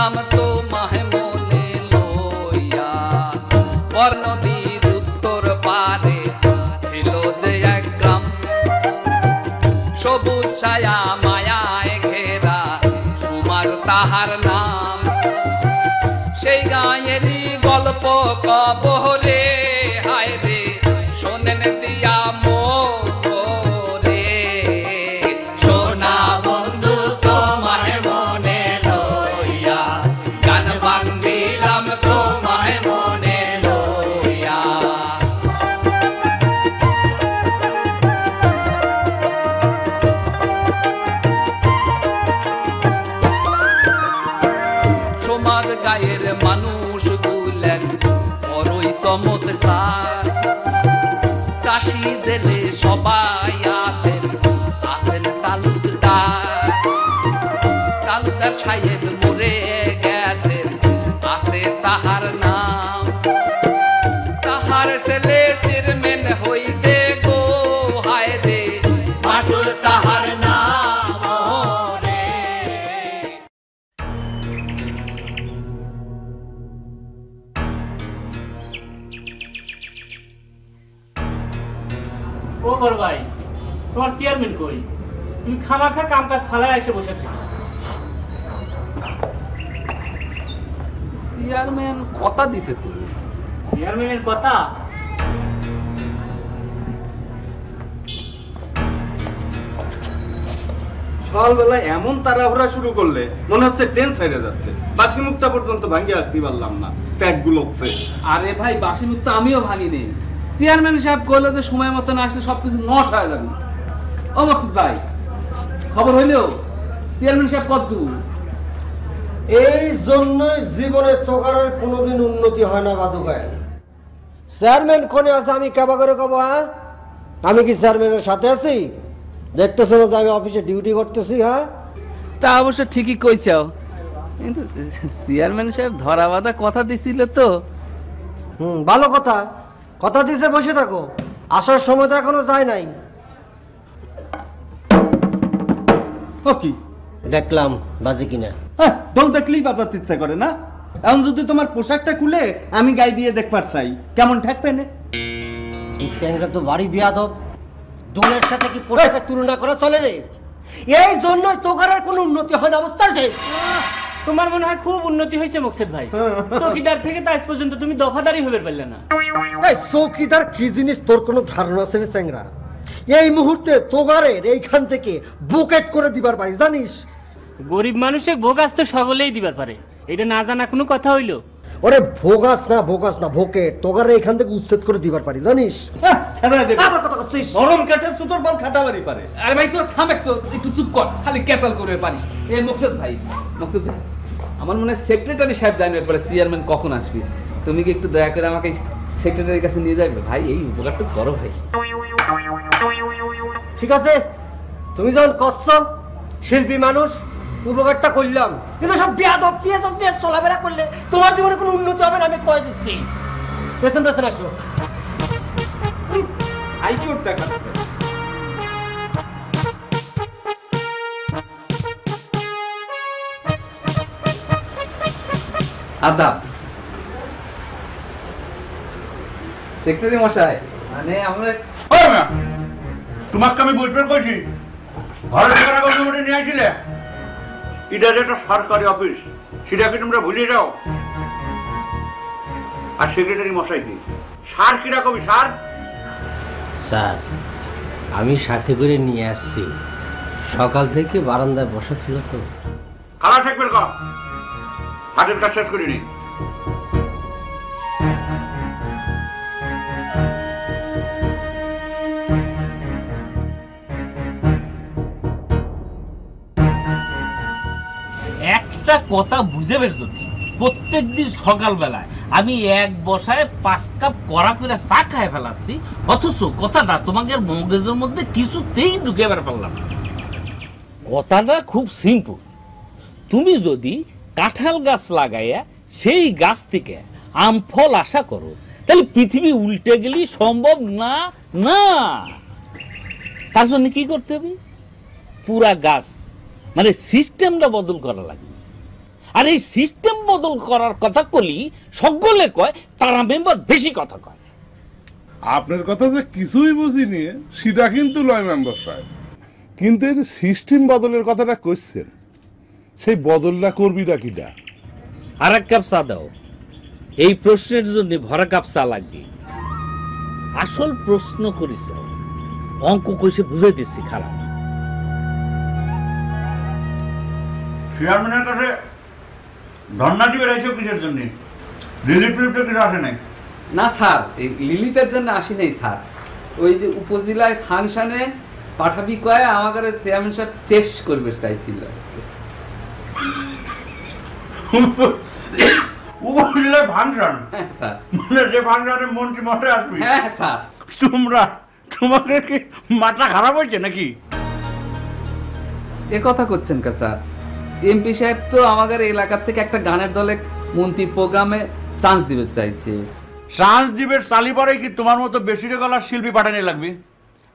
ছিলাম তোমায় মনে লইয়া, বর্ণদীর উত্তর পারে ছিল যে এক গ্রাম, সবুজ ছায়া মায়ায় ঘেরা সুমার তাহার নাম। সেই গাঁয়েরই গল্প কবরে হায় রে শোনেন দিয়া মোরে, সোনা বন্ধু তোমায় মনে লইয়া, গান বান্ধিলাম তোমায় মনে লইয়া। সমাজ গায়ের মানুষ গুলেন বড়ই চমৎকার, চাষি জেলে সবাই আছেন, আছেন তালুকদার। তালুকদার সাহেব মরে গেছেন, আছে তাহার নাম, তাহার ছেলে চেয়ারম্যান হইছে গো হায় রে, মাটুর তাহার নাম রে। ও বড় ভাই, তোমার চেয়ারম্যান কই? তুমি খামাখা কাম কাজ ফালায় এসে বসে থাকো। চেয়ারম্যান কথা দিছে তো। চেয়ারম্যানের কথা? সকালবেলায় এমন তাড়াহুড়া শুরু করলে মনে হচ্ছে ট্রেন ছেড়ে যাচ্ছে। বাসি মুখটা পর্যন্ত ভাঙিয়ে আসতে পারলাম না, প্যাক গুলোচ্ছে। আরে ভাই বাসি মুখ তো আমিও ভাঙিনি। চেয়ারম্যান সাহেব কইলো যে সময় মতো না আসলে সবকিছু নট হয়ে যাবে। ও মকসুদ ভাই, খবর হইলো চেয়ারম্যান সাহেব কত? এই জন্যই জীবনে তোকারের কোনোদিন উন্নতি হয় না বাদুকায়। চেয়ারম্যান কোনে আছে আমি কেবা করে কব? হ্যাঁ, আমি কি চেয়ারম্যানের সাথে আছি? দেখতেছো না যে আমি অফিসে ডিউটি করতেছি? হ্যাঁ, তা অবশ্য ঠিকই কইছাও, কিন্তু চেয়ারম্যান সাহেব ধরা বাঁধা কথা দিছিল তো। ভালো কথা, কথা দিছে বসে থাকো, আসার সময় তো এখনো যায় নাই। ও কি দেখলাম বাজে কিনা। হ্যাঁ, দোল দেখলেই বাজাতে ইচ্ছা করে না? এখন যদি তোমার পোশাকটা খুলে আমি গায়ে দিয়ে দেখবার চাই, কেমন ঠেকবে না? এই স্যাংরা তো বাড়ি বিয়াদব, দোলের সাথে কি পোশাকের তুলনা করা চলে রে? এই জন্যই তোকারের কোনো উন্নতি হয় না অবস্থা। তোমার মনে হয় খুব উন্নতি হয়েছে মকসুদ ভাই। চৌকিদার থেকে তো আজ পর্যন্ত তুমি দফাদারি হতে পারলে না। এই চৌকিদার কি জিনিস তোর কোনো ধারণা আছে রে চ্যাংরা? এই মুহূর্তে তোগারের এইখান থেকে বুকেট করে দিবার পারি জানিস? গরিব মানুষে ভোগাস তো সকলেই দিবার পারে, এটা না জানা কোনো কথা হইলো? ওরে ভোগাস না ভোকেট তোগারে এইখান থেকে উচ্ছেদ করে দিবার পারি জানিস? আবার কথা করছিস? নরম কাঠের সুতোর বল খাটাবারই পারে। আরে ভাই তোর থাম একটু চুপ কর, খালি ক্যাসাল করে পারিস। এই মকসুদ ভাই, আমার মনে হয় সেক্রেটারি সাহেব জানবে পরে চেয়ারম্যান কখন আসবে। তুমি কি একটু দয়া করে আমাকে সেক্রেটারির কাছে নিয়ে যাবে ভাই? এই উপকারটা করো ভাই। ঠিক আছে, তুমি যখন করছো শিল্পী মানুষ, উপকারটা করলাম, কিন্তু সব বিয়াদব দিয়ে চলাফেরা করলে তোমার জীবনে কোনো উন্নতি হবে না, আমি কয়ে দিচ্ছি। পেছন আসো। হাইকোর্ট দেখাচ্ছে। আদাব সেক্রেটারি মশাই, মানে আমরা তোমাকে আমি বুঝতে কইছি, ঘরে টাকা গন্ডমোটে নিয়ে আসছিলে, এটা একটা সরকারি অফিস, সেটাকে তোমরা ভুলে যাও। আর সেক্রেটারি মশাই কি সার কিরা কবি? সার স্যার আমি সাথে করে নিয়ে আসছি, সকাল থেকে বারান্দায় বসা ছিল তো। খালা থাকবেন কম, হাতের কাজ শেষ করিনি। একটা কথা বুঝে বেরছো, প্রত্যেকদিন সকালবেলায় আমি এক বসায় 5 কাপ কড়া করে চা খায় ফেলাচ্ছি, অথচ কথাটা তোমাদের মগজের মধ্যে কিছুতেই ঢুকে বের পারলাম। কথাটা খুব সিম্পল। তুমি যদি কাঁঠাল গাছ লাগাইয়া সেই গাছ থেকে আম ফল আশা করো, তাহলে পৃথিবী উল্টে গেলেই সম্ভব না। না, তার জন্য কি করতে হবে? পুরা গাছ মানে সিস্টেমটা বদল করা লাগবে। আর এই সিস্টেম বদল করার কথা কলি সকলে কয় তারা মেম্বার বেশি কথা কয়। আপনার কথা যে কিছুই বুঝিনি সেটা কিন্তু লয় মেম্বার সাহেব, কিন্তু এই যে সিস্টেম বদলের কথাটা কইছেন সেই বদলটা করবিটা কিটা? আর এক কাপ চা দাও। এই প্রশ্নের জন্য ভরা কাপ চা লাগবে। আসল প্রশ্ন করিস, অঙ্ক কইসে বুঝাই দিচ্ছি খারাপ। চেয়ারম্যানের কাছে ধর্ণা দিবে রাইছো কিসের জন্য? রিলিফ টিলিফটা কিছু আসে নাই? না স্যার, এই লিলিপের জন্য আসি নাই স্যার। ওই যে উপজেলায় ফাংশনে পাঠাবি কয়ে আমাকে চেয়ারম্যান সাহেব টেস্ট করবে চাইছিল আজকে। উপজেলায় ফাংশন? হ্যাঁ স্যার। মানে যে ফাংশনে মন্ত্রী মঠে আসবি? হ্যাঁ স্যার। তোমাকে কি মাথা খারাপ হয়েছে নাকি? এ কথা করছেন কা স্যার? এমপি সাহেব তো আমাদের এলাকার থেকে একটা গানের দলে মন্ত্রীর প্রোগ্রামে চান্স দিবে চাইছে। চান্স দিবে চালি পরে কি তোমার মতো বেশি গলার শিল্পী পাঠানি লাগবে?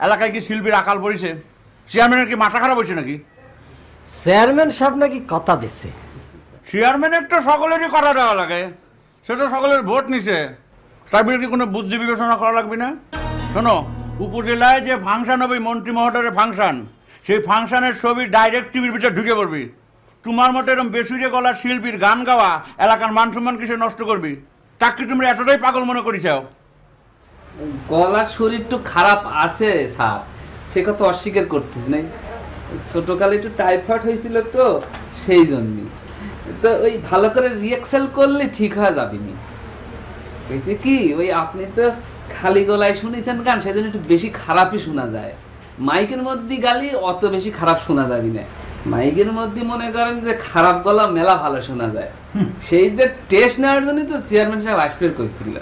এলাকায় কি শিল্পীর আকাল পড়েছে? চেয়ারম্যানের কি মাথা খারাপ হয়েছে নাকি? চেয়ারম্যান সাহেব নাকি কথা দিছে। চেয়ারম্যানের তো সকলেরই কথা দেওয়া লাগে, সেটা সকলের ভোট নিছে, তার বিরুদ্ধে কি কোনো বুদ্ধি বিবেচনা করা লাগবে না? শোনো, উপজেলায় যে ফাংশন হবে মন্ত্রী মহোদয়ের ফাংশন, সেই ফাংশনের ছবি ডাইরেক্ট টিভির ভিতরে ঢুকে পড়বি। তোমার মতো এরকম বেসুরে গলার শিল্পীর গান গাওয়া এলাকার মান সম্মান কিসে নষ্ট করবি? তাকে তোমরা এতটাই পাগল মনে করিস? গলার শরীর একটু খারাপ আছে স্যার, সে কথা অস্বীকার করতেছি নাই। ছোটকালে একটু টাইফয়েড হয়েছিল তো সেই জন্যই। তো ওই ভালো করে রিহার্সাল করলে ঠিক হয়ে যাবেনি। হয়েছে কি, ওই আপনি তো খালি গলায় শুনেছেন গান, সেই জন্য একটু বেশি খারাপই শোনা যায়। মাইকের মধ্যে গালি অত বেশি খারাপ শোনা যাবি না। মাইকের মধ্যে মনে করেন যে খারাপ গলা মেলা ভালো শোনা যায়। সেইটা টেস্ট নেওয়ার জন্যই তো চেয়ারম্যান সাহেব আসবে কইছিল।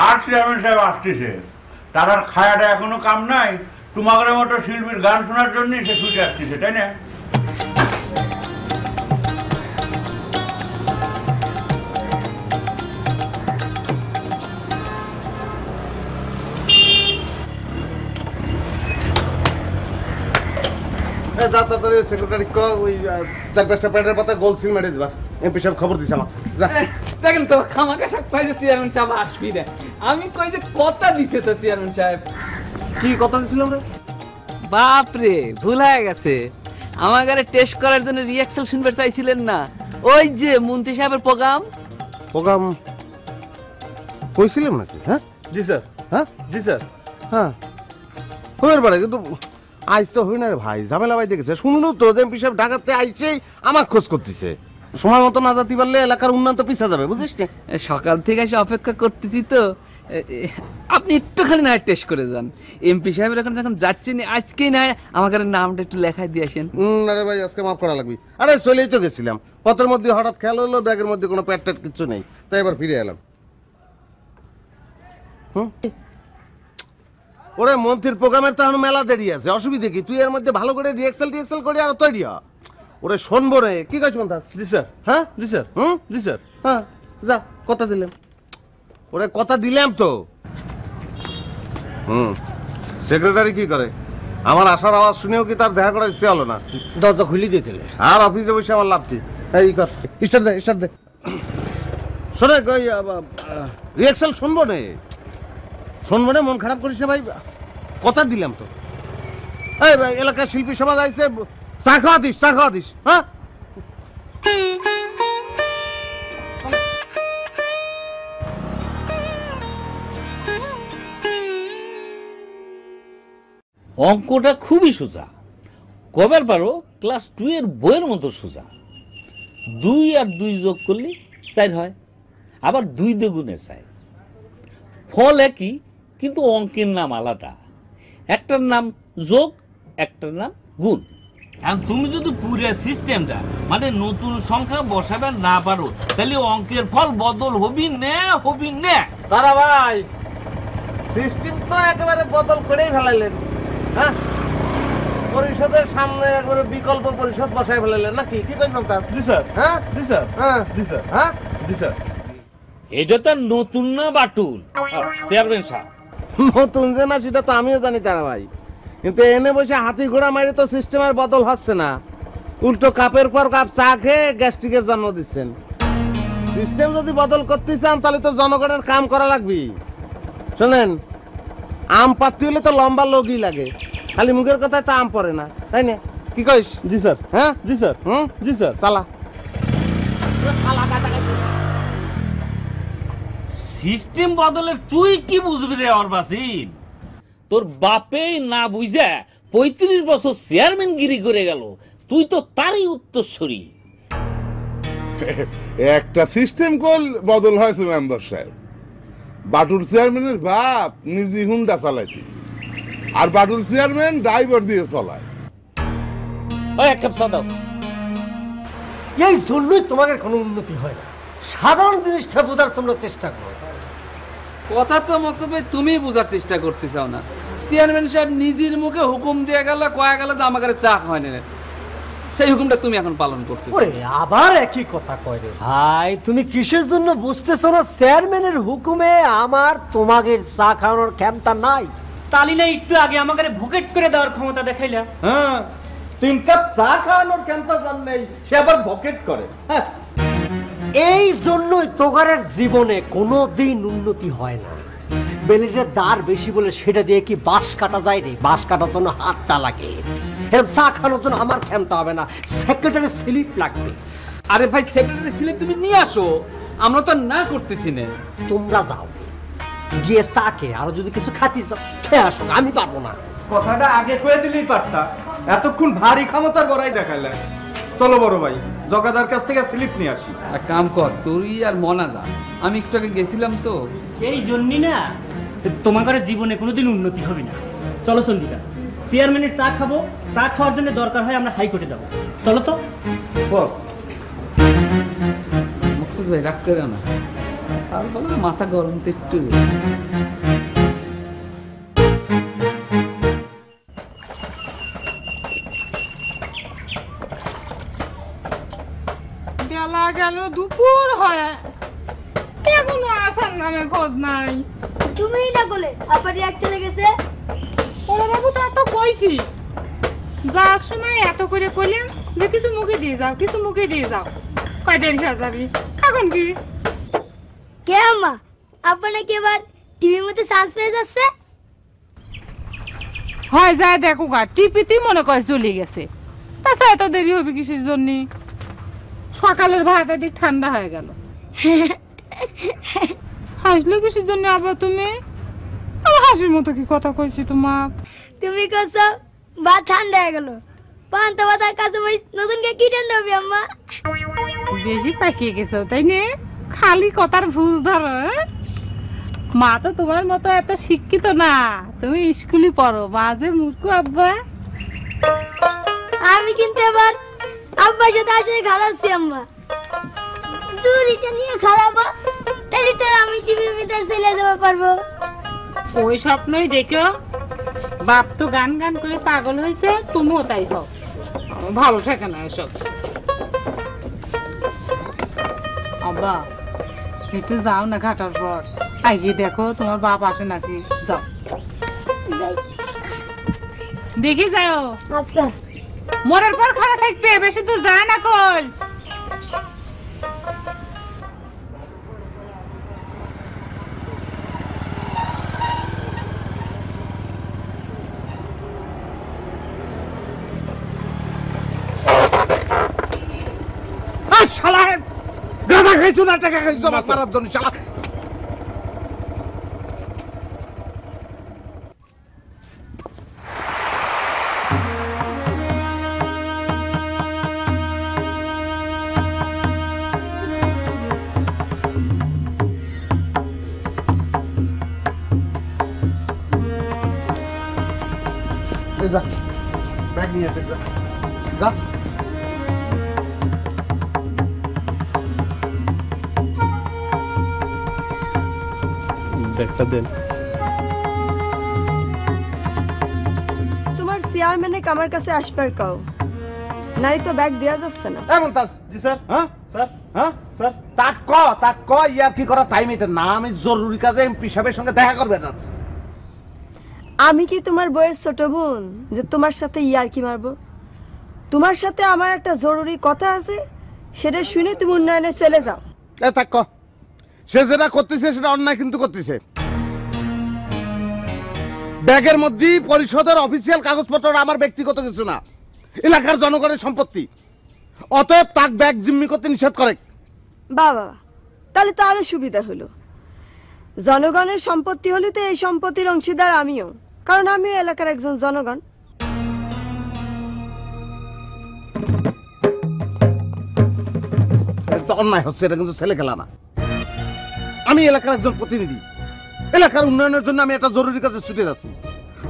আর চেয়ারম্যান সাহেব আসতেছে, তার আর খায়াটা এখনো কাম নাই। তোমাদের মতো শিল্পীর গান শোনার জন্যই সে ছুটে আসতেছে, তাই না? যা তাড়াতাড়ি সেক্রেটারি ওই 4-5টা প্যাডের পাতা গোল সিল মেরে দিবা। এমপি সাহেব খবর দিছে আমার। যা দেখেন তো খামাকা সাহেব কয় যে চেয়ারম্যান সাহেব আসবি না। আমি কই যে কথা দিছে তো চেয়ারম্যান সাহেব। কি কথা দিছিলাম রে? বাপ রে, ভুল হয়ে গেছে। আমার গাড়ি টেস্ট করার জন্য রিহার্সাল শুনবে চাইছিলেন না? ওই যে মন্ত্রী সাহেবের প্রোগ্রাম কইছিলাম নাকি? হ্যাঁ জি স্যার। হ্যাঁ জি স্যার। হ্যাঁ হইর পারে, কিন্তু আজ তো হই না রে ভাই। ঝামেলা ভাই দেখেছে, শুনলো তো এমপি সাহেব ঢাকাতে আইছেই আমার খোঁজ করতেছে। সময় মতো না যাতে পারলে এলাকার উন্নয়ন তো পিছা যাবে, বুঝিস না? সকাল থেকে এসে অপেক্ষা করতেছি তো। আপনি একটুখানি না টেস্ট করে যান। এমপি সাহেবের এখন যখন যাচ্ছেন আজকেই না আমাকে নামটা একটু লেখায় দিয়ে আসেন। আরে ভাই আজকে মাফ করা লাগবে। আরে চলেই তো গেছিলাম, পথের মধ্যে হঠাৎ খেয়াল হলো ব্যাগের মধ্যে কোনো প্যাট ট্যাট কিচ্ছু নেই, তাই এবার ফিরে এলাম। ওরে মন্ত্রীর প্রোগ্রামের তো এখন মেলা দেরি আছে, অসুবিধে কি? তুই এর মধ্যে ভালো করে রিহার্সাল করি আর তৈরি হ। ওরে শোনবো রে, কি কাজ মন্তাজ? জি স্যার। হ্যাঁ জি স্যার। জি স্যার। হ্যাঁ যা, কথা দিলাম। ওরে কথা দিলাম তো। সেক্রেটারি কি করে? আমার আসার আওয়াজ শুনেও কি তার দেখা করার ইচ্ছে হলো না? দরজা খুলি দিতে আর অফিসে বসে আমার লাভ কি? এই কর, স্টার্ট দে। শোনে রিহার্সাল শুনবো নে, মন খারাপ করিস না ভাই, কথা দিলাম তো। এই ভাই, এলাকার শিল্পী সমাজ আইছে, চা খাওয়া দিস। হ্যাঁ অঙ্কটা খুবই সোজা, কবার পারো ক্লাস 2 এর বইয়ের মতো সোজা। 2 আর 2 যোগ করলে 4 হয়, আবার 2 দ্বিগুণে 4। ফল একই, কিন্তু অঙ্কের নাম আলাদা। একটার নাম যোগ, একটার নাম গুণ। আর তুমি যদি পুরো সিস্টেমটা মানে নতুন সংখ্যা বসাবে না পারো, তাহলে অঙ্কের ফল বদল হবি না। তারা ভাই সিস্টেম তো একেবারে বদল করেই ফেলাইলেন। হ্যাঁ, পরিষদের সামনে একবারে বিকল্প পরিষদ বসাই ফেলাইলেন নাকি? কি করবেন তা? জি স্যার। হ্যাঁ জি স্যার। হ্যাঁ জি স্যার। হ্যাঁ জি স্যার। এটা তো নতুন না বাটুল চেয়ারম্যান সাহেব। নতুন যে না সেটা তো আমিও জানি তারা ভাই, কিন্তু এনে বসে হাতি ঘোড়া মারে তো সিস্টেমের বদল হচ্ছে না। উল্টো কাপের পর কাপ চা খেয়ে গ্যাস্ট্রিকের জন্ম দিচ্ছেন। সিস্টেম যদি বদল করতে চান তাহলে তো জনগণের কাম করা লাগবে। শোনেন, আম পাতি হলে তো লম্বা লগই লাগে, খালি মুখের কথায় তো আম পড়ে না, তাই না? কি কইস? জি স্যার। হ্যাঁ জি স্যার। জি স্যার। চালা। সিস্টেম বদলের তুই কি বুঝবি রে অরবাসিন? তোর বাপেই না বুঝা 35 বছর চেয়ারম্যান গিরি করে গেল, তুই তো তারই উত্তরসূরি। একটা সিস্টেম কল বদল হয়েছে মেম্বার সাহেব। বাটুল চেয়ারম্যানের বাপ নিজে হুন্ডা চালাইতে, আর বাটুল চেয়ারম্যান ড্রাইভার দিয়ে চলায়। ওই এক কাপ চা দাও। এই জন্যই তোমাদের কোনো উন্নতি হয় না। সাধারণ জিনিসটা বোঝার তোমরা চেষ্টা করো। কথা তো মকসুদ ভাই তুমি বোঝার চেষ্টা করতে চাও না। চেয়ারম্যান সাহেব নিজের মুখে হুকুম দিয়ে গেল, কয়া গেল যে আমাকে চা হয় না, সেই হুকুমটা তুমি এখন পালন করতে। ওরে আবার একই কথা কয় রে ভাই, তুমি কিসের জন্য বুঝতেছো না? চেয়ারম্যানের হুকুমে আমার তোমাদের চা খাওয়ানোর ক্ষমতা নাই। তালি না একটু আগে আমাকে ভুকেট করে দেওয়ার ক্ষমতা দেখাইলা। হ্যাঁ, 3 কাপ চা খাওয়ানোর ক্ষমতা জান নেই, সে আবার ভকেট করে। হ্যাঁ, এই জন্যই তোগারের জীবনে কোনোদিন উন্নতি হয় না। বেলিটের দাঁড় বেশি বলে সেটা দিয়ে কি বাঁশ কাটা যায় রে? বাঁশ কাটার জন্য হাতটা লাগে। এরকম চা খাওয়ানোর জন্য আমার ক্ষমতা হবে না, সেক্রেটারি স্লিপ লাগবে। আরে ভাই, সেক্রেটারি স্লিপ তুমি নিয়ে আসো, আমরা তো না করতেছি না। তোমরা যাও গিয়ে চা খেয়ে আরো যদি কিছু খাতি চাও খেয়ে আসো, আমি পারবো না। কথাটা আগে কয়ে দিলেই পারতা, এতক্ষণ ভারী ক্ষমতার বড়াই দেখাইলে। চলো বড় ভাই, জগাদার কাছ থেকে স্লিপ নিয়ে আসি। এক কাম কর, তুই আর মনা যা, আমি একটু আগে গেছিলাম তো। এই জন্যই না তোমাদের জীবনে কোনোদিন উন্নতি হবে না। চলো চন্ডিকা, চেয়ারম্যানের চা খাবো, চা খাওয়ার জন্য দরকার হয় আমরা হাইকোর্টে যাবো। চলো তো। মকসুদ ভাই রাগ করে না, আর বলো মাথা গরম তো একটু। বেলা গেল, দুপুর হয়, এখনো আসার নামে খোঁজ নাই। তুমিই না বলে আবার এক চলে গেছে। ওরা বাবু তা তো কইছি, যাওয়ার সময় এত করে কইলাম যে কিছু মুখে দিয়ে যাও, কিছু মুখে দিয়ে যাও, কয় দেরি হয়ে যাবি। এখন কি কে আম্মা, আব্বা নাকি এবার টিভির মধ্যে চান্স পেয়ে যাচ্ছে? হয় যায় দেখো গা, টিপিতেই মনে করে চলে গেছে। তাছাড়া এত দেরি হবে কিসের জন্য? সকালের ভাত এদিক ঠান্ডা হয়ে গেল। হাসলে কিসের জন্য আবার তুমি? হাসির মতো কি কথা কইছি তোমাক? তুমি কইছ ভাত ঠান্ডা হয়ে গেল, পান্তা ভাতের কাছে নতুন কে কি ঠান্ডা হবে আম্মা? বেশি পাকিয়ে গেছো তাই নে, খালি কথার ভুল ধরো। মা তো তোমার মতো এত শিক্ষিত না, তুমি স্কুলে পড়ো, মাঝে মূর্খ আব্বা। আমি কিন্তু এবার আব্বার সাথে আসলে খারাপছি আম্মা। চুরিটা নিয়ে খারাপ, তাহলে তো আমি টিভির ভিতরে চলে যেতে পারবো। ওই স্বপ্নই দেখো, বাপ তো গান গান করে পাগল হয়েছে, তুমিও তাই হও। আমার ভালো থাকে না এসব। আব্বা একটু যাও না ঘাটার পর, আগে দেখো তোমার বাপ আসে নাকি। যাও দেখি যাও। আচ্ছা, মরার পর খারাপ থাকবে, বেশি দূর যায় না কল। শালা গাধা খাইছো না টাকা খাইছো আমার সারার জন্য শালা। যা ব্যাগ নিয়ে আসে, যা। ব্যাগটা দেন। তোমার চেয়ারম্যানে আমার কাছে আসবার কাও, নাই তো ব্যাগ দেয়া যাচ্ছে না। এমন তাস। জি স্যার। হ্যাঁ স্যার। হ্যাঁ স্যার। তাক ইয়ার কি করা টাইম এটা না, আমি জরুরি কাজে এমপি সাহেবের সঙ্গে দেখা করবে যাচ্ছি। আমি কি তোমার বউয়ের ছোট বোন যে তোমার সাথে ইয়ার কি মারবো? তোমার সাথে আমার একটা জরুরি কথা আছে, সেটা শুনে তুমি উন্নয়নে চলে যাও। থাক, সে যেটা করতেছে সেটা অন্যায় কিন্তু করতেছে। ব্যাগের মধ্যে পরিষদের অফিসিয়াল কাগজপত্র আমার ব্যক্তিগত কিছু না, এলাকার জনগণের সম্পত্তি। অতএব তাক ব্যাগ জিম্মি করতে নিষেধ করে। বাবা, তাহলে তো আরো সুবিধা হলো। জনগণের সম্পত্তি হলে তো এই সম্পত্তির অংশীদার আমিও, কারণ আমিও এলাকার একজন জনগণ। অন্যায় হচ্ছে, এটা কিন্তু ছেলে খেলা না। আমি এলাকার একজন প্রতিনিধি, এলাকার উন্নয়নের জন্য আমি একটা জরুরি কাজে ছুটে যাচ্ছি।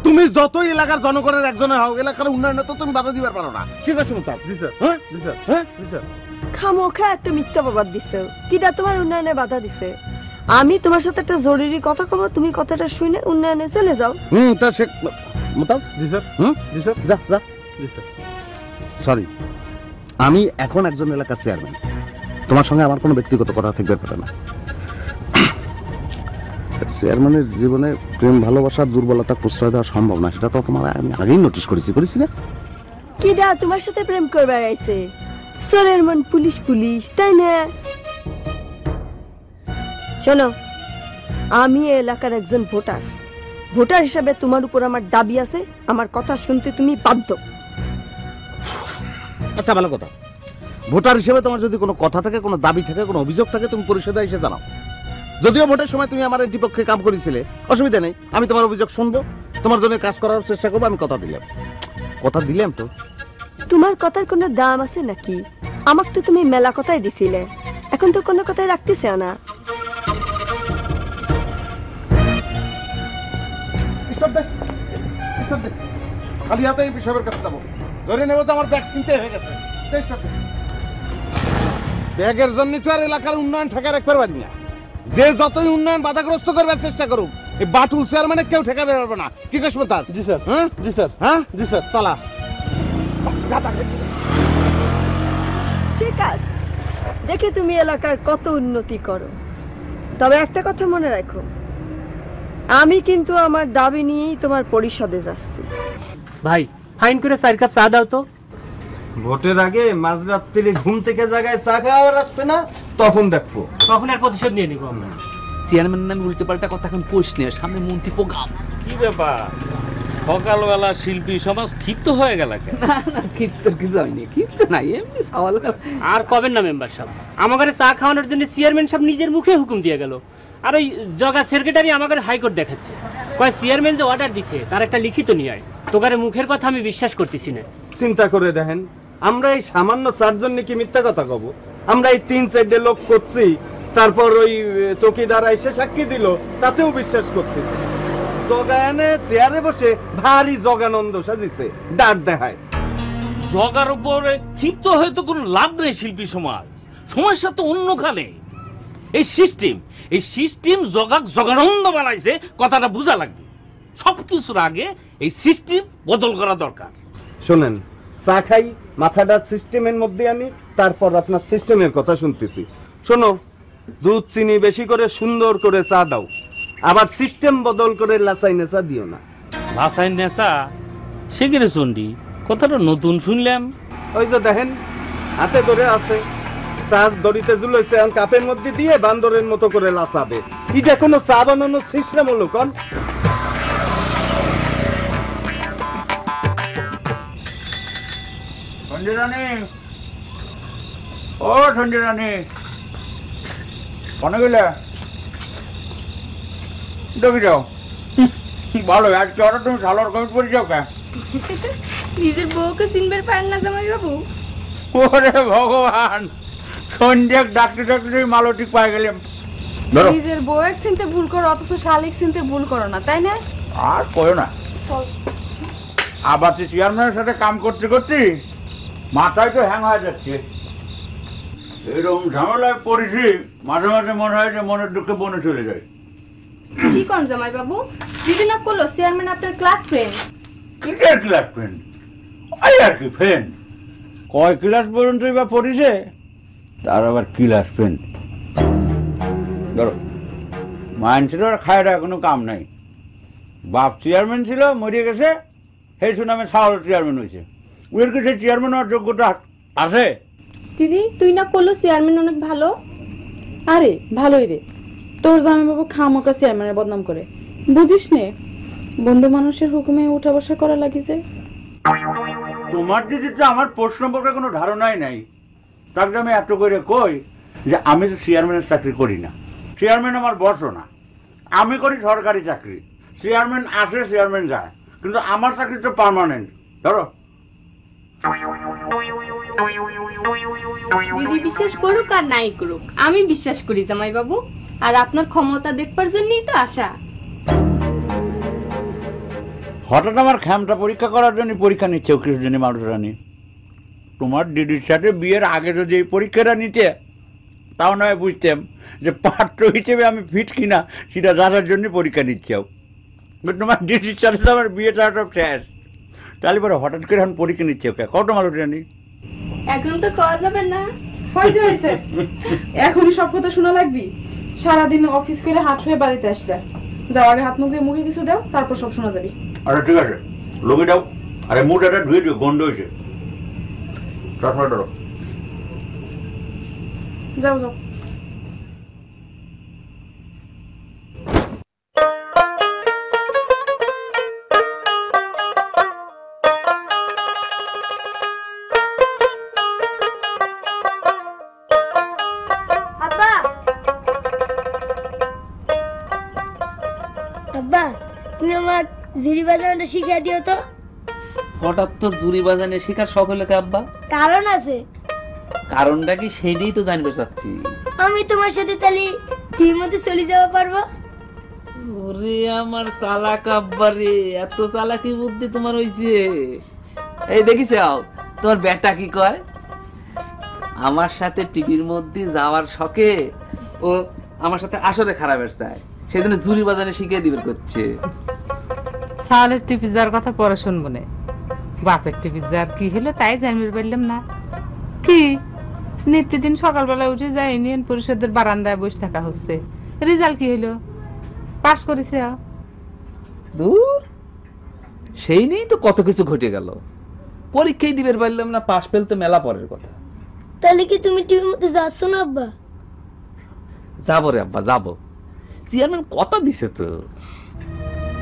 তুমি যতই এলাকার জনগণের একজনে হও, এলাকার উন্নয়নে তো তুমি বাধা দিবার পারো না। ঠিক আছে মুমতাজ? জি স্যার। হ্যাঁ জি স্যার। হ্যাঁ জি স্যার। খামোখা একটা মিথ্যা প্রবাদ দিছে, কিটা তোমার উন্নয়নে বাধা দিছে। আমি তোমার সাথে একটা জরুরি কথা কব, তুমি কথাটা শুনে উন্নয়নে চলে যাও। তা সে মুমতাজ? জি স্যার। জি স্যার। যা যা। জি স্যার। সরি, আমি এখন একজন এলাকার চেয়ারম্যান, তোমার সঙ্গে আমার কোনো ব্যক্তিগত কথা থাকবে পারে না। চেয়ারম্যানের জীবনে প্রেম ভালোবাসার দুর্বলতা প্রশ্রয় দেওয়া সম্ভব না, সেটা তো তোমার আমি আগেই নোটিশ করেছি না? কিডা তোমার সাথে প্রেম করবে আইছে? সোরের মন পুলিশ পুলিশ, তাই না? শোনো, আমি এলাকার একজন ভোটার। ভোটার হিসাবে তোমার উপর আমার দাবি আছে, আমার কথা শুনতে তুমি বাধ্য। আচ্ছা, ভালো কথা। ভোটার হিসেবে তোমার যদি কোনো কথা থাকে, কোনো দাবি থাকে, কোনো অভিযোগ থাকে, তুমি পরিষদে এসে জানাও। যদিও ভোটের সময় তুমি আমার বিপক্ষে কাম করেছিলে, অসুবিধা নেই, আমি তোমার অভিযোগ শুনবো, তোমার জন্য কাজ করার চেষ্টা করবো। আমি কথা দিলাম তো। তোমার কথার কোনো দাম আছে নাকি? আমাকে তো তুমি মেলা কথাই দিছিলে, এখন তো কোনো কথাই রাখতেছে না। খালি হাতে এই বিষয়ের কাছে যাবো, ধরে নেবো যে আমার ব্যাগ চিনতে হয়ে গেছে। ব্যাগের জন্য তো আর এলাকার উন্নয়ন ঠেকা রাখতে পারি না। যে যতই উন্নয়ন বাধাগ্রস্ত করবার চেষ্টা করুক, এই বাটুল চেয়ারম্যানে কেউ ঠেকাতে পারবে না। কি কইছ মুমতাজ? জি স্যার। হ্যাঁ জি স্যার। হ্যাঁ জি স্যার। চালা। ঠিক আছে, দেখি তুমি এলাকার কত উন্নতি করো। তবে একটা কথা মনে রাখো, আমি কিন্তু আমার দাবি নিয়েই তোমার পরিষদে যাচ্ছি। ভাই, ফাইন করে 4 কাপ চা দাও তো। ভোটের আগে মাঝরাত্রি ঘুম থেকে জায়গায় চা খাওয়ার আসবে না, তখন দেখবো, তখন আর প্রতিশোধ নিয়ে নিবো আমরা। চেয়ারম্যানের নামে উল্টো পাল্টা কথা এখন কোষ নিয়ে, সামনে মন্ত্রী প্রোগ্রাম। কি ব্যাপার, সকালবেলা শিল্পী সমাজ ক্ষিপ্ত হয়ে গেল? না না, ক্ষিপ্তর কিছু হয়নি, ক্ষিপ্ত নাই, এমনি সওয়াল। আর কবেন না মেম্বার সাহেব, আমাদের চা খাওয়ানোর জন্য চেয়ারম্যান সাহেব নিজের মুখে হুকুম দিয়ে গেল। আর ওই জগা সেক্রেটারি আমাদের হাইকোর্ট দেখাচ্ছে, কয় চেয়ারম্যান যে অর্ডার দিছে তার একটা লিখিত নিয়ে আয়। তোকারে মুখের কথা আমি বিশ্বাস করতেছি না। চিন্তা করে দেখেন, আমরা এই সামান্য 4 জন কি মিথ্যা কথা কব? আমরা এই 3-4 লোক করছি, তারপর ওই চৌকিদার এসে সাক্ষী দিল, তাতেও বিশ্বাস করতেছি। জগায়নে চেয়ারে বসে ভারী জগানন্দ সাজিছে, ডাক দেখায়। জগার উপরে ক্ষিপ্ত হয়ে তো কোনো লাভ নেই। শিল্পী সমাজ সমস্যা তো অন্যখানে। এই সিস্টেম জগাক জগানন্দ বানাইছে, কথাটা বোঝা লাগবে। সবকিছুর আগে এই সিস্টেম বদল করা দরকার। শোনেন, চা খাই, মাথাটা সিস্টেমের মধ্যে আনি, তারপর আপনার সিস্টেমের কথা শুনতেছি। শোনো, দুধ চিনি বেশি করে সুন্দর করে চা দাও, আবার সিস্টেম বদল করে লাসাই নেশা দিও না। লাসাই নেশা? সেগেরে চন্ডি, কথাটা নতুন শুনলাম। ওই যে দেখেন, হাতে ধরে আছে, চা দড়িতে ঝুলেছে, কাপের মধ্যে দিয়ে বান্দরের মতো করে লাসাবে। এটা কোনো চা বানানোর সিস্টেম হলো? কোন সঞ্জয় রানী, ও সঞ্জয় রানী, কোনে গেলে? দেখি যাও। ভালো, আজকে হঠাৎ তুমি সালোয়ার কামিজ পরে যাও কে? নিজের বউকে চিনবার পারেন না জামাই বাবু? ওরে ভগবান, সঞ্জয় ডাক্তার মালটিক পাই গেলাম। নিজের বউয়ের চিনতে ভুল করো, অথচ শালিক চিনতে ভুল করো না, তাই না? আর কয়ো না। আবার চেয়ারম্যানের সাথে কাম করতে করতে মাথায় তো হ্যাং হয়ে যাচ্ছে। এরকম ঝামেলায় পড়েছি, মাঝে মাঝে মনে হয় যে মনের দুঃখে বনে চলে যায়। কি কোন জামাই বাবু? দিদি না করলো চেয়ারম্যান আপনার ক্লাস ফ্রেন্ড। কিসের ক্লাস ফ্রেন্ড? ওই আর কি ফ্রেন্ড, কয় ক্লাস পর্যন্তই বা পড়েছে, তার আবার ক্লাস ফ্রেন্ড। ধরো মাইন ছিল আর খায়রা কোনো কাম নাই। বাপ চেয়ারম্যান ছিল, মরিয়ে গেছে, সেই সুনামে সাহল চেয়ারম্যান হয়েছে। ওর কি সেই চেয়ারম্যান হওয়ার যোগ্যতা আছে? দিদি তুই না করলো চেয়ারম্যান অনেক ভালো। আরে ভালোই রে, তোর জামাইবাবু খামোকা চেয়ারম্যানের বদনাম করে, বুঝিস নে বন্ধু মানুষের হুকুমে উঠা বসা করা লাগিছে। তোমার দিদি তো আমার পোস্ট সম্পর্কে কোনো ধারণাই নাই। তাকে আমি এত করে কই যে আমি তো চেয়ারম্যানের চাকরি করি না, চেয়ারম্যান আমার বসও না, আমি করি সরকারি চাকরি। চেয়ারম্যান আসে চেয়ারম্যান যায়, কিন্তু আমার চাকরি তো পার্মানেন্ট। ধরো দিদি বিশ্বাস করুক আর নাই করুক, আমি বিশ্বাস করি জামাই বাবু। আর আপনার ক্ষমতা দেখবার জন্যই তো আশা। হঠাৎ আমার ক্ষমতা পরীক্ষা করার জন্য পরীক্ষা নিচ্ছে কৃষ্ণজনী মানুষরানি। তোমার দিদির সাথে বিয়ের আগে যদি এই পরীক্ষাটা নিতে, তাও নয় বুঝতাম যে পাত্র হিসেবে আমি ফিট কিনা সেটা জানার জন্য পরীক্ষা নিচ্ছেও। তোমার দিদির সাথে তো আমার বিয়েটা সব শেষ, তাহলে পরে হঠাৎ করে এখন পরীক্ষা নিচ্ছে ওকে কত মানুষ জানি। এখন তো কওয়া যাবে না। হয়েছে হয়েছে, এখনই সব কথা শোনা লাগবি? সারাদিন অফিস করে হাট হয়ে বাড়িতে আসলে, যাও আগে হাত মুখ দিয়ে মুখে কিছু দাও, তারপর সব শোনা যাবি। আরে ঠিক আছে, লোকে দাও। আরে মুখটা ধুয়ে দিও, গন্ধ হয়েছে। চশমা ধরো। যাও যাও। আব্বা আব্বা তুমি আমার ঝুড়ি বাজানোটা শিখিয়ে দিও তো। হঠাৎ তোর ঝুড়ি বাজানে শেখার শখ হলো কি আব্বা? কারণ আছে। কারণটা কি সেটাই তো জানতে চাচ্ছি। আমি তোমার সাথে তাহলে টিভির মধ্যে চলে যাওয়া পারবো। ওরে আমার চালাক আব্বা রে, এত চালাকি বুদ্ধি তোমার হইছে। এই দেখিস তোমার বেটা কি কয়, আমার সাথে টিভির মধ্যে যাওয়ার শখে ও আমার সাথে আসরে খারাপের চায়, সেই জন্য জুরি বাজানে শিখিয়ে দিবেন করছে। সালের টিভি যার কথা পরে শুনবো না, বাপের টিভি যার কি হলো তাই জানতে পারলাম না। কি নিত্যদিন সকালবেলা উঠে যায় ইউনিয়ন পরিষদের বারান্দায় বসে থাকা হচ্ছে, রেজাল্ট কি হলো? পাস করেছে। দূর, সেই নেই তো কত কিছু ঘটে গেল, পরীক্ষাই দিবের পারলাম না, পাস ফেল তো মেলা পরের কথা। তাহলে কি তুমি টিভির মধ্যে যাচ্ছ না আব্বা? যাবো রে আব্বা যাবো, চেয়ারম্যান কথা দিছে তো।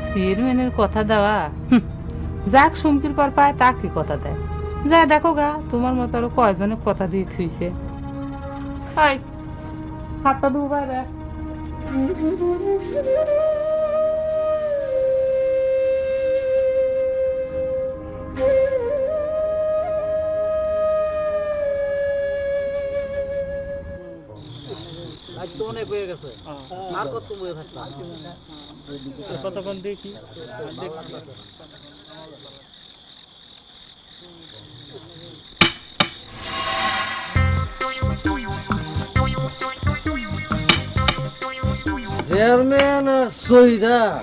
চেয়ারম্যানের কথা দেওয়া, যাক সুমকির পর পায় তা কি কথা দেয়? যা দেখো গা, তোমার মতো আরো কয়জনের কথা দিয়ে থুইছে। হাতটা ধুবো বাইরে। অনেক হয়ে গেছে, আর কত বয়ে থাকবে কতক্ষণ দেখি। চেয়ারম্যান আর সহিদার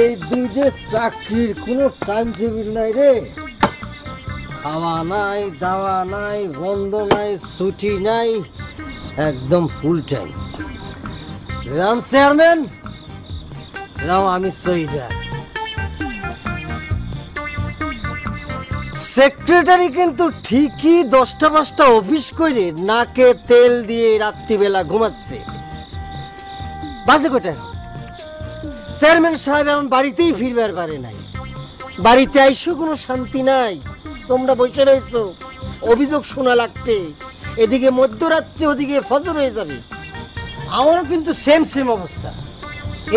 এই দুইটা চাকরির কোনো টাইম টেবিল নাই রে। খাওয়া নাই, দাওয়া নাই, বন্ধ নাই, ছুটি নাই, একদম full time. Ram chairman, Ram আমি সহিদার। সেক্রেটারি কিন্তু ঠিকই 10টা-5টা অফিস করে নাকে তেল দিয়ে রাত্রিবেলা ঘুমাচ্ছে। বাজে কোটা চেয়ারম্যান সাহেব এখন বাড়িতেই ফিরবার পারে নাই, বাড়িতে আইসো কোনো শান্তি নাই। তোমরা বসে রয়েছো, অভিযোগ শোনা লাগবে, এদিকে মধ্যরাত্রি ওদিকে ফজর হয়ে যাবে। আমারও কিন্তু সেম অবস্থা।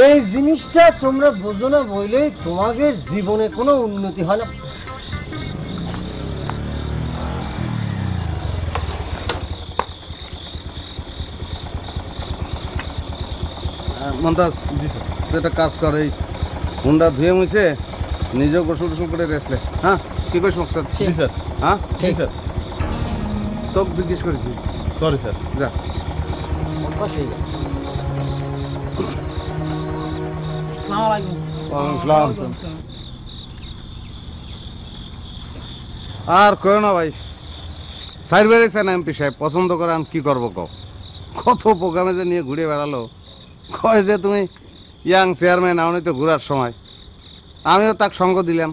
এই জিনিসটা তোমরা বোঝো না বলে তোমাদের জীবনে কোনো উন্নতি হয় না। মন্তাজ জি তুই একটা কাজ কর, এই হুন্ডা ধুয়ে মুছে নিজেও গোসল টোসল করে রেসলে। হ্যাঁ কি করিস মকসদ? জি স্যার। হ্যাঁ জি স্যার। তোকে জিজ্ঞেস করেছি। Sorry sir. যা। আর কয় না ভাই, সাইড বেড়েছেন এমপি সাহেব পছন্দ করেন, কি করবো কও? কত প্রোগ্রামে যে নিয়ে ঘুরে বেড়ালো, কয় যে তুমি ইয়াং চেয়ারম্যান, এমনই তো ঘুরার সময়। আমিও তাকে সঙ্গ দিলাম।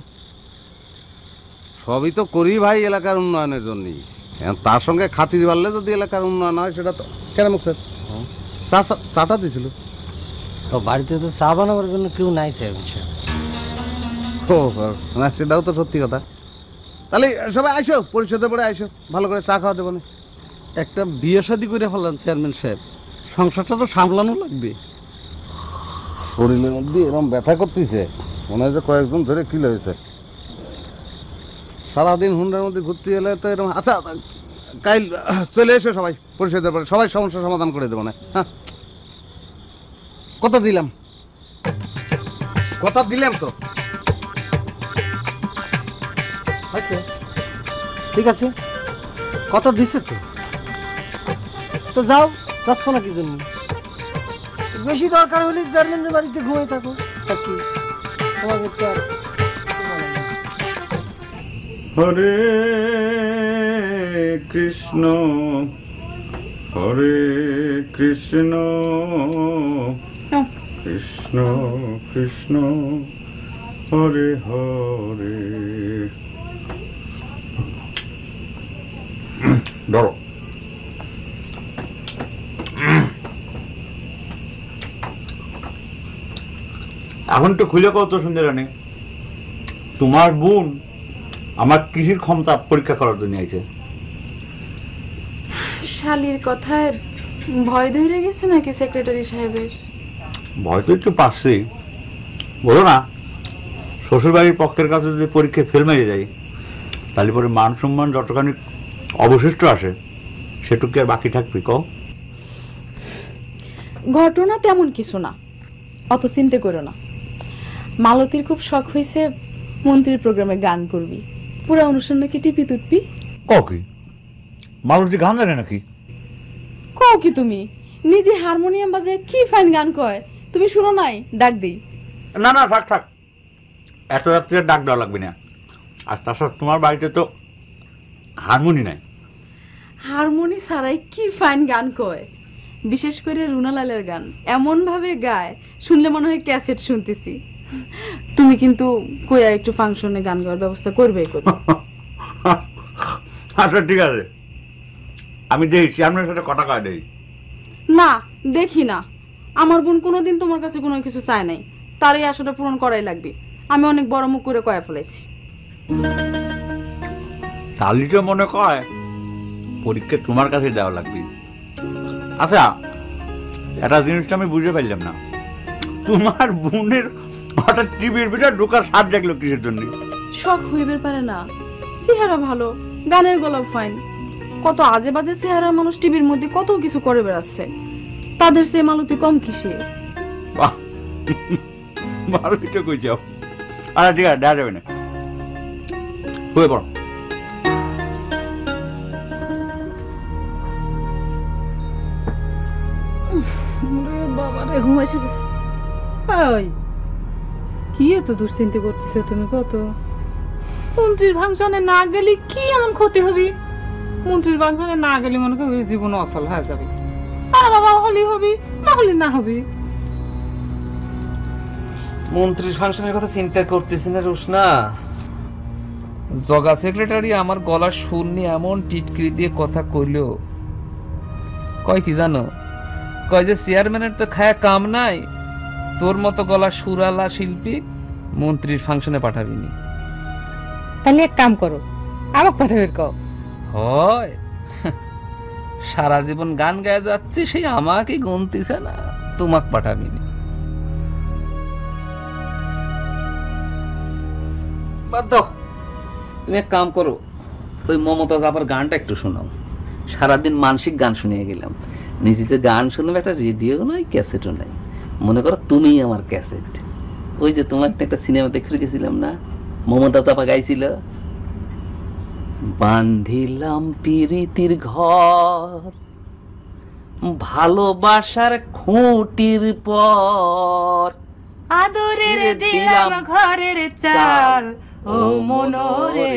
সবই তো করি ভাই এলাকার উন্নয়নের জন্যই। তার সঙ্গে খাতির বাড়লে যদি এলাকার উন্নয়ন হয় সেটা তো কেন মুখছে চাটা দিয়েছিল। তো বাড়িতে তো চা বানাবার জন্য কেউ নাই স্যার। ও না, সেটাও তো সত্যি কথা। তাহলে সবাই আইসো, পরিষদে পরে আইসো, ভালো করে চা খাওয়া দেবো না। একটা বিয়ে শাদি করে ফেললাম চেয়ারম্যান সাহেব, সংসারটা তো সামলানো লাগবে। শরীরের মধ্যে এরকম ব্যথা করতেছে, মনে হয় যে কয়েকজন ধরে কি হয়েছে। সারাদিন হুন্ডার মধ্যে ঘুরতে গেলে তো এরকম। আচ্ছা কাল চলে এসো সবাই পরিষদের পরে, সবাই সমস্যা সমাধান করে দেবো না। হ্যাঁ, কথা দিলাম, কথা দিলাম তো। আচ্ছা ঠিক আছে, কথা দিছে তো যাও, যাচ্ছ না কি জন্য? বেশি দরকার হলে চেয়ারম্যানের বাড়িতে ঘুমিয়ে থাকো। আর কি তোমাকে তো আর হরে কৃষ্ণ হরে কৃষ্ণ কৃষ্ণ কৃষ্ণ হরে হরে। ধরো এখন তো খুলে কত সুন্দর রানী, তোমার বোন আমার কৃষির ক্ষমতা পরীক্ষা করার জন্য আইছে। শালির কথায় ভয় ধরে গেছে নাকি সেক্রেটারি সাহেবের? ভয় তো একটু পাচ্ছি, বলো না শ্বশুরবাড়ির পক্ষের কাছে যদি পরীক্ষায় ফেল মেরে যাই তাহলে পরে মান সম্মান যতখানি অবশিষ্ট আসে সেটুকু আর বাকি থাকবে? কও ঘটনা তেমন কিছু না, অত চিন্তা করো না। মালতীর খুব শখ হয়েছে মন্ত্রীর প্রোগ্রামে গান করবি, পুরা অনুষ্ঠান নাকি টিপি তুটবি। কও কি মালতী গান জানে নাকি? কও কি তুমি? নিজে হারমোনিয়াম বাজে কি ফাইন গান কয়, তুমি শুনো নাই? ডাক দিই। না না থাক থাক, এত রাত্রে ডাক দেওয়া লাগবে না। আর তাছাড়া তোমার বাড়িতে তো হারমোনি নাই। হারমোনি ছাড়াই কি ফাইন গান কয়, বিশেষ করে রুনালালের গান এমন ভাবে গায় শুনলে মনে হয় ক্যাসেট শুনতেছি। তুমি কিন্তু কইয়া একটু ফাংশনে গান গাওয়ার ব্যবস্থা করবে। আচ্ছা ঠিক আছে, আমি দেখি চেয়ারম্যানের সাথে কথা কয় দেই। না দেখি না, আমার বোন কোনোদিন তোমার কাছে কোনো কিছু চায় নাই, তার এই আশাটা পূরণ করাই লাগবে। আমি অনেক বড় মুখ করে কয়া ফেলেছি। শালিটা মনে কয় পরীক্ষা তোমার কাছে দেওয়া লাগবে। আচ্ছা একটা জিনিসটা আমি বুঝতে পারলাম না, তোমার বোনের হঠাৎ টিভির ভিতরে ঢোকার সাপ দেখলো কিসের জন্য? শখ হইবে পারে না, চেহারা ভালো, গানের গলা ফাইন, কত আজে বাজে চেহারার মানুষ টিভির মধ্যে কত কিছু করে বেড়াচ্ছে, তাদের সে মালতী কম কিসে? বাহ ভালো এটা কই যাও। আচ্ছা ঠিক আছে, দেওয়া যাবে না, হয়ে পড়ো। বাবারে ঘুম এসে গেছে। ওই কি এত দুশ্চিন্তা করতেছো তুমি? কত মন্ত্রীর ফাংশনে না গেলে কি এমন ক্ষতি হবে? মন্ত্রীর ফাংশনে না গেলে মনে করি জীবন অচল হয়ে যাবে। আর বাবা হলি হবি, না হলে না হবি। মন্ত্রীর ফাংশনের কথা চিন্তা করতেছি না রুশনা। জগা সেক্রেটারি আমার গলার সুর নিয়ে এমন টিটকিরি দিয়ে কথা কইলো, কয় কি জানো? কয় যে চেয়ারম্যানের তো খায়া কাম নাই, তোর মতো গলার সুরালা শিল্পী মন্ত্রীর ফাংশনে পাঠাবিনি। তাহলে এক কাম করো, আমাকে পাঠাবের কও। হয় সারা জীবন গান গায়ে যাচ্ছে, সেই আমাকে গুনতিছে না, তোমাকে পাঠাবিনি। বাদ দাও, তুমি এক কাম করো, ওই মমতাজ আবার গানটা একটু শোনাও। সারাদিন মানসিক গান শুনিয়ে গেলাম, নিজে যে গান শুনবে, একটা রেডিও নাই, ক্যাসেটও নাই। মনে করো তুমিই আমার ক্যাসেট। ওই যে তোমার একটা সিনেমা দেখে গেছিলাম না, মমতাজ আপা গাইছিল, বান্ধিলাম পিরিতির ঘর ভালোবাসার খুঁটির পর, আদরের দিলাম ঘরের চাল, ও মনোরে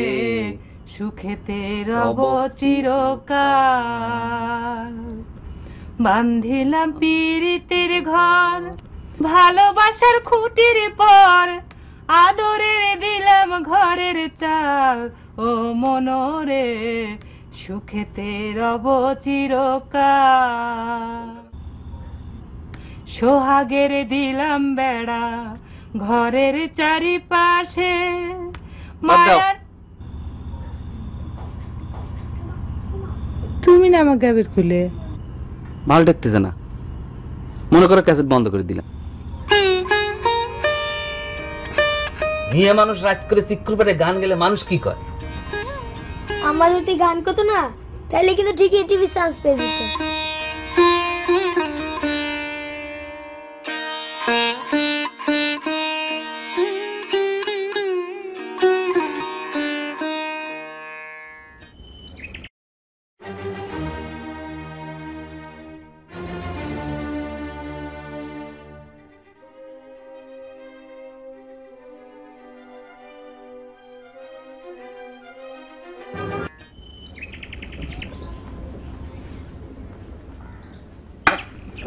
সুখেতে রব চিরকাল। বান্ধিলাম পিরিতের ঘর ভালোবাসার খুঁটির পর, আদরের দিলাম ঘরের চাল, ও মনরে সুখেতে রব চিরকাল সোহাগের দিলাম বেড়া ঘরের চারিপাশে মায়ার তুমি না আমার গাবের খুলে ভালো দেখতেছে না, মনে করো ক্যাসেট বন্ধ করে দিলাম। মেয়ে মানুষ রাত করে চিক্কুর পেটে গান গেলে মানুষ কি কয়? আমার যদি গান করতো না তাহলে কিন্তু ঠিকই টিভি চান্স পেয়ে যেত।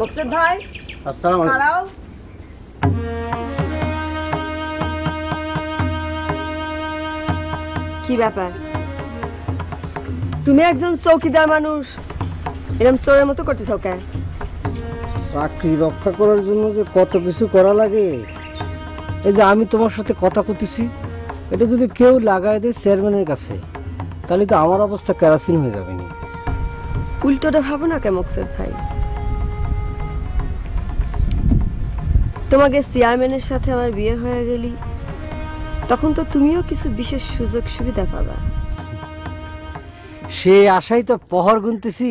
মকসুদ ভাই, আসসালামু আলাইকুম। দাঁড়াও। কি ব্যাপার? তুমি একজন চৌকিদার মানুষ, এরকম চোরের মতো করতেছ কেন? চাকরি রক্ষা করার জন্য যে কত কিছু করা লাগে, এই যে আমি তোমার সাথে কথা কইতেছি, এটা যদি কেউ লাগায় দেয় চেয়ারম্যানের কাছে, তাহলে তো আমার অবস্থা কেরাসিন হয়ে যাবে না। উল্টোটা ভাবো না কে মকসুদ ভাই? তোমাকে চেয়ারম্যানের সাথে আমার বিয়ে হয়ে গেলি, তখন তো তুমিও কিছু বিশেষ সুযোগ সুবিধা পাবা। সে আশাই তো পহর গুনতেছি,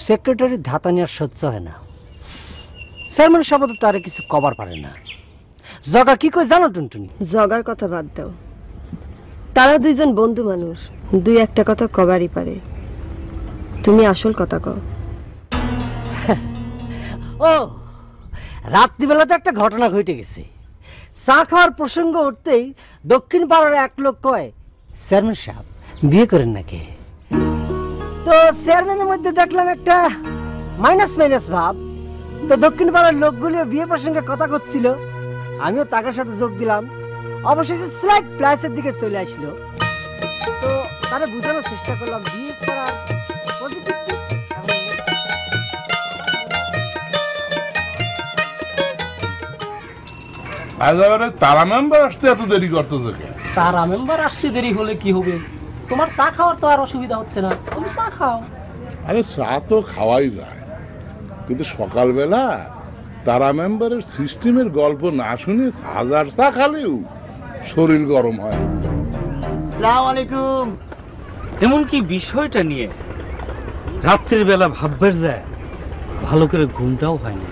সেক্রেটারির ধাতা নেওয়ার সহ্য হয় না। চেয়ারম্যান সাহেব তো তারে কিছু কবার পারে না। জগা কি কই জানো টুনটুনি? জগার কথা বাদ দাও, তারা দুইজন বন্ধু মানুষ, দুই একটা কথা কবারই পারে। তুমি আসল কথা কও। ও রাত্রিবেলা তো একটা ঘটনা ঘটে গেছে। চা খাওয়ার প্রসঙ্গ উঠতেই দক্ষিণ পাড়ার এক লোক কয়, চেয়ারম্যান সাহেব বিয়ে করেন নাকি? তো চেয়ারম্যানের মধ্যে দেখলাম একটা মাইনাস মাইনাস ভাব। তো দক্ষিণ পাড়ার লোকগুলিও বিয়ে প্রসঙ্গে কথা করছিল, আমিও তাদের সাথে যোগ দিলাম। অবশেষে স্লাইড প্লাসের দিকে চলে আসলো। তো তারা বোঝানোর চেষ্টা করলাম বিয়ে করার পজিটিভ দিক। তারা মেম্বার আসতে এত দেরি করতেছে কেন? তারা মেম্বার আসতে দেরি হলে কি হবে? তোমার চা খাওয়ার তো আর অসুবিধা হচ্ছে না, তুমি চা খাও। আরে চা তো খাওয়াই যায়, কিন্তু সকালবেলা তারা মেম্বারের সিস্টেমের গল্প না শুনে হাজার চা খালেও শরীর গরম হয়। আসসালামু আলাইকুম। এমনকি বিষয়টা নিয়ে রাত্রির বেলা ভাববার যায়, ভালো করে ঘুমটাও হয় না।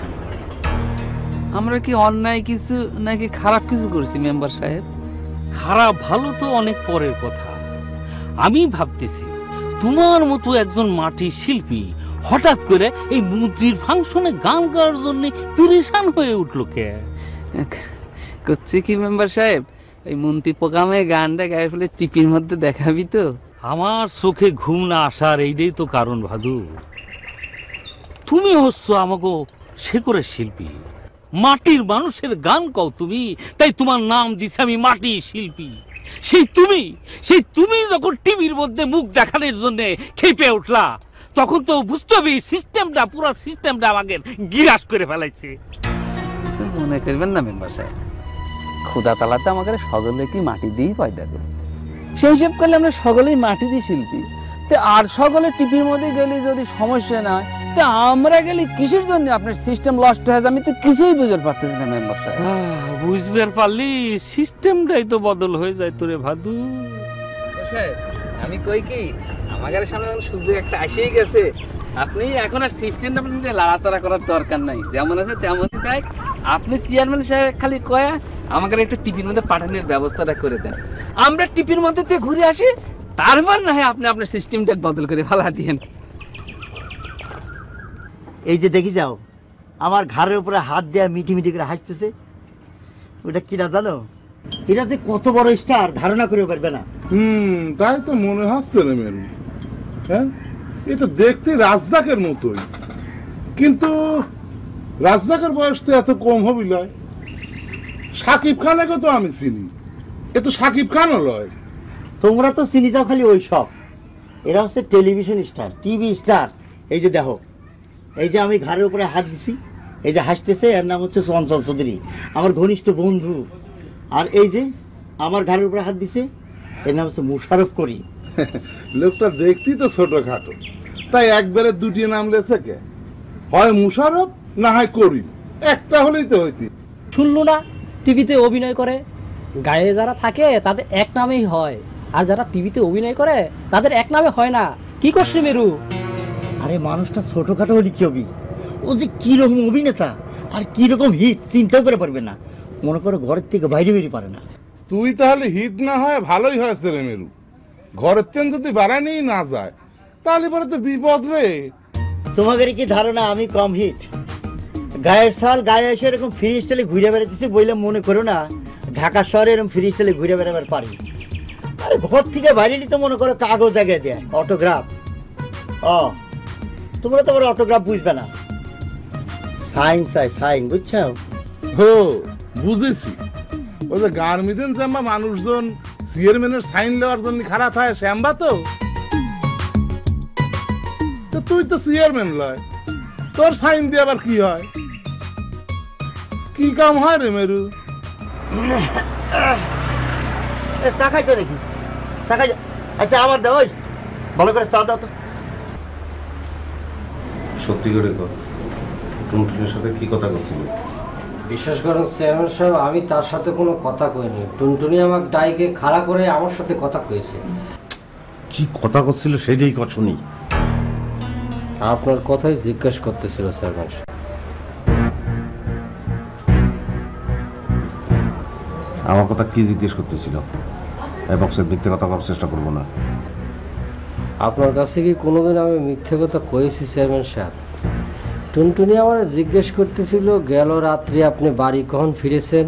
আমরা কি অন্যায় কিছু নাকি খারাপ কিছু করেছি মেম্বার সাহেব? খারাপ ভালো তো অনেক পরের কথা। আমি ভাবতেছি তোমার মতো একজন মাটির শিল্পী হঠাৎ করে এই মুদ্রির ফাংশনে গান গাওয়ার জন্য পরেশান হয়ে উঠলো কে? করছি কি মেম্বার সাহেব, এই মন্ত্রী প্রোগ্রামে গানটা গায়ে ফেলে টিপির মধ্যে দেখাবি তো? আমার চোখে ঘুম না আসার এইটাই তো কারণ ভাদু। তুমি হচ্ছ আমাকে শেকড়ের শিল্পী, মাটির মানুষের গান কও তুমি, তাই তোমার নাম দিছি আমি মাটি শিল্পী। সেই তুমি যখন টিভির মধ্যে মুখ দেখানোর জন্য খেপে উঠলা, তখন তো বুঝতে হবে সিস্টেমটা, পুরো সিস্টেমটা আমাকে গিরাস করে ফেলাইছে। মনে করবেন না মেম্বার সাহেব, খোদা তালাতে আমাকে সকলে কি মাটি দিয়েই পয়দা করেছে। সেই হিসেব করলে আমরা সকলেই মাটিরই শিল্পী। তো আর সকলে টিভির মধ্যে গেলে যদি সমস্যা না হয়, তো আমরা গেলে কিসের জন্য আপনার সিস্টেম লস্ট হয়ে যায়? আমি তো কিছুই বুঝতে পারতেছি না মেম্বার সাহেব। বুঝবার পারলি সিস্টেমটাই তো বদল হয়ে যায় তোরে ভাদু। আমি কই কি, আমাদের সামনে সুযোগ একটা আসেই গেছে। আপনি এখন আর সিস্টেমটা লাড়াচাড়া করার দরকার নাই, যেমন আছে তেমনই দেখ। আপনি চেয়ারম্যান সাহেব খালি কয়া আমাদের একটু টিভির মধ্যে পাঠানোর ব্যবস্থাটা করে দেন, আমরা টিভির মধ্যে থেকে ঘুরে আসি, তারপর না হয় আপনি আপনার সিস্টেমটা বদল করে ফেলা দিয়েন। এই যে দেখি যাও, আমার ঘাড়ের উপরে হাত দেয়া মিটি মিটি করে হাসতেছে, ওটা কিনা জানো? এরা যে কত বড় স্টার ধারণা করে পারবে না। তাই তো মনে হচ্ছে না মেরু। হ্যাঁ, এ তো দেখতে রাজ্জাকের মতোই, কিন্তু রাজ্জাকের বয়স তো এত কম হবি লয়। সাকিব খানকে তো আমি চিনি, এ তো সাকিব খানও লয়। তোমরা তো চিনি যাও খালি ওই সব। এরা হচ্ছে টেলিভিশন স্টার, টিভি স্টার। এই যে দেখো, এই যে আমি ঘাড়ের উপরে হাত দিছি, এই যে হাসতেছে, এর নাম হচ্ছে চঞ্চল চৌধুরী, আমার ঘনিষ্ঠ বন্ধু। আর এই যে আমার ঘাড়ের উপরে হাত দিছে, এর নাম হচ্ছে মুশারফ করিম। লোকটা দেখতেই তো ছোটখাটো, তাই একবারে দুটি নাম লেছে কে? হয় মুশারফ না হয় করিম, একটা হলেই তো হইতি। শুনলো না টিভিতে অভিনয় করে? গায়ে যারা থাকে তাদের এক নামেই হয়, আর যারা টিভিতে অভিনয় করে তাদের এক নামে হয় না। কি করছে মেরু? আরে মানুষটা ছোটখাটো হলে কি হবি? ও যে কিরকম অভিনেতা আর কিরকম হিট চিন্তাও করে পারবে না। মনে করো ঘরের থেকে বাইরে বেরিয়ে পারে না। তুই তাহলে হিট না হয় ভালোই হয়েছে রে মেরু। ঘরের তেন যদি বাড়ানিই না যায় তাহলে পরে তো বিপদ রে। তোমাদের কি ধারণা আমি কম হিট? গায়ের সাল গায়ে এসে এরকম ফ্রি স্টাইলে ঘুরে বেড়াতেছি বললাম মনে করো না ঢাকা শহরে এরকম ফ্রি স্টাইলে ঘুরে বেড়াবার পারি। আরে ঘর থেকে বাইরে নিতে মনে করো কাগজ আগে দেয়, অটোগ্রাফ। তোমরা তো আবার অটোগ্রাফ বুঝবে না, সাইন চাই, সাইন, বুঝছো? হো বুঝেছি। ওই যে গার্মিদেন শ্যাম্বা মানুষজন চেয়ারম্যানের সাইন নেওয়ার জন্য খারাপ হয় শ্যাম্বা তো তুই তো চেয়ারম্যান লয়, তোর সাইন দিয়ে আবার কি হয়? কি কাম হয় রে মেরু? চা খাইছো নাকি? চা খাইছো? আচ্ছা আমার দাও, ওই ভালো করে চা দাও তো। সত্যি করে কর, টুনটুনির সাথে কি কথা করছিল? বিশ্বাস করেন চেয়ারম্যান সাহেব, আমি তার সাথে কোনো কথা কইনি। টুনটুনি আমাকে ডাইকে খাড়া করে আমার সাথে কথা কইছে। কি কথা করছিল সেটাই কর শুনি। আপনার কথাই জিজ্ঞেস করতেছিল চেয়ারম্যান সাহেব। আমার কথা কি জিজ্ঞেস করতেছিল? এই বক্সের মিথ্যে কথা করার চেষ্টা করবো না। আপনার কাছে কি কোনোদিন আমি মিথ্যে কথা কইছি চেয়ারম্যান সাহেব? টুনটুনি আমার জিজ্ঞেস করতেছিল গেল রাত্রি আপনি বাড়ি কখন ফিরেছেন,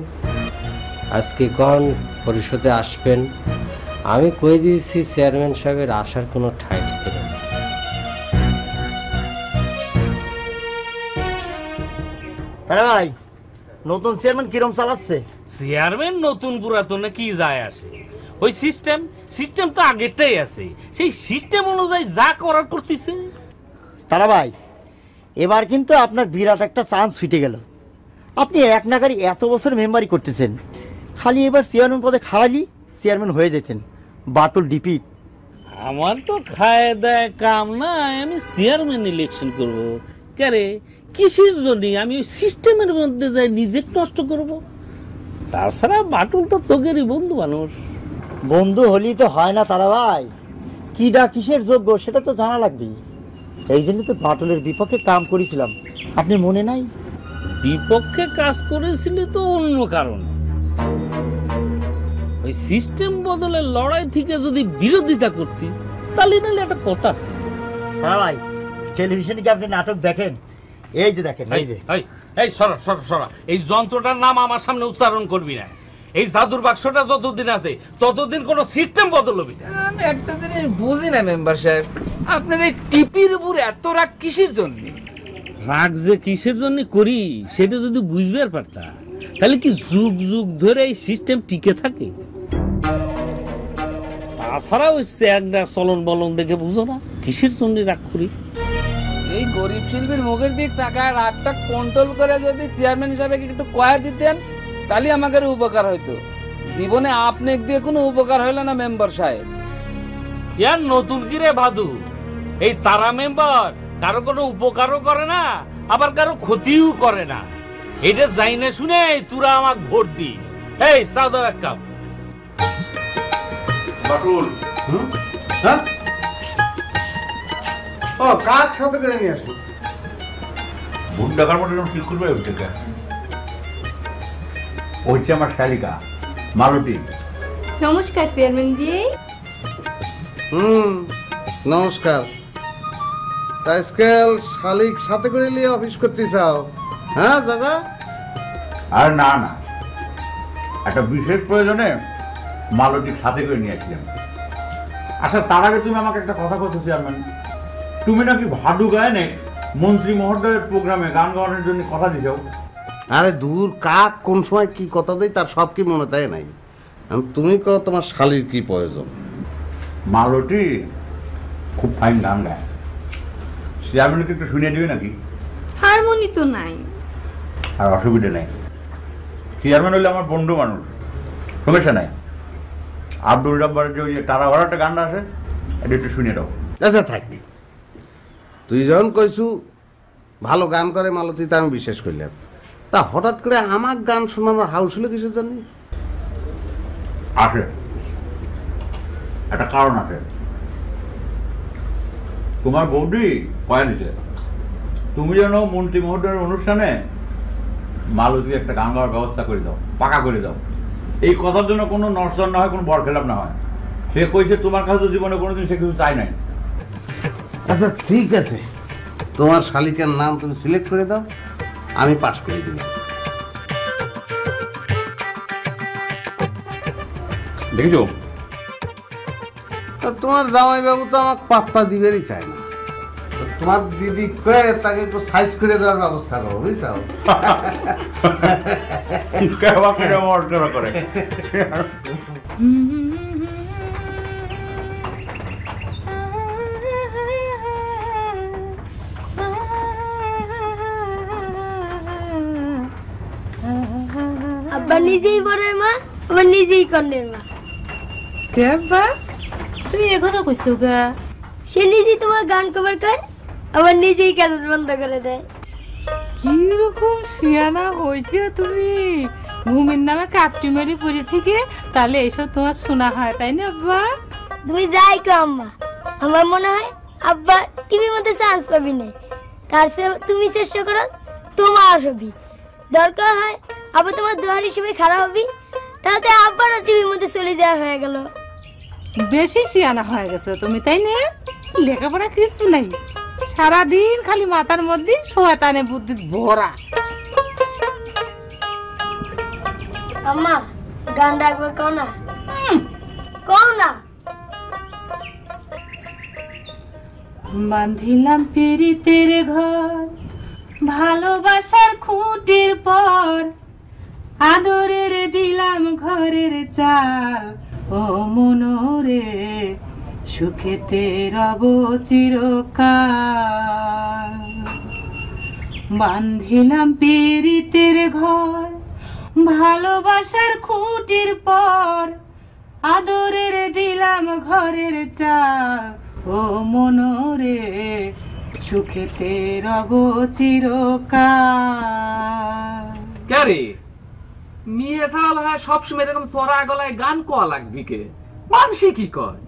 আজকে কখন পরিষদে আসবেন। আমি কই দিয়েছি চেয়ারম্যান সাহেবের আসার কোনো ঠাঁই ঠিক নেই। ভাই নতুন চেয়ারম্যান কিরম চালাচ্ছে? চেয়ারম্যান নতুন পুরাতনে কি যায় আসে? ওই সিস্টেম সিস্টেম তো আগেরটাই আছে, সেই সিস্টেম অনুযায়ী যা করার করতেছে। তারা ভাই এবার কিন্তু আপনার বিরাট একটা চান্স ছুটে গেল। আপনি এক নাগারি এত বছর মেম্বারি করতেছেন, খালি এবার চেয়ারম্যান পদে খাওয়ালি চেয়ারম্যান হয়ে যেতেন। বাটুল ডিপিট। আমার তো খায় দেয় কাম না, আমি চেয়ারম্যান ইলেকশন করবো কে? কিসের জন্য আমি ওই সিস্টেমের মধ্যে যাই নিজে নষ্ট করব? তাছাড়া বাটুল তো তোকেরই বন্ধু মানুষ। বন্ধু হলেই তো হয় না তারা ভাই, কিডা কিসের যোগ্য সেটা তো জানা লাগবে। এই জন্য তো বাটুলের বিপক্ষে কাম করেছিলাম, আপনি মনে নাই? বিপক্ষে কাজ করেছিলে তো অন্য কারণে। ওই সিস্টেম বদলের লড়াই থেকে যদি বিরোধিতা করতি তাহলে নাহলে একটা কথা ছিল। তারা ভাই টেলিভিশনে কি আপনি নাটক দেখেন? এই যে দেখেন, এই যে এই সরা সরা সরা, এই যন্ত্রটার নাম আমার সামনে উচ্চারণ করবি না। এই জাদুর বাক্সটা যতদিন আছে ততদিন কোনো সিস্টেম বদল হবে না। আমি একটা জিনিস বুঝি না মেম্বার সাহেব, আপনার এই টিপির উপর এত রাগ কিসের জন্য? রাগ যে কিসের জন্য করি সেটা যদি বুঝবে পারতা তাহলে কি যুগ যুগ ধরে এই সিস্টেম টিকে থাকে? তাছাড়া ওই একটা চলন বলন দেখে বুঝো না কিসের জন্য রাগ করি? এই গরিব শিল্পীর মুখের দিক টাকায় রাগটা কন্ট্রোল করে যদি চেয়ারম্যান হিসাবে একটু কয়া দিতেন তাহলে আমাদের উপকার হইতো। জীবনে আপনি দিয়ে কোনো উপকার হইল না মেম্বার সাহেব। ইয়ার নতুন কি রে ভাদু? এই তারা মেম্বার কারো কোনো উপকারও করে না, আবার কারো ক্ষতিও করে না। এটা যাই না শুনে তোরা আমাকে ভোট দিস। এই চা দাও এক কাপ। বাটুল হ্যাঁ ও কাক সাথে করে নিয়ে আসবো। ভোট ডাকার মতো ঠিক করবে ওইটাকে। ওইটা আমার শালিকা মালতী। নমস্কার চেয়ারম্যান বিয়ে। নমস্কার। আজকাল শালিক সাথে করে নিয়ে অফিস করতে চাও? হ্যাঁ জায়গা আর না না, একটা বিশেষ প্রয়োজনে মালতীর সাথে করে নিয়ে আসলাম। আচ্ছা তার আগে তুমি আমাকে একটা কথা বলছো চেয়ারম্যান, তুমি নাকি ভাদু গায়নে মন্ত্রী মহোদয়ের প্রোগ্রামে গান গাওয়ানোর জন্য কথা দিছো। আরে দূর, কাক কোন সময় কি কথা দেয় তার সব কি মনে তাই নাই। তুমি কও তোমার শালির কি প্রয়োজন? মালতী খুব ফাইন গান গায়, চেয়ারম্যানকে একটু শুনিয়ে দিবি নাকি? হারমোনি তো নাই। আর অসুবিধা নেই, চেয়ারম্যান হলে আমার বন্ধু মানুষ, সমস্যা নাই। আব্দুল জব্বারের যে ওই যে তারা ভরা একটা গানটা আছে, এটা একটু শুনিয়ে দাও। আচ্ছা থাক, তুই যখন কইছু ভালো গান করে মালতী, তা আমি বিশ্বাস করলাম। তা হঠাৎ করে আমার গান শোনানোর হাউস হলো কিসের জন্য? আছে, একটা কারণ আছে। তোমার বৌদি কয়া দিছে তুমি যেন মন্ত্রী মহোদয়ের অনুষ্ঠানে মালতী একটা গান গাওয়ার ব্যবস্থা করে দাও, পাকা করে দাও। এই কথার জন্য কোনো নরসর না হয়, কোনো বরখেলাপ না হয়। সে কইছে তোমার কাছে জীবনে কোনোদিন সে কিছু চাই নাই। আচ্ছা ঠিক আছে, তোমার শালিকার নাম তুমি সিলেক্ট করে দাও, আমি পাস করে দিলাম। দেখেছো, তোমার জামাই বাবু তো আমাকে পাত্তা দিবেরই চায় না। তোমার দিদি করে তাকে একটু সাইজ করে দেওয়ার ব্যবস্থা করো, বুঝছো? করে আব্বা নিজেই বরের মা, আবার নিজেই কন্যের মা। কে আব্বা তুমি একথা কইছো গা? সে নিজেই তোমার গান কভার করে, আবার নিজেই ক্যাসেট বন্ধ করে দেয়। কি রকম শিয়ানা হইছে তুমি! মুমিন নামে কাপটি মেরি পড়ে থেকে তাহলে এসব তোমার শোনা হয়, তাই না আব্বা? তুমি যাই কো আম্মা, আমার মনে হয় আব্বা টিভির মধ্যে চান্স পাবি না। তার চেয়ে তুমি চেষ্টা করো, তোমার হবি। দরকার হয় আবার তোমার দোয়ার হিসেবে খারাপ হবি, তাতে আব্বারও টিভির মধ্যে চলে যাওয়া হয়ে গেল। বেশি শিয়ানা হয়ে গেছে তুমি, তাই না? লেখাপড়া কিছু নাই, সারাদিন খালি মাথার মধ্যে শয়তানে বুদ্ধি ভরা। আম্মা গান ডাকবে কও না, কও না। বাঁধিলাম পিরিতের ঘর ভালোবাসার খুঁটির পর, আদরের দিলাম ঘরের চাল, ও মনোরে সুখেতে রব চিরকাল। বাঁধিলাম পিরিতের ঘর ভালোবাসার খুঁটির পর, আদরের দিলাম ঘরের চাল, ও মনোরে সুখেতে রব চিরকাল। কে নিয়ে চাল হয় সবসময় এরকম চড়া গলায় গান কোয়া লাগবি কে? মানুষে কি কয়?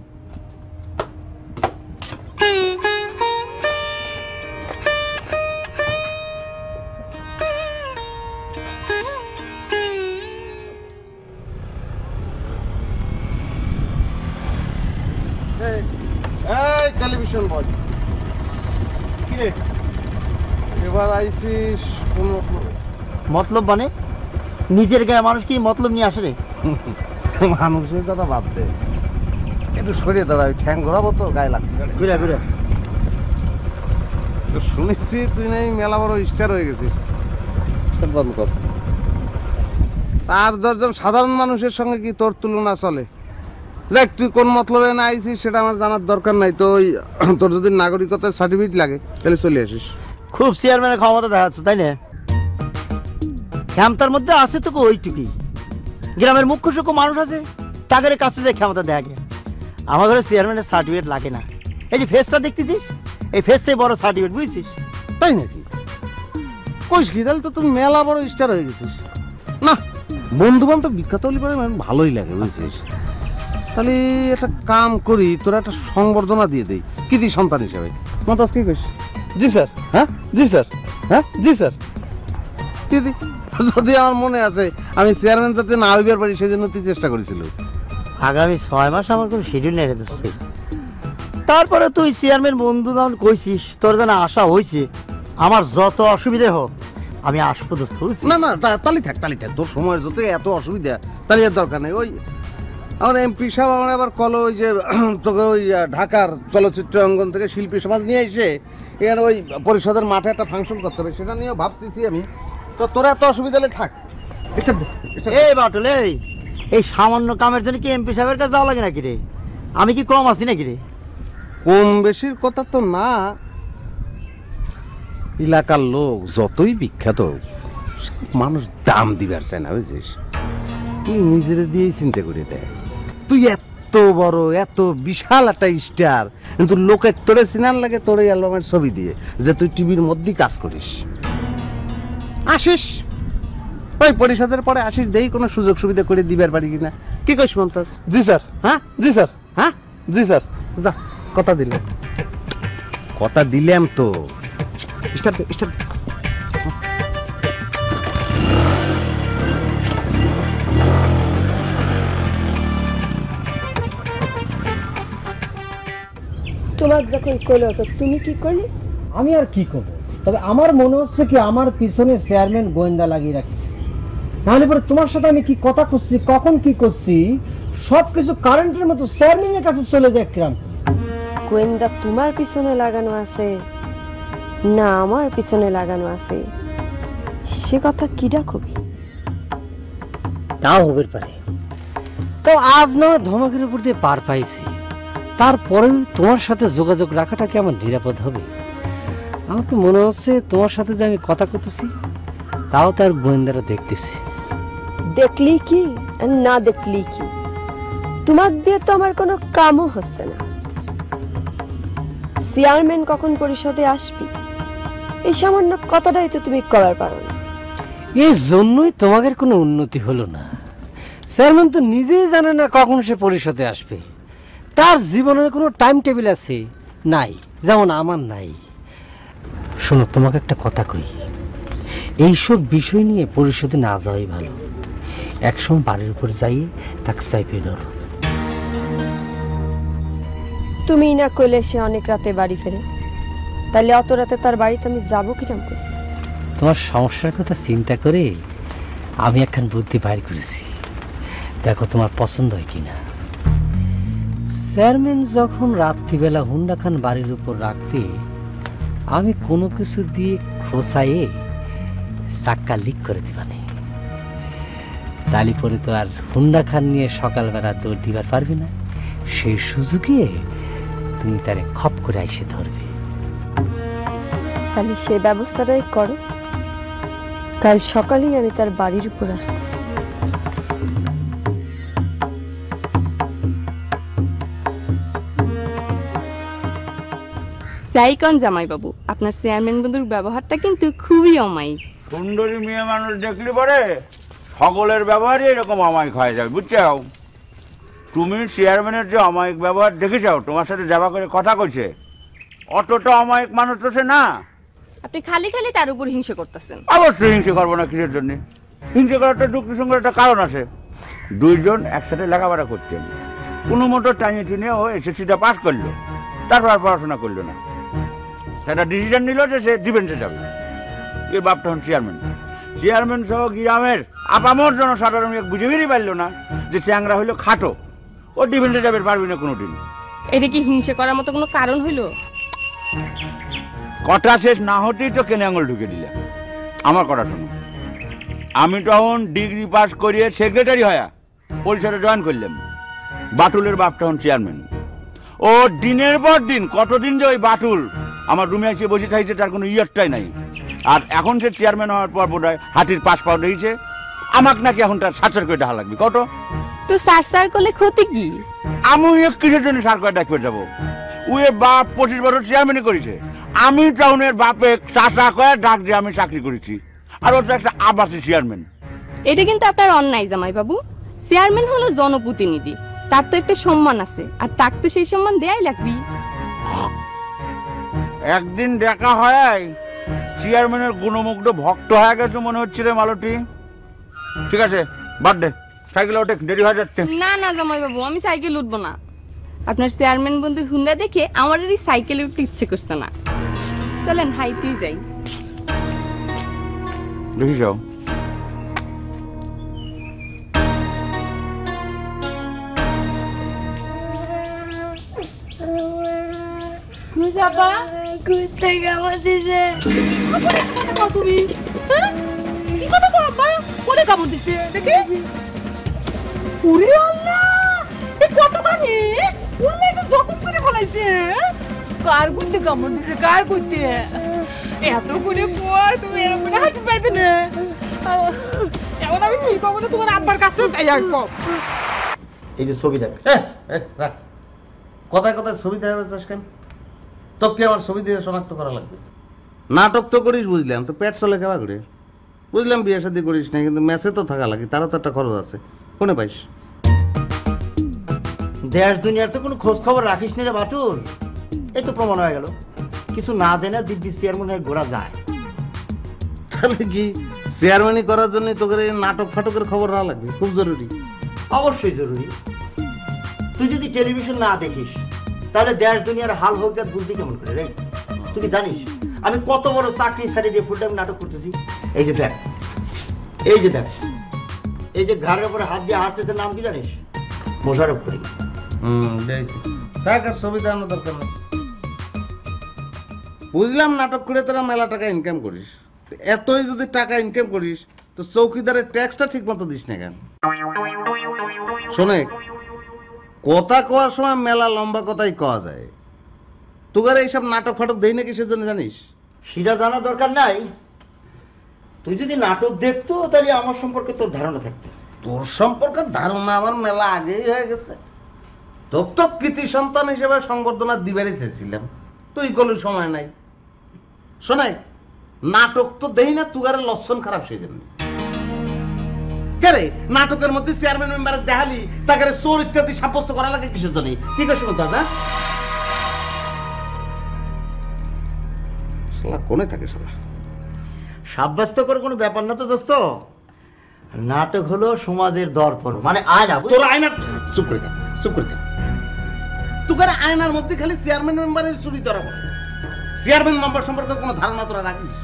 এই টেলিভিশন বল, কি রে এবার আইসিস কোন মতলব? মানে নিজের গায়ে মানুষ কি মতলব নিয়ে আসে রে? মানুষের কথা বাদ দে, একটু সরিয়ে দাঁড়াই, ঠ্যাং ঘোরাবো তো গায়ে লাগবে। ঘুরে ঘুরে শুনেছি তুই নাই মেলা বড় স্টার হয়ে গেছিস। বন্ধ কর। আর 10 জন সাধারণ মানুষের সঙ্গে কি তোর তুলনা চলে? দেখ তুই কোন মতলবে না আইছিস সেটা আমার জানার দরকার নাই। তো ওই তোর যদি নাগরিকতার সার্টিফিকেট লাগে তাহলে চলে আসিস। খুব চেয়ারম্যানের ক্ষমতা দেখাচ্ছ, তাই না? ক্ষমতার মধ্যে আছে তো ওইটুকুই। গ্রামের মুখ্য সূক্ষ্ম মানুষ আছে, তাদের কাছে যে ক্ষমতা দেখা গে। আমার ঘরে চেয়ারম্যানের সার্টিফিকেট লাগে না। এই যে ফেসটা দেখতেছিস, এই ফেসটাই বড় সার্টিফিকেট, বুঝছিস? তাই নাকি? কইস কি? তাহলে তো তুমি মেলা বড় স্টার হয়ে গেছিস। না, বন্ধু বান্ধব বিখ্যাত হলে পরে ভালোই লাগে, বুঝছিস? তাহলে একটা কাম করি, তোরা একটা সংবর্ধনা দিয়ে দেই কৃতি সন্তান হিসেবে। মতাজ কি কইস? জি স্যার। হ্যাঁ জি স্যার। হ্যাঁ জি স্যার। দিদি, যদি আমার মনে আছে আমি চেয়ারম্যান যাতে না হইবার পারি সেই জন্য তুই চেষ্টা করেছিল। আগামী 6 মাস আমার কোনো শিডিউল নেই রে দোস্ত। তারপরে তুই চেয়ারম্যান বন্ধু যখন কইছিস, তোর যেন আশা হয়েছে, আমার যত অসুবিধে হোক আমি আসবো দোস্ত। না না, তালি থাক, তোর সময়ের যত এত অসুবিধা তাহলে এর দরকার নেই। ওই আমার এমপি সাহেব আমার আবার কল, ওই যে তোকে ওই ঢাকার চলচ্চিত্র অঙ্গন থেকে শিল্পী সমাজ নিয়ে এসে এখানে ওই পরিষদের মাঠে একটা ফাংশন করতে হবে, সেটা নিয়েও ভাবতেছি আমি। তো তোরা এত অসুবিধা হলে থাক। এই বাটুল, এই সামান্য কামের জন্য কি এমপি সাহেবের কাছে যাওয়া লাগে নাকি রে? আমি কি কম আছি নাকি রে? কম বেশির কথা তো না, এলাকার লোক যতই বিখ্যাত মানুষ দাম দিবার চায় না, বুঝছিস? তুই নিজের দিয়েই চিন্তা করে দেয়, তুই এত বড় এত বিশাল একটা স্টার, কিন্তু লোকের তোরে চিনার লাগে তোর এই অ্যালবামের ছবি দিয়ে যে তুই টিভির মধ্যেই কাজ করিস। আসিস ওই পরিষদের পরে আসিস, দেই কোনো সুযোগ সুবিধা করে দিবার পারি কিনা। কি কইস মমতাজ? জি স্যার। হ্যাঁ জি স্যার। হ্যাঁ জি স্যার। যা, কথা দিলাম, কথা দিলাম তো। Start start. তোমাক যখন কইলো তো তুমি কি কইলে? আমি আর কি করবো, তবে আমার মনে হচ্ছে কি আমার পিছনে চেয়ারম্যান গোয়েন্দা লাগিয়ে রাখিছে। নাহলে পরে তোমার সাথে আমি কি কথা করছি, কখন কি করছি, সবকিছু কারেন্টের মতো চেয়ারম্যানের কাছে চলে যায়। কিরাম গোয়েন্দা তোমার পিছনে লাগানো আছে না আমার পিছনে লাগানো আছে, সে কথা কিডা কবি? তাও হতে পারে। তো আজ না ধমকের উপর দিয়ে পার পাইছি, তারপরেও তোমার সাথে যোগাযোগ রাখাটা কি আমার নিরাপদ হবে? আমার তো মনে হচ্ছে তোমার সাথে যে আমি কথা করতেছি তাও তার গোয়েন্দারা দেখতেছি। দেখলি কি আর না দেখলি কি, তোমাক দিয়ে তো আমার কোনো কামও হচ্ছে না। চেয়ারম্যান কখন পরিষদে আসবি এই সামান্য কথাটাই তো তুমি করার পারো না। এই জন্যই তোমাদের কোনো উন্নতি হলো না। চেয়ারম্যান তো নিজেই জানে না কখন সে পরিষদে আসবে, তার জীবনের কোনো টাইম টেবিল আছে নাই, যেমন আমার নাই। শোনো, তোমাকে একটা কথা কই, এইসব বিষয় নিয়ে পরিষদে না যাওয়াই ভালো। একসময় বাড়ির উপর যাই তাকে চাইপে ধরো। তুমি না কইলে সে অনেক রাতে বাড়ি ফেরে, তাহলে অত রাতে তার বাড়িতে আমি যাবো কিরম করে? তোমার সমস্যার কথা চিন্তা করে আমি একখান বুদ্ধি বাইর করেছি, দেখো তোমার পছন্দ হয় কিনা। চেয়ারম্যান যখন রাত্রিবেলা হুন্ডা খান বাড়ির উপর রাখবে, আমি কোনো কিছু দিয়ে খোঁচাইয়ে চাক্কা লিক করে দিবানে, তালি পরে তো আর হুন্ডা খান নিয়ে সকালবেলা দৌড় দিবার পারবে না। সেই সুযোগে তুমি তারে খপ করে এসে ধরবে। তাহলে সে ব্যবস্থাটাই করো, কাল সকালেই আমি তার বাড়ির উপর আসতেছি। সাইকন জামাইবাবু, আপনার চেয়ারম্যান বন্ধুর ব্যবহারটা কিন্তু খুবই অমায়িক। সুন্দরী মেয়ে মানুষ দেখলি পরে সকলের ব্যবহারই এরকম অমায়িক হয়ে যাবে, বুঝছাও? তুমি চেয়ারম্যানের যে অমায়িক ব্যবহার দেখেছাও, তোমার সাথে যাবা করে কথা কইছে, অতটা অমায়িক মানুষ তো সে না। আপনি খালি খালি তার উপর হিংসা করতেছেন। অবশ্যই হিংসে করবো না, কিসের জন্য হিংসে করাটা? যুক্তিসঙ্গত একটা কারণ আছে। দুইজন একসাথে লেখাপড়া করতেন, কোনো মতো টাইনে টিনে ও এসএসসিটা পাস করলো, তারপর আর পড়াশোনা করলো না। সেটা ডিসিশন নিল যে সে ডিফেন্সে যাবে। এর বাপ তখন চেয়ারম্যান, চেয়ারম্যান সহ গ্রামের আপামর জনসাধারণ বুঝেই পারলো না যে চ্যাংরা হইলো খাটো, ও ডিফেন্সে যাবে পারবি না কোনোদিন। এটা কি হিংসা করার মতো কোনো কারণ হইল? কথা শেষ না হতেই তো কেনে আঙুল ঢুকে দিলাম। আমার কথা শোনো, আমি তখন ডিগ্রি পাস করিয়ে সেক্রেটারি হয়া পরিষদে জয়েন করলাম। বাটুলের বাপ তখন চেয়ারম্যান। ও দিনের পর দিন কতদিন যে ওই বাটুল আমার রুমে এসে বসে থাকছে তার কোনো ইয়ারটাই নাই। আর এখন সে চেয়ারম্যান হওয়ার পর বোধ হয় হাতির পাশ পাও দিয়েছে, আমাকে নাকি এখন তার সার করে ঢাকা লাগবে। কত তো সার করলে ক্ষতি কি? আমি কিসের জন্য সার করে ডাকবে যাবো? ওই বাপ 25 বছর চেয়ারম্যানই করেছে, আমি টাউনের বাপে চাষা করে ডাক দিয়ে আমি চাকরি করেছি, আর ও তো একটা আবাসী চেয়ারম্যান। এটা কিন্তু আপনার অন্যায় জামাইবাবু। চেয়ারম্যান হলো জনপ্রতিনিধি, তার তো একটা সম্মান আছে, আর তাকে তো সেই সম্মান দেয়াই লাগবে। একদিন দেখা হয় চেয়ারম্যানের গুণমুগ্ধ ভক্ত হয়ে গেছে মনে হচ্ছে রে মালতী। ঠিক আছে, বাদ দে, সাইকেলে ওঠে, দেরি হয়ে যাচ্ছে। না না জামাইবাবু, আমি সাইকেল উঠবো না। আপনার চেয়ারম্যান বন্ধু হুন্ডা দেখে আমার এই সাইকেলে উঠতে ইচ্ছে করছে না। চলেন হাইতেই যাই। দেখি যাও। কুত্তে কামড় দিছে। তুমি কি কথা কও আব্বা? কোনে কামড় দিছে দেখি? ওরে আল্লাহ, এ কত কানে? ও কামড়াইছে? কার কুত্তে কামড় দিছে? কার কুত্তে? এত করে পর তুমি এরকম করে হাঁটতে পারবে না। এখন আমি কি করবো না তোমার আব্বার কাছে? তাই আর কম। এই যে ছবি দেখ, রাখ। কথায় কথায় ছবি দেখাবার চাস কেন? তোকে আমার ছবি দিয়ে শনাক্ত করা লাগবে। নাটক তো করিস বুঝলাম, তো পেট চলে কেবা করে বুঝলাম, বিয়ে শাদী করিস না, কিন্তু ম্যাচে তো থাকা লাগে, তারও তো একটা খরচ আছে। কোনে পাইস? দেশ দুনিয়ার তো কোনো খোঁজ খবর রাখিস নি রে বাটুল। এই তো প্রমাণ হয়ে গেল, কিছু না জেনে দিব্যি চেয়ারম্যান হয়ে ঘোরা যায়। তাহলে কি চেয়ারম্যানই করার জন্য তোকে এই নাটক ফাটকের খবর না লাগবে? খুব জরুরি। অবশ্যই জরুরি। তুই যদি টেলিভিশন না দেখিস তাহলে দেশ দুনিয়ার হাল হকিয়াত বুঝবি কেমন করে রে? তুই কি জানিস আমি কত বড় চাকরি ছাড়ি দিয়ে ফুল টাইম নাটক করতেছি? এই যে দেখ, এই যে দেখ, এই যে ঘাড়ের উপরে হাত দিয়ে হাঁটতেছে, নাম কি জানিস? মোশাররফ করিম। থাক, আর ছবি দেওয়ানোর দরকার নেই। বুঝলাম নাটক করে তোরা মেলা টাকা ইনকাম করিস, এতই যদি টাকা ইনকাম করিস তো চৌকিদারের ট্যাক্সটা ঠিক মতো দিস না কেন? শোনে, কথা কওয়ার সময় মেলা লম্বা কথাই কওয়া যায়। তোর এইসব নাটক ফাটক দেই না কিসের জন্য জানিস? সেটা জানার দরকার নাই। তুই যদি নাটক দেখতো তাহলে আমার সম্পর্কে তোর ধারণা থাকতো। তোর সম্পর্কে ধারণা আমার মেলা আগেই হয়ে গেছে। তোর তো কৃতি সন্তান হিসেবে সংবর্ধনা দিবারই চেয়েছিলাম, তুই কোনো সময় নাই। শোনাই, নাটক তো দেই না, তুগারের লক্ষণ খারাপ সেই জন্য। নাটকের মধ্যে চেয়ারম্যান মেম্বারের দেখালি তাকে চোর ইত্যাদি সাব্যস্ত করা লাগে কিসের জন্য? ঠিক আছে দাদা, কোনে থাকে সাব্যস্ত করে কোনো ব্যাপার না তো দোস্ত। নাটক হলো সমাজের দর্পণ, মানে আয়না। তোর আয়না, চুপ করে থাক, চুপ করে থাক। তোর আয়নার মধ্যে খালি চেয়ারম্যান মেম্বারের চুরি ধরা পড়ে। চেয়ারম্যান মেম্বার সম্পর্কে কোনো ধারণা তোরা রাখিস?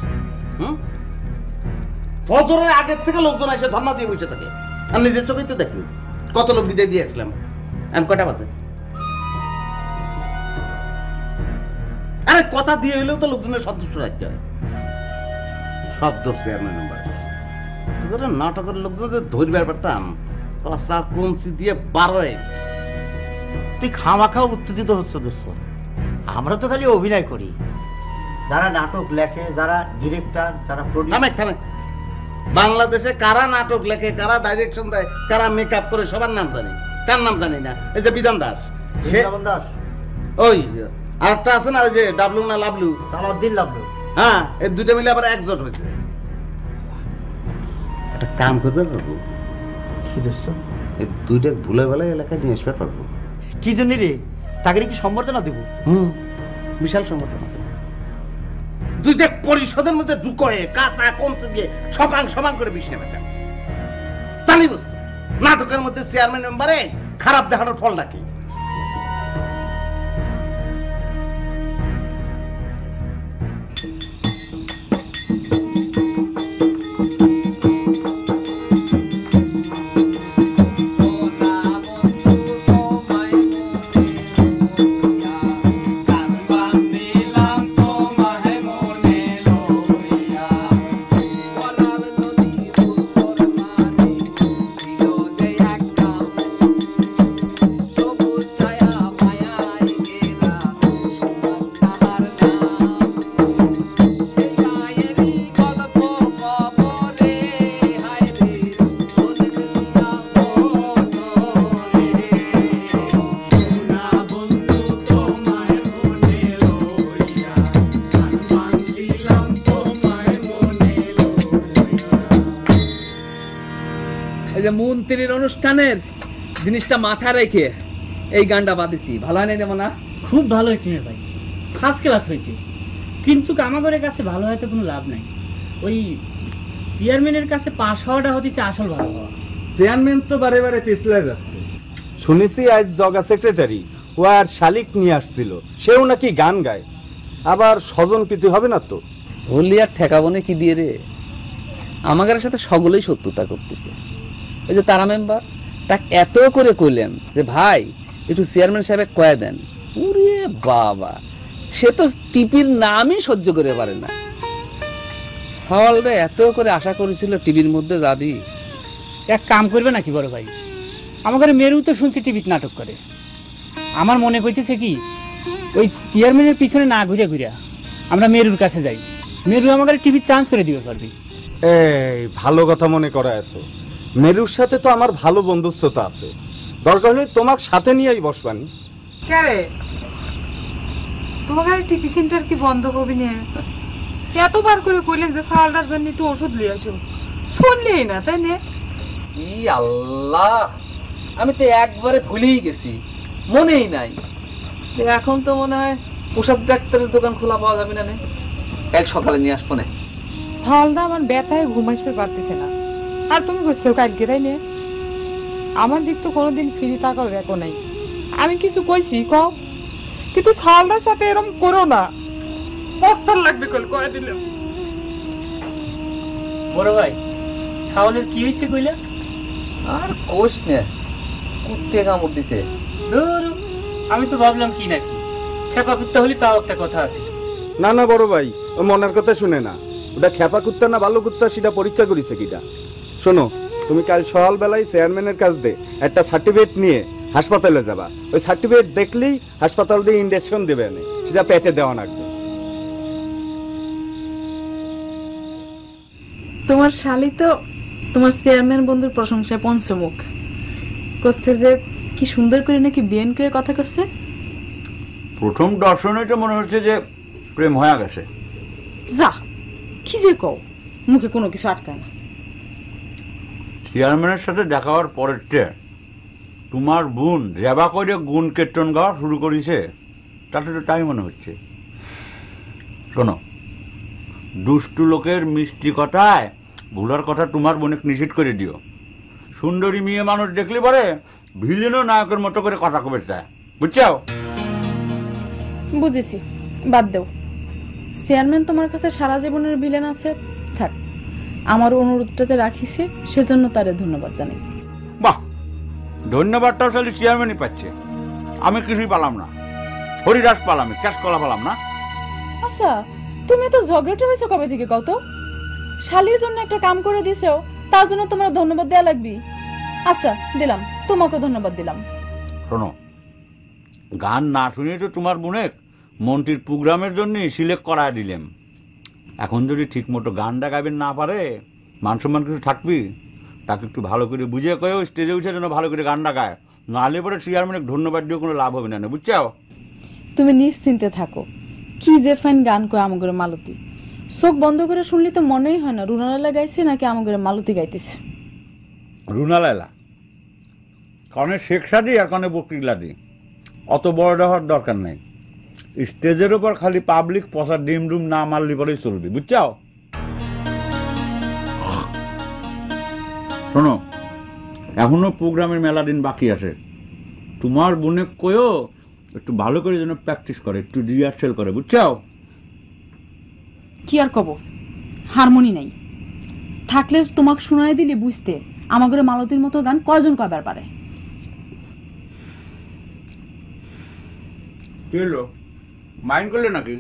ফজরের আগের থেকে লোকজন এসে ধর্ণা দিয়ে বসে থাকে, আর নিজের চোখেই তো দেখলি কত লোক বিদায় দিয়ে আসলাম। আমি কটা বাজে? আরে কথা দিয়ে হইলেও তো লোকজনের সন্তুষ্ট রাখতে হয়। সব দোষ চেয়ারম্যান মেম্বার। নাটকের লোকজন যে ধরবার পারতাম, কষা কমচি দিয়ে বারোয়। তুই খামাখা উত্তেজিত হচ্ছে দোস্ত। আমরা তো খালি অভিনয় করি। যারা নাটক লেখে, যারা ডিরেক্টর, যারা থামে, বাংলাদেশে কারা নাটক লেখে, কারা ডাইরেকশন দেয়, কারা মেকআপ করে সবার নাম জানি। কার নাম জানি না? এই যে বিধান দাস, ওই আরেকটা আছে না, ওই যে ডাবলু না লাবলু, সালাউদ্দিন লাবলু। হ্যাঁ, এই দুইটা মিলে আবার একজোট হয়েছে। একটা কাম করবে পারবো কি দোস্ত? এই দুইটা ভুলে বেলায় এলাকায় নিয়ে আসতে পারবো। কি জন্য রে? তাকে কি সম্বর্ধনা দেবো? বিশাল সম্বর্ধনা। দুইটা পরিষদের মধ্যে ঢুকোয় কাঁচা কমতে গিয়ে সবাং করে বিছনে বেটা তালি বস্তু। নাটকের মধ্যে চেয়ারম্যান মেম্বারে খারাপ দেখানোর ফল ডাকে। মন্ত্রীর অনুষ্ঠানের জিনিসটা মাথা রেখে এই গানটা বাঁধিছি। ভালো হয় না যেমন? খুব ভালো হয়েছে ভাই, ফার্স্ট ক্লাস হয়েছে। কিন্তু আমাদের কাছে ভালো হয়তো কোনো লাভ নাই। ওই চেয়ারম্যানের কাছে পাশ হওয়াটা হতেছে আসল ভালো হওয়া। চেয়ারম্যান তো বারে বারে পিছলে যাচ্ছে। শুনেছি আজ জগা সেক্রেটারি ও আর শালিক নিয়ে আসছিল, সেও নাকি গান গায়। আবার স্বজন প্রীতি হবে না তো? হলি আর ঠেকাবনে কি দিয়ে রে? আমাদের সাথে সকলেই শত্রুতা করতেছে। ওই যে তারা মেম্বার, তাকে এত করে কইলেন যে ভাই একটু চেয়ারম্যান সাহেব কয়ে দেন। ওরে বাবা, সে তো টিভির নামই সহ্য করে পারে না। সওয়ালটা এত করে আশা করেছিল টিভির মধ্যে যাবি। এক কাম করবে নাকি বড় ভাই? আমাদের মেরু তো শুনছি টিভিতে নাটক করে। আমার মনে কইতেছে কি ওই চেয়ারম্যানের পিছনে না ঘুরে ঘুরে আমরা মেরুর কাছে যাই, মেরু আমাকে টিভি চান্স করে দিবে পারবি। এই ভালো কথা মনে করা আছে, মেরুর সাথে তো আমার ভালো বন্ধুত্বতা আছে, দরকার হলে তোমাকে সাথে নিয়েই বসবানি। কে তোমার টিভি সেন্টার কি বন্ধ হবে না? এতবার করে কইলেন যে সালটার জন্য একটু ওষুধ নিয়ে আসো, শুনলেই না, তাই না? ই আল্লাহ, আমি তো একবারে ভুলেই গেছি, মনেই নাই। এখন তো মনে হয় ওষুধ ডাক্তারের দোকান খোলা পাওয়া যাবে না, কাল সকালে নিয়ে আসবো না। সালটা আমার ব্যথায় ঘুম আসতে পারতেছে না, আর তুমি কইছো কালকে, তাই না? আমার দিক তো কোনোদিন ফিরে তাকাও দেখো নাই, আমি কিছু কইছি কও, কিন্তু সালটার সাথে এরকম করো না, পস্তার লাগবে কল কয়ে দিলাম। বড় ভাই সাওলের কি হয়েছে কইলা? আর কোষ না, কুত্তে কামড় দিছে। আমি তো ভাবলাম কি নাকি খেপা কুত্তা হলি, তাও একটা কথা আছে। না না বড় ভাই, ও মনের কথা শুনে না, ওটা খেপা কুত্তা না ভালো কুত্তা সেটা পরীক্ষা করেছে কিটা। শোনো, তুমি কাল সকালবেলায় চেয়ারম্যানের কাছ দিয়ে একটা সার্টিফিকেট নিয়ে হাসপাতালে যাবা, ওই সার্টিফিকেট দেখলেই হাসপাতাল দিয়ে ইনজেকশন দেবে, সেটা পেটে দেওয়া লাগবে। তোমার শালি তো তোমার চেয়ারম্যান বন্ধুর প্রশংসায় পঞ্চমুখ করছে, যে কি সুন্দর করে নাকি বিয়েন করে কথা করছে। প্রথম দর্শনে তো মনে হচ্ছে যে প্রেম হয়ে গেছে। যা কি যে কও, মুখে কোনো কিছু আটকায় না। চেয়ারম্যানের সাথে দেখা হওয়ার পরের তোমার বোন রেবা করে গুণ কীর্তন গাওয়া শুরু করেছে, তাতে তো তাই মনে হচ্ছে। শোনো, দুষ্টু লোকের মিষ্টি কথায় ভুলার কথা তোমার বোনকে নিষেধ করে দিও। সুন্দরী মেয়ে মানুষ দেখলে পরে ভিলেনও নায়কের মতো করে কথা কবে চায়, বুঝছো? বুঝেছি, বাদ দেও। চেয়ারম্যান তোমার কাছে সারা জীবনের ভিলেন আছে, থাক। আমার অনুরোধটা যে রাখিছে সেজন্য তারে ধন্যবাদ জানাই। বাহ, ধন্যবাদটাও খালি চেয়ারম্যানই পাচ্ছে, আমি কিছুই পালাম না। হরিদাস পালাম, ক্যাশ কলা পালাম না। আচ্ছা, তুমি তো ঝগড়াটা হয়েছে কবে থেকে কত? শালির জন্য একটা কাম করে দিছো, তার জন্য তোমার ধন্যবাদ দেয়া লাগবে। আচ্ছা দিলাম, তোমাকে ধন্যবাদ দিলাম। শোনো, গান না শুনে তো তোমার বোনে মন্ত্রীর প্রোগ্রামের জন্য সিলেক্ট করায় দিলাম। এখন যদি ঠিক মতো গানটা গাইবেন না পারে, মান সম্মান কিছু থাকবি, তাকে একটু ভালো করে বুঝে কয়েও স্টেজে উঠে যেন ভালো করে গানটা গায়, নাহলে পরে চেয়ারম্যানকে ধন্যবাদ দিয়ে কোনো লাভ হবে না, বুঝছো? তুমি নিশ্চিন্তে থাকো, কি যে ফাইন গান কয় আমগরে মালতী। চোখ বন্ধ করে শুনলে তো মনেই হয় না রুনালালা গাইছে নাকি আমগরে মালতী গাইতেছে। রুনালালা কনে শেখ সাদি আর কনে বকরিলাদি, অত বড় হওয়ার দরকার নাই। স্টেজের উপর খালি পাবলিক পচা ডিম ডুম না মারলি পরেই চলবে, বুঝছো? শোনো, এখনো প্রোগ্রামের মেলা দিন বাকি আছে, তোমার বোনে কয়েও একটু ভালো করে যেন প্র্যাকটিস করে, একটু রিহার্সেল করে, বুঝছো? কি আর কব, হারমোনি নাই, থাকলে তোমাকে শোনাই দিলে বুঝতে আমাগরে মালতীর মতো গান কয়জন কয়বার পারে। কি হলো, মাইন্ড করলে নাকি?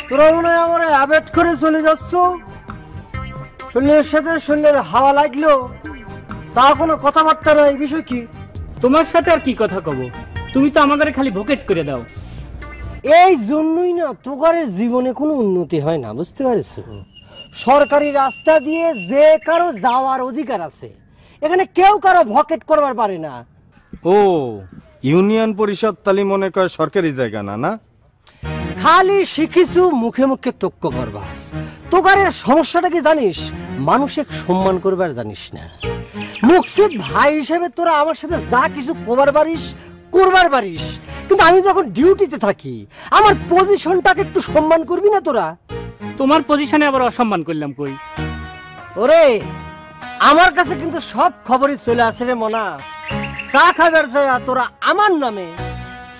তোরা মনে হয় আমার অ্যাবেট করে চলে যাচ্ছ, শূন্যের সাথে শূন্যের হাওয়া লাগলো, তা কোনো কথাবার্তা নাই, বিষয় কি? তোমার সাথে আর কি কথা কব, তুমি তো আমাকে খালি ভোকেট করে দাও। এই জন্যই না তোকারের জীবনে কোনো উন্নতি হয় না, বুঝতে পারিস? সরকারি রাস্তা দিয়ে যে কারো যাওয়ার অধিকার আছে, এখানে কেউ কারো ভকেট করবার পারে না। ও, ইউনিয়ন পরিষদ তালি মনে করে সরকারি জায়গা না? না, খালি শিখিছু মুখে মুখে তক্ক করবা। তোকারের সমস্যাটা কি জানিস? মানুষকে সম্মান করবার জানিস না। মুকসিদ ভাই হিসেবে তোরা আমার সাথে যা কিছু করবার পারিস, কিন্তু আমি যখন ডিউটিতে থাকি আমার পজিশনটাকে একটু সম্মান করবি না তোরা? তোমার পজিশনে আবার অসম্মান করলাম কই? ওরে, আমার কাছে কিন্তু সব খবরই চলে আসে রে মনা। চা খাবার ছাড়া তোরা আমার নামে,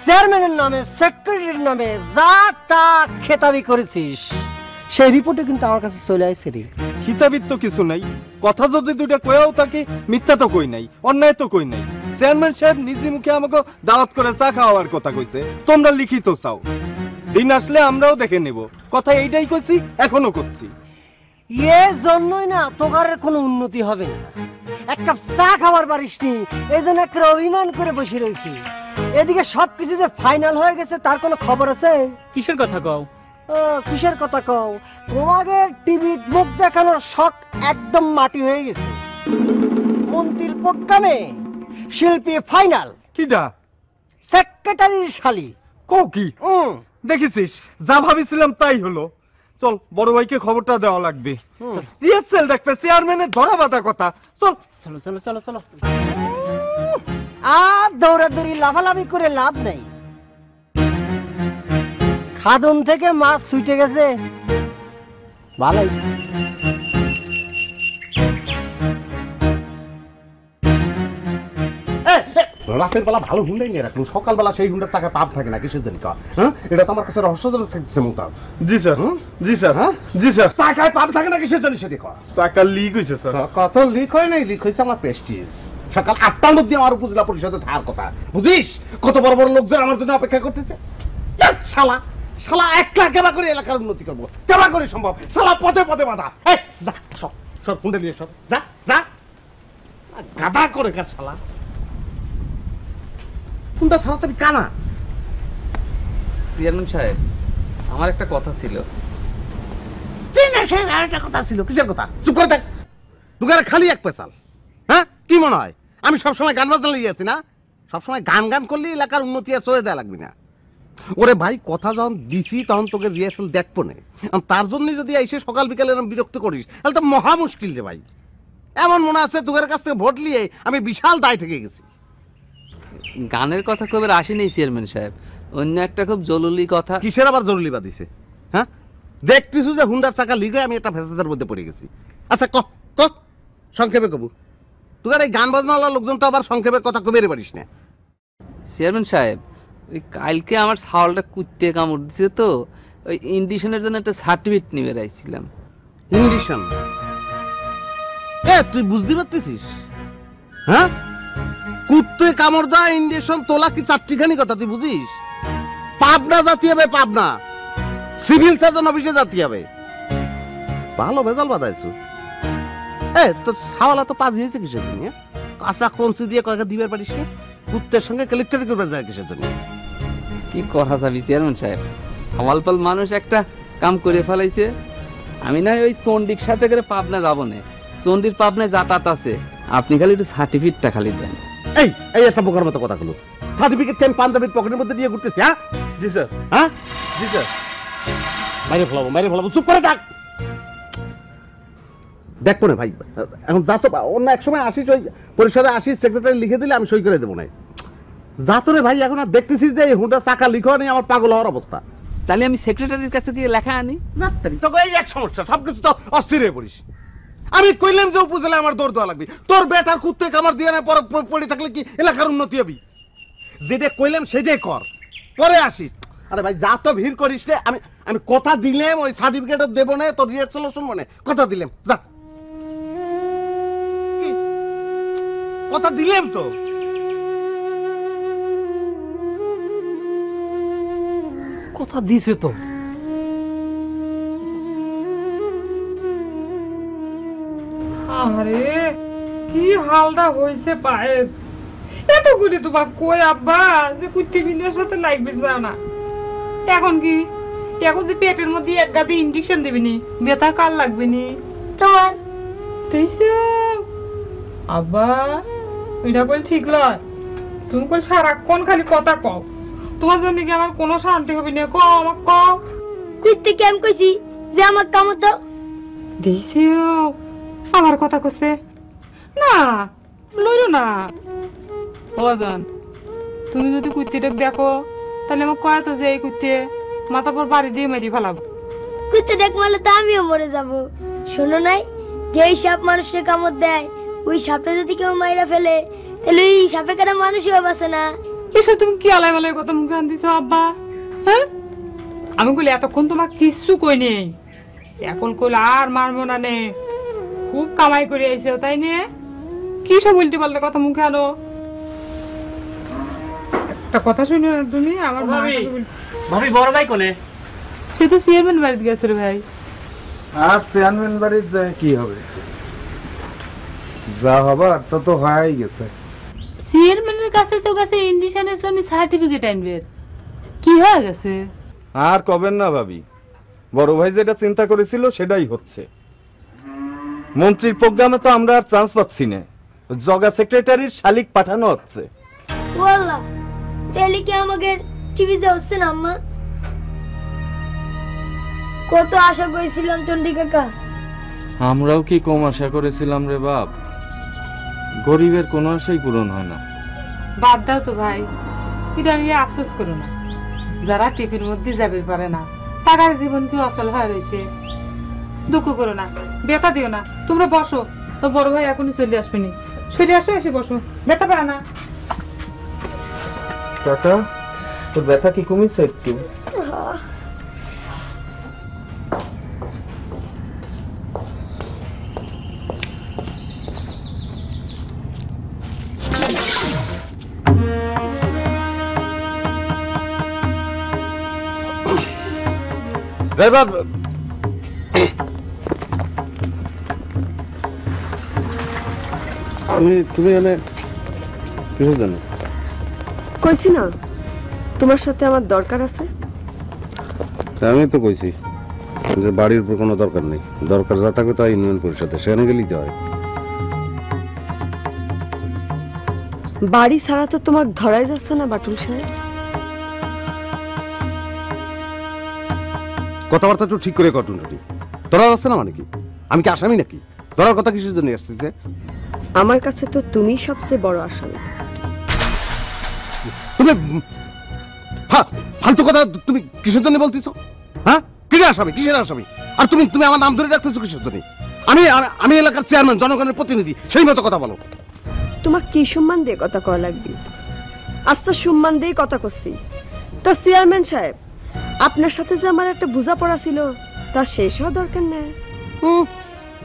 চেয়ারম্যানের নামে, সেক্রেটারির নামে যা তা খেতাবি করেছিস, সেই রিপোর্টে কিন্তু আমার কাছে চলে আসছে রে। খিতাবির তো কিছু নাই, কথা যদি দুইটা কয়াও থাকে, মিথ্যা তো কই নাই, অন্যায় তো কই নাই। চেয়ারম্যান সাহেব নিজে মুখে আমাকে দাওয়াত করে চা খাওয়ার কথা কইছে, তোমরা লিখিত চাও। দিন আসলে আমরাও দেখে নেব। কথা এইটাই করছি, এখনো করছি। এর জন্যই না তোকারের কোনো উন্নতি হবে না। এক কাপ চা খাবার পারিসনি, এই জন্য একটা অভিমান করে বসে রয়েছি। এদিকে সবকিছু যে ফাইনাল হয়ে গেছে তার কোনো খবর আছে? কিসের কথা কও? কিসের কথা কও? তোমাদের টিভি মুখ দেখানোর শখ একদম মাটি হয়ে গেছে। মন্ত্রীর প্রোগ্রামে শিল্পী ফাইনাল। কিডা? সেক্রেটারির শালি। কও কি? দেখেছিস, যা ভাবিছিলাম তাই হলো। চল, বড় ভাইকে খবরটা দেওয়া লাগবে। রিহার্সেল দেখবে, চেয়ারম্যানের ধরা বাঁধা কথা। চল চলো চলো চলো চলো। আর দৌড়াদৌড়ি লাফালাফি করে লাভ নেই। খাদন থেকে মাছ ছুটে গেছে, ভালো হয়েছে। রাতের বেলা ভালো হুন্ডাই নিয়ে রাখলো, সকালবেলা সেই হুন্ডার চাকায় পাপ থাকে না, কিসের জন্য? হ্যাঁ, এটা তো আমার কাছে রহস্যজনক থাকছে মুমতাজ। জি স্যার, জি স্যার, হ্যাঁ জি স্যার। চাকায় পাপ থাকে না, কিসের জন্য সেটা কর? চাকা লিক হয়েছে স্যার। কত লিক হয় নাই, লিক হয়েছে আমার প্রেস্টিজ। সকাল 8টার মধ্যে আমার উপজেলা পরিষদে থাকার কথা, বুঝিস? কত বড় বড় লোকজন আমার জন্য অপেক্ষা করতেছে। শালা শালা একলা কেবা করে এলাকার উন্নতি করবো, কেবা করে সম্ভব? শালা পদে পদে বাধা। যা সব সব হুন্ডা নিয়ে সব, যা যা, গাদা করে কার শালা। হুন্ডা ছাড়া তুমি কানা। চেয়ারম্যান সাহেব, আমার একটা কথা ছিল। একটা কথা ছিল? কিসের কথা? চুপ করে দেখ, দুগারে খালি এক পেশাল। হ্যাঁ, কি মনে হয় আমি সবসময় গান বাজনা লেগে আছি না? সবসময় গান গান করলে এলাকার উন্নতি আর চলে দেওয়া লাগবে না। ওরে ভাই, কথা যখন দিছি তখন তোকে রিহার্সাল দেখবো না। তার জন্যই যদি এসে সকাল বিকালে বিরক্ত করিস তাহলে তো মহা মুশকিল রে ভাই। এমন মনে আছে তোদের কাছ থেকে ভোট নিয়ে আমি বিশাল দায় থেকে গেছি। গানের কথা কবে আসেনি চেয়ারম্যান সাহেব, অন্য একটা খুব জরুরি কথা। কিসের আবার জরুরি বাদিছে? হ্যাঁ, দেখতেছু যে হুন্ডার চাকা লিগে আমি একটা ফেসাদের মধ্যে পড়ে গেছি। আচ্ছা ক ক সংক্ষেপে কবু। তোর এই গান বাজনাওয়ালা লোকজন তো আবার সংক্ষেপে কথা কবে পারিস না। চেয়ারম্যান সাহেব, ওই কালকে আমার ছাওয়ালটা কুত্তে কামড় দিছে তো, ওই ইন্ডিশনের জন্য একটা সার্টিফিকেট নিয়ে রাখছিলাম। ইন্ডিশন? তুই বুঝতে পারতেছিস? হ্যাঁ, কুত্তে কামড় দেওয়া ইন্ডিশন তোলা কি চারটিখানি কথা? তুই বুঝিস? পাবনা জাতি হবে, পাবনা সিভিল সার্জন অফিসে জাতি হবে। ভালো ভেজাল বাদাইছো। তোর ছাওয়ালা তো পাজি হয়েছে কিসের জন্য? কাঁচা কঞ্চি দিয়ে কয়েকটা দিবার পারিস না? কুত্তের সঙ্গে কালেক্টরি করবার যায় কিসের জন্য? কি করা যাবি চেয়ারম্যান সাহেব, সওয়ালপাল মানুষ একটা কাম করে ফেলাইছে। আমি না ওই চন্ডির সাথে করে পাবনা যাবো না, চন্ডির পাবনায় যাতায়াত আছে, আপনি খালি একটু সার্টিফিকেটটা খালি দেন। এই এই একটা বোকার মতো কথা হলো। সার্টিফিকেট আমি পাঞ্জাবির পকেটের মধ্যে দিয়ে ঘুরতেছি? হ্যাঁ জি স্যার, হ্যাঁ জি স্যার। বাইরে ফেলাবো, বাইরে ফেলাবো, চুপ করে থাক। দেখবো না ভাই, এখন যা তো অন্য এক সময় আসিস, ওই পরিষদে আসিস, সেক্রেটারি লিখে দিলে আমি সই করে দেবো না। যা তো রে ভাই, এখন আর দেখতেছিস যে হুন্ডার চাকা লিখা নেই, আমার পাগল হওয়ার অবস্থা। তাহলে আমি সেক্রেটারির কাছে গিয়ে লেখা আনি না? তোকে এই এক সমস্যা, সবকিছু তো অস্থির হয়ে পড়িস। আমি কইলাম যে উপজেলায় আমার দৌড় দেওয়া লাগবে, তোর বেটার কুত্তে কামড় দিয়ে না পড়ে থাকলে কি এলাকার উন্নতি হবে? যেটা কইলাম সেটাই কর, পরে আসিস। আরে ভাই যা তো ভিড় করিস রে। আমি আমি কথা দিলাম ওই সার্টিফিকেট দেবো না, তোর রিহার্সালও শুনবো না, কথা দিলাম। যা, কথা দিলাম তো। কথা দিছে তো। আরে কি হালটা হয়েছে পায়ের, এত করে তোমার কই আব্বা যে কুত্তি বিনের সাথে লাগবে না। এখন কি, এখন যে পেটের মধ্যে এক গাদি ইনজেকশন দিবিনি, ব্যথা কার লাগবে নি? তোমার আব্বা এটা কল ঠিক লয়। তুমি কল সারাক্ষণ খালি কথা কও, তোমার জন্য কি আমার কোনো শান্তি হবে না? কও আমাকে, কও। কুত্তে কেম কইছি যে আমার কামড় দাও দিছিও আমার কথা কইছে না, লইলো না। ওজন তুমি যদি কুত্তিটাকে দেখো তাহলে আমার কয় তো যে এই কুত্তে মাথা পর বাড়ি দিয়ে মেরি ফেলাবো। কুত্তে দেখ মারলে তো আমিও মরে যাব। শোনো নাই, যেই সাপ মানুষের কামড় দেয়, ওই সাপটা যদি কেউ মাইরা ফেলে তাহলে ওই সাপে কাটা মানুষও বাঁচে না। এসব তুমি কি আলাই মালাই কথা মুখে আনতেছ আব্বা? হ্যাঁ, আমি কইলে এতক্ষণ তোমার কিচ্ছু কই নেই, এখন কইলে আর মারবো না নে। খুব কামাই করে আইছে তাই নে, কি সব উল্টি পাল্টা কথা মুখে আনো? একটা কথা শুনো না তুমি আমার মা ভাবি বড় ভাই কোনে? সে তো চেয়ারম্যান বাড়িতে গেছে রে ভাই। আর চেয়ারম্যান বাড়ির যায় কি হবে? যা হবার তা তো হয়েই গেছে। চেয়ারম্যানের কাছে তো গেছে ইন্ডিশনের জন্য সার্টিফিকেট আনবে। কি হয়ে গেছে? আর কবেন না ভাবি, বড় ভাই যেটা চিন্তা করেছিল সেটাই হচ্ছে। মন্ত্রীর প্রোগ্রামে তো আমরা আর চান্স পাচ্ছি না, জগা সেক্রেটারির শালিক পাঠানো হচ্ছে। ওয়াল্লাহ তাহলে কি আমাকে টিভি হচ্ছে না আম্মা? কত আশা করেছিলাম চন্ডী কাকা। আমরাও কি কম আশা করেছিলাম রে বাপ? গরিবের কোনো আশাই পূরণ হয় না। বাদ দাও তো ভাই, এটা নিয়ে আফসোস করো না। যারা টিভির মধ্যে যাবে পারে না, টাকার জীবন কি অচল হয়ে রয়েছে। দুঃখ করো না, ব্যথা দিও না। তোমরা বসো, তো বড় ভাই এখনই চলে আসবেনি। সরে আসো, এসে বসো, ব্যথা পায় না। কাকা, তোর ব্যথা কি কমেছে একটু? ড্রাইভার, তুমি এনে কিছু জানো? কইছি না তোমার সাথে আমার দরকার আছে। আমি তো কইছি যে বাড়ির উপর কোনো দরকার নেই, দরকার যা থাকবে তা ইউনিয়ন পরিষদে, সেখানে গেলেই তো হয়। বাড়ি ছাড়া তো তোমার ধরাই যাচ্ছে না বাটুল সাহেব। কথাবার্তা একটু ঠিক করে কটুন। তোরা আসছে না মানে কি? আমি কি আসামি নাকি? তোরার কথা কিসের জন্য আসতেছে? আমার কাছে তো তুমি সবচেয়ে বড় আসামি। তুমি ফালতু কথা তুমি কিসের জন্য বলতেছো? হ্যাঁ, কিসের আসামি? কিসের আসামি? আর তুমি তুমি আমার নাম ধরে রাখতেছো কিসের জন্য? আমি এলাকার চেয়ারম্যান, জনগণের প্রতিনিধি, সেই মতো কথা বলো। তোমার কি সম্মান দিয়ে কথা কওয়া লাগবে? আচ্ছা, সম্মান দিয়ে কথা করছি। তা চেয়ারম্যান সাহেব, আপনার সাথে যে আমার একটা বোঝাপড়া ছিল তা শেষ হওয়া দরকার নেই।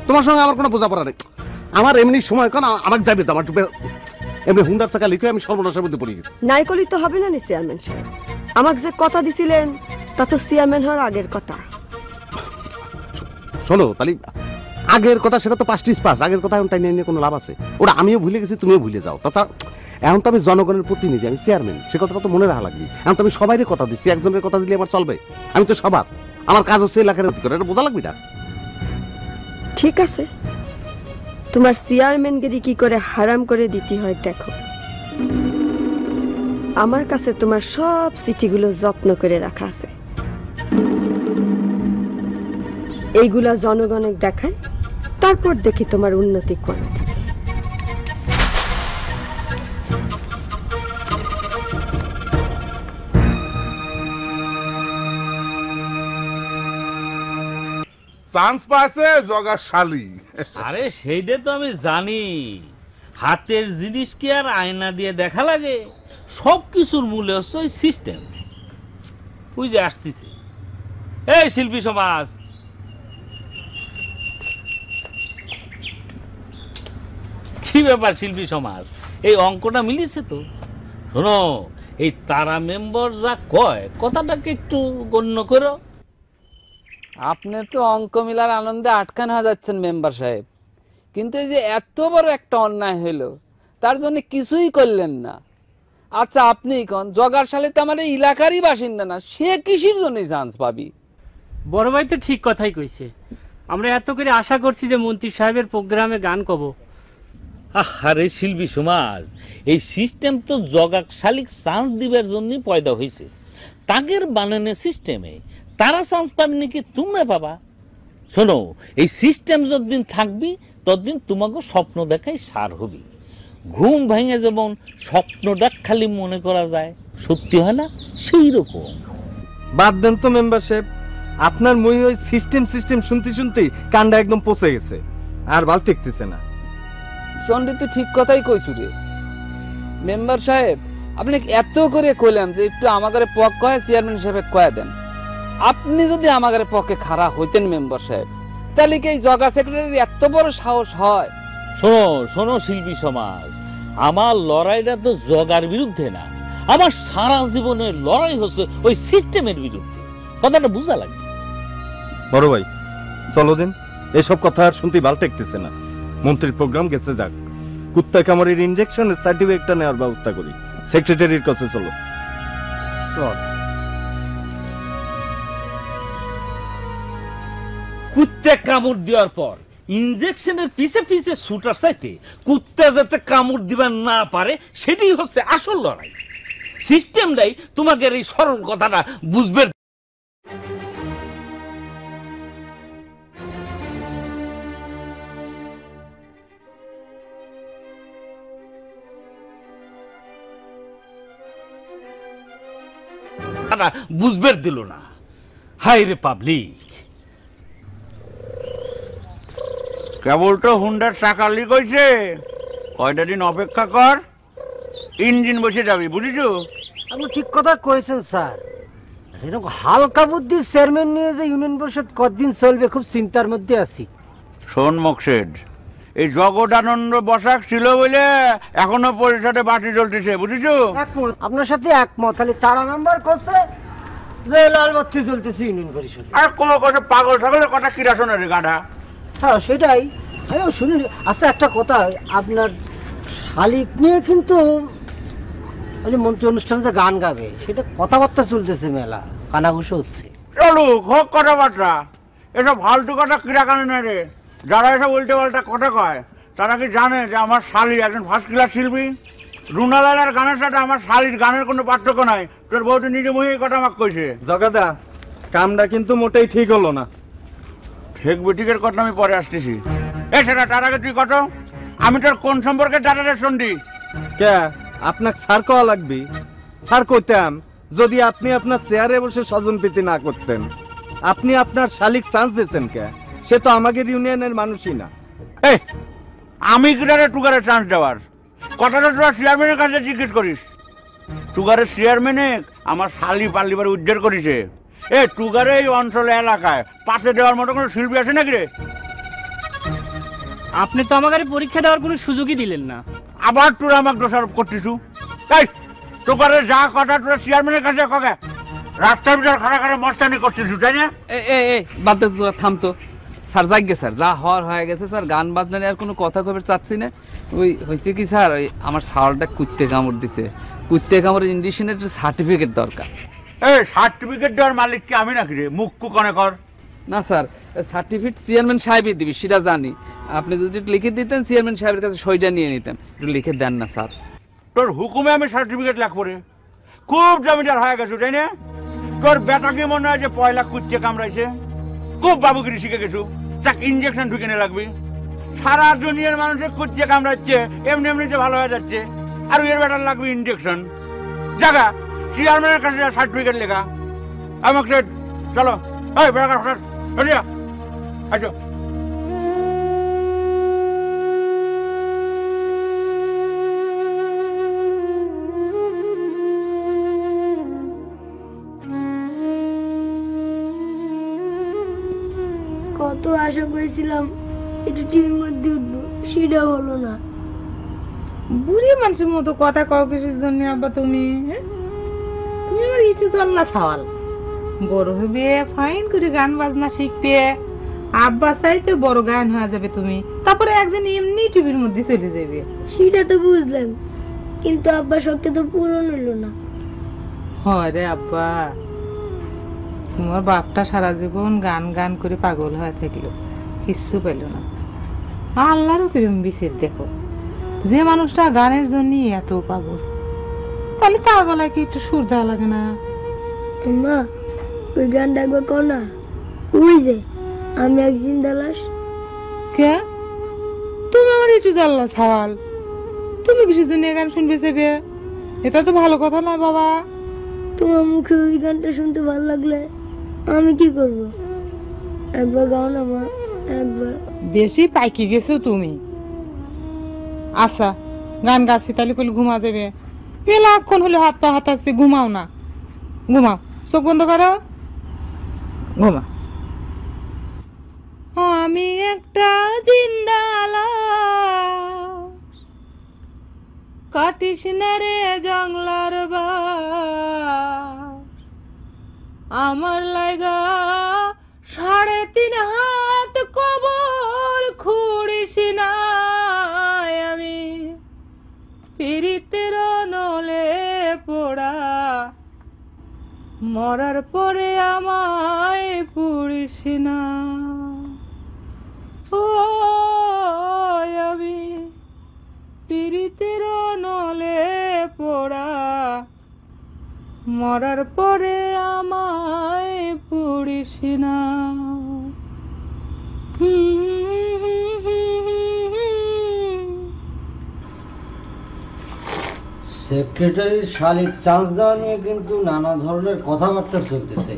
তোমার সঙ্গে আমার কোনো বোঝাপড়া নেই। আমার এমনি সময় কেন আমাকে যাবে তো, আমার এমনি হুন্ডার চাকা লিখে আমি সর্বনাশের মধ্যে পড়ে গেছি। নাই করলে তো হবে না নি চেয়ারম্যান সাহেব। আমাকে যে কথা দিছিলেন তা তো চেয়ারম্যান হওয়ার আগের কথা। শোনো তাহলে, আগের কথা সেটা তো পাস্ট ইজ পাস্ট। আগের কথা এখন টাই নিয়ে কোনো লাভ আছে? ওটা আমিও ভুলে গেছি, তুমিও ভুলে যাও। তাছাড়া এখন তো আমি জনগণের প্রতিনিধি, আমি চেয়ারম্যান, সে কথাটা তো মনে রাখা লাগবে। এখন তো আমি সবাইয়ের কথা দিচ্ছি, একজনের কথা দিলে আমার চলবে? আমি তো সবার, আমার কাজ হচ্ছে এলাকার উন্নতি করা, এটা বোঝা লাগবে না? ঠিক আছে, তোমার চেয়ারম্যানগিরি কি করে হারাম করে দিতে হয় দেখো। আমার কাছে তোমার সব চিঠিগুলো যত্ন করে রাখা আছে। এইগুলা জনগণের দেখায়, তারপর দেখি তোমার উন্নতি কমে থাকে। চান্স পাইছে জগার শালি। আরে সেইটা তো আমি জানি, হাতের জিনিস কি আর আয়না দিয়ে দেখা লাগে? সব কিছুর মূলে হচ্ছে ওই সিস্টেম। ওই যে আসতেছে, এই শিল্পী সমাজ, কি ব্যাপার শিল্পী সমাজ, এই অঙ্কটা মিলিছে তো? শোনো, এই তারা মেম্বার যা কয় কথাটাকে একটু গণ্য করো। আপনি তো অঙ্ক মিলার আনন্দে আটকান হয়ে যাচ্ছেন মেম্বার সাহেব, কিন্তু এই যে এত বড় একটা অন্যায় হইলো তার জন্য কিছুই করলেন না। আচ্ছা আপনি কোন জগার সালে তো আমার এই এলাকারই বাসিন্দা না, সে কিসের জন্য চান্স পাবি? বড় ভাই তো ঠিক কথাই কইছে। আমরা এত করে আশা করছি যে মন্ত্রী সাহেবের প্রোগ্রামে গান কব। আরে শিল্পী সমাজ, এই সিস্টেম তো জগাক শালিক চান্স দিবার জন্যই পয়দা হয়েছে। তাগের বানানো সিস্টেমে তারা চান্স পাবে নাকি তোমরা পাবা? শোনো, এই সিস্টেম যতদিন থাকবি ততদিন তোমাকে স্বপ্ন দেখাই সার হবি। ঘুম ভেঙে যেমন স্বপ্নটা খালি মনে করা যায়, সত্যি হয় না, সেই রকম। বাদ দেন তো মেম্বারশিপ, আপনার মই ওই সিস্টেম শুনতে শুনতেই কান্ডা একদম পচে গেছে, আর ভাল টেকতেছে না। চন্ডী তুই ঠিক কথাই কইছু রে মেম্বার সাহেব। আপনি এত করে কইলাম যে একটু আমাদের পক্ষ হয় চেয়ারম্যান সাহেব কয়া দেন। আপনি যদি আমাদের পক্ষে খারাপ হইতেন মেম্বার সাহেব, তাহলে কি এই জগা সেক্রেটারির এত বড় সাহস হয়? শোনো শোনো শিল্পী সমাজ, আমার লড়াইটা তো জগার বিরুদ্ধে না, আমার সারা জীবনের লড়াই হচ্ছে ওই সিস্টেমের বিরুদ্ধে। কথাটা বুঝা লাগে। বড় ভাই চলো দিন, এসব কথা আর শুনতে ভালো ঠেকতেছে না। মন্ত্রীর প্রোগ্রাম গেছে যাক, কুত্তা কামড়ের ইনজেকশনের সার্টিফিকেটটা নেওয়ার ব্যবস্থা করি। সেক্রেটারির কাছে চলো। কুত্তে কামড় দেওয়ার পর ইনজেকশনের পিছে পিছে ছুটার চাইতে কুত্তা যাতে কামড় দিবার না পারে সেটাই হচ্ছে আসল লড়াই। সিস্টেমটাই তোমাদের এই সরল কথাটা বুঝবে। বুঝবে দিল না। হাই রে পাবলিক, কেবল তো হুন্ডার চাকা লিক হয়েছে, কয়টা দিন অপেক্ষা কর, ইঞ্জিন বসে যাবি, বুঝিছো? আপনি ঠিক কথা কয়েছেন স্যার। এরকম হালকা বুদ্ধির চেয়ারম্যান নিয়ে যে ইউনিয়ন পরিষদ কতদিন চলবে খুব চিন্তার মধ্যে আছি। শোন মকসেদ, এই জগদানন্দ বসাক ছিল বলে এখনো পরিষদে বাতি জ্বলতেছে, বুঝিছো? আপনার সাথে একমত। খালি তারা মেম্বার করছে যে লাল বাতি জ্বলতেছে ইউনিয়ন পরিষদ। আর কোনো কথা পাগল ছাগলের কথা কিরা শোনে রে গাধা। হ্যাঁ সেটাই শুনি। আচ্ছা একটা কথা, আপনার শালিক নিয়ে কিন্তু মন্ত্রী অনুষ্ঠান যে গান গাবে সেটা কথাবার্তা চলতেছে, মেলা কানাঘুষো হচ্ছে। চলুক, হোক কথাবার্তা, এসব ফালতু কথা কিরা কানে না রে। যারা এসব উল্টে পাল্টা কথা কয় তারা কি জানে যে আমার শালি একজন ফার্স্ট ক্লাস শিল্পী? রুনালালের গানের সাথে আমার শালির গানের কোনো পার্থক্য নাই। তোর বউটি নিজে মুখে কথা আমাকে কইছে। জগাদা, কামটা কিন্তু মোটেই ঠিক হলো না। ঠিক বেঠিকের কথা আমি পরে আসতেছি। এ সেটা তার আগে তুই কত, আমি তোর কোন সম্পর্কে দাদাদের শুনছি? কে আপনাকে স্যার কওয়া লাগবে? স্যার কইতাম যদি আপনি আপনার চেয়ারে বসে স্বজন প্রীতি না করতেন। আপনি আপনার শালিক চান্স দিয়েছেন কে? সে তো আমাদের ইউনিয়নের মানুষই না। এই আমি কিনারে টুগারে চান্স দেওয়ার কথাটা তোরা চেয়ারম্যানের কাছে জিজ্ঞেস করিস। টুগারের চেয়ারম্যানে আমার শালি পাল্লিবার উদ্ধার করেছে। এ টুগারে এই অঞ্চলে এলাকায় পাশে দেওয়ার মতো কোনো শিল্পী আছে নাকি রে? আপনি তো আমাকে পরীক্ষা দেওয়ার কোনো সুযোগই দিলেন না। আবার তোরা আমাকে দোষারোপ করছিস। এই টুগারে যা কথা তোরা চেয়ারম্যানের কাছে কাকে রাস্তার ভিতর খাড়া খাড়া মস্তানি করছিস, তাই না? বাদ দে তোরা, থামতো স্যার। যাক গে স্যার, যা হওয়ার হয়ে গেছে স্যার। গান বাজনা নিয়ে আর কোনো কথা কবে চাচ্ছি না। ওই হয়েছে কি স্যার, ওই আমার ছাওয়ালটা কুত্তে কামড় দিছে। কুত্তে কামড়ের ইন্ডিশনের একটা সার্টিফিকেট দরকার। এই সার্টিফিকেট দেওয়ার মালিক কি আমি নাকি রে? মুখ কুকনে কর। না স্যার, সার্টিফিকেট চেয়ারম্যান সাহেবই দিবি, সেটা জানি। আপনি যদি একটু লিখে দিতেন চেয়ারম্যান সাহেবের কাছে সইটা নিয়ে নিতাম। একটু লিখে দেন না স্যার। তোর হুকুমে আমি সার্টিফিকেট লাগ পরে খুব জমিদার হয়ে গেছো, তাই না? তোর বেটাকে মনে হয় যে পয়লা কুচ্চে কামড়াইছে, খুব বাবুগিরি শিখে গেছো। তাক ইঞ্জেকশন ঢুকে নে লাগবে। সারা দুনিয়ার মানুষের কুচ্চে কামড়াচ্ছে, এমনি এমনিতে ভালো হয়ে যাচ্ছে, আর এর বেটার লাগবে ইঞ্জেকশন। জায়গা চেয়ারম্যানের কাছে সার্টিফিকেট লেখা। আমাকে চলো, এই বেটা হঠাৎ আচ্ছা। কত আশা করেছিলাম একটু টিভির মধ্যে উঠবো, সেটা হলো না। বুড়ি মানুষের মতো কথা কও কিসের জন্য আব্বা? তুমি তুমি আমার ইটু চল্লা ছাওয়াল, বড় হবে ফাইন করে গান বাজনা শিখবে, আব্বা চাইতে বড় গান হয়ে যাবে তুমি, তারপরে একদিন এমনি টিভির মধ্যে চলে যাবে। সেটা তো বুঝলাম, কিন্তু আব্বা শখটা তো পূরণ হলো না। হয় রে আব্বা, তোমার বাপটা সারা জীবন গান গান করে পাগল হয়ে থাকলো, কিচ্ছু পেল না। আল্লাহরও কিরম বিচার দেখো, যে মানুষটা গানের জন্য এত পাগল, তাহলে তার গলায় কি একটু সুর দেওয়া লাগে না? মা ওই গানটা একবার কর না, ওই যে আমি এক জিন্দা লাশ। কে তুমি আমার একটু জানলা ছাওয়াল, তুমি কিসের জন্য গান শুনবে সেবে? এটা তো ভালো কথা না বাবা। তোমার মুখে ওই গানটা শুনতে ভালো লাগলে আমি কি করব? একবার গাও না মা, একবার। বেশি পাইকি গেছো তুমি। আচ্ছা গান গাচ্ছি, তাহলে কইলে ঘুমা যাবে। মেলাক্ষণ হলে হাত পা হাতাচ্ছি, ঘুমাও না, ঘুমাও, চোখ বন্ধ করো, ঘুমা। আমি একটা জিন্দা লাশ, কাটিস না রে জংলার বা আমার লাগা 3.5 হাত কবর খুঁড়িস না আমি পীড়িতের নলে পোড়া মরার পরে আমায় পুড়িস না ও আমি পীড়িতের নলে পোড়া মরার পরে আমায় পুড়িস না সেক্রেটারির শালিক চান্স দেওয়া নিয়ে কিন্তু নানা ধরনের কথাবার্তা চলতেছে।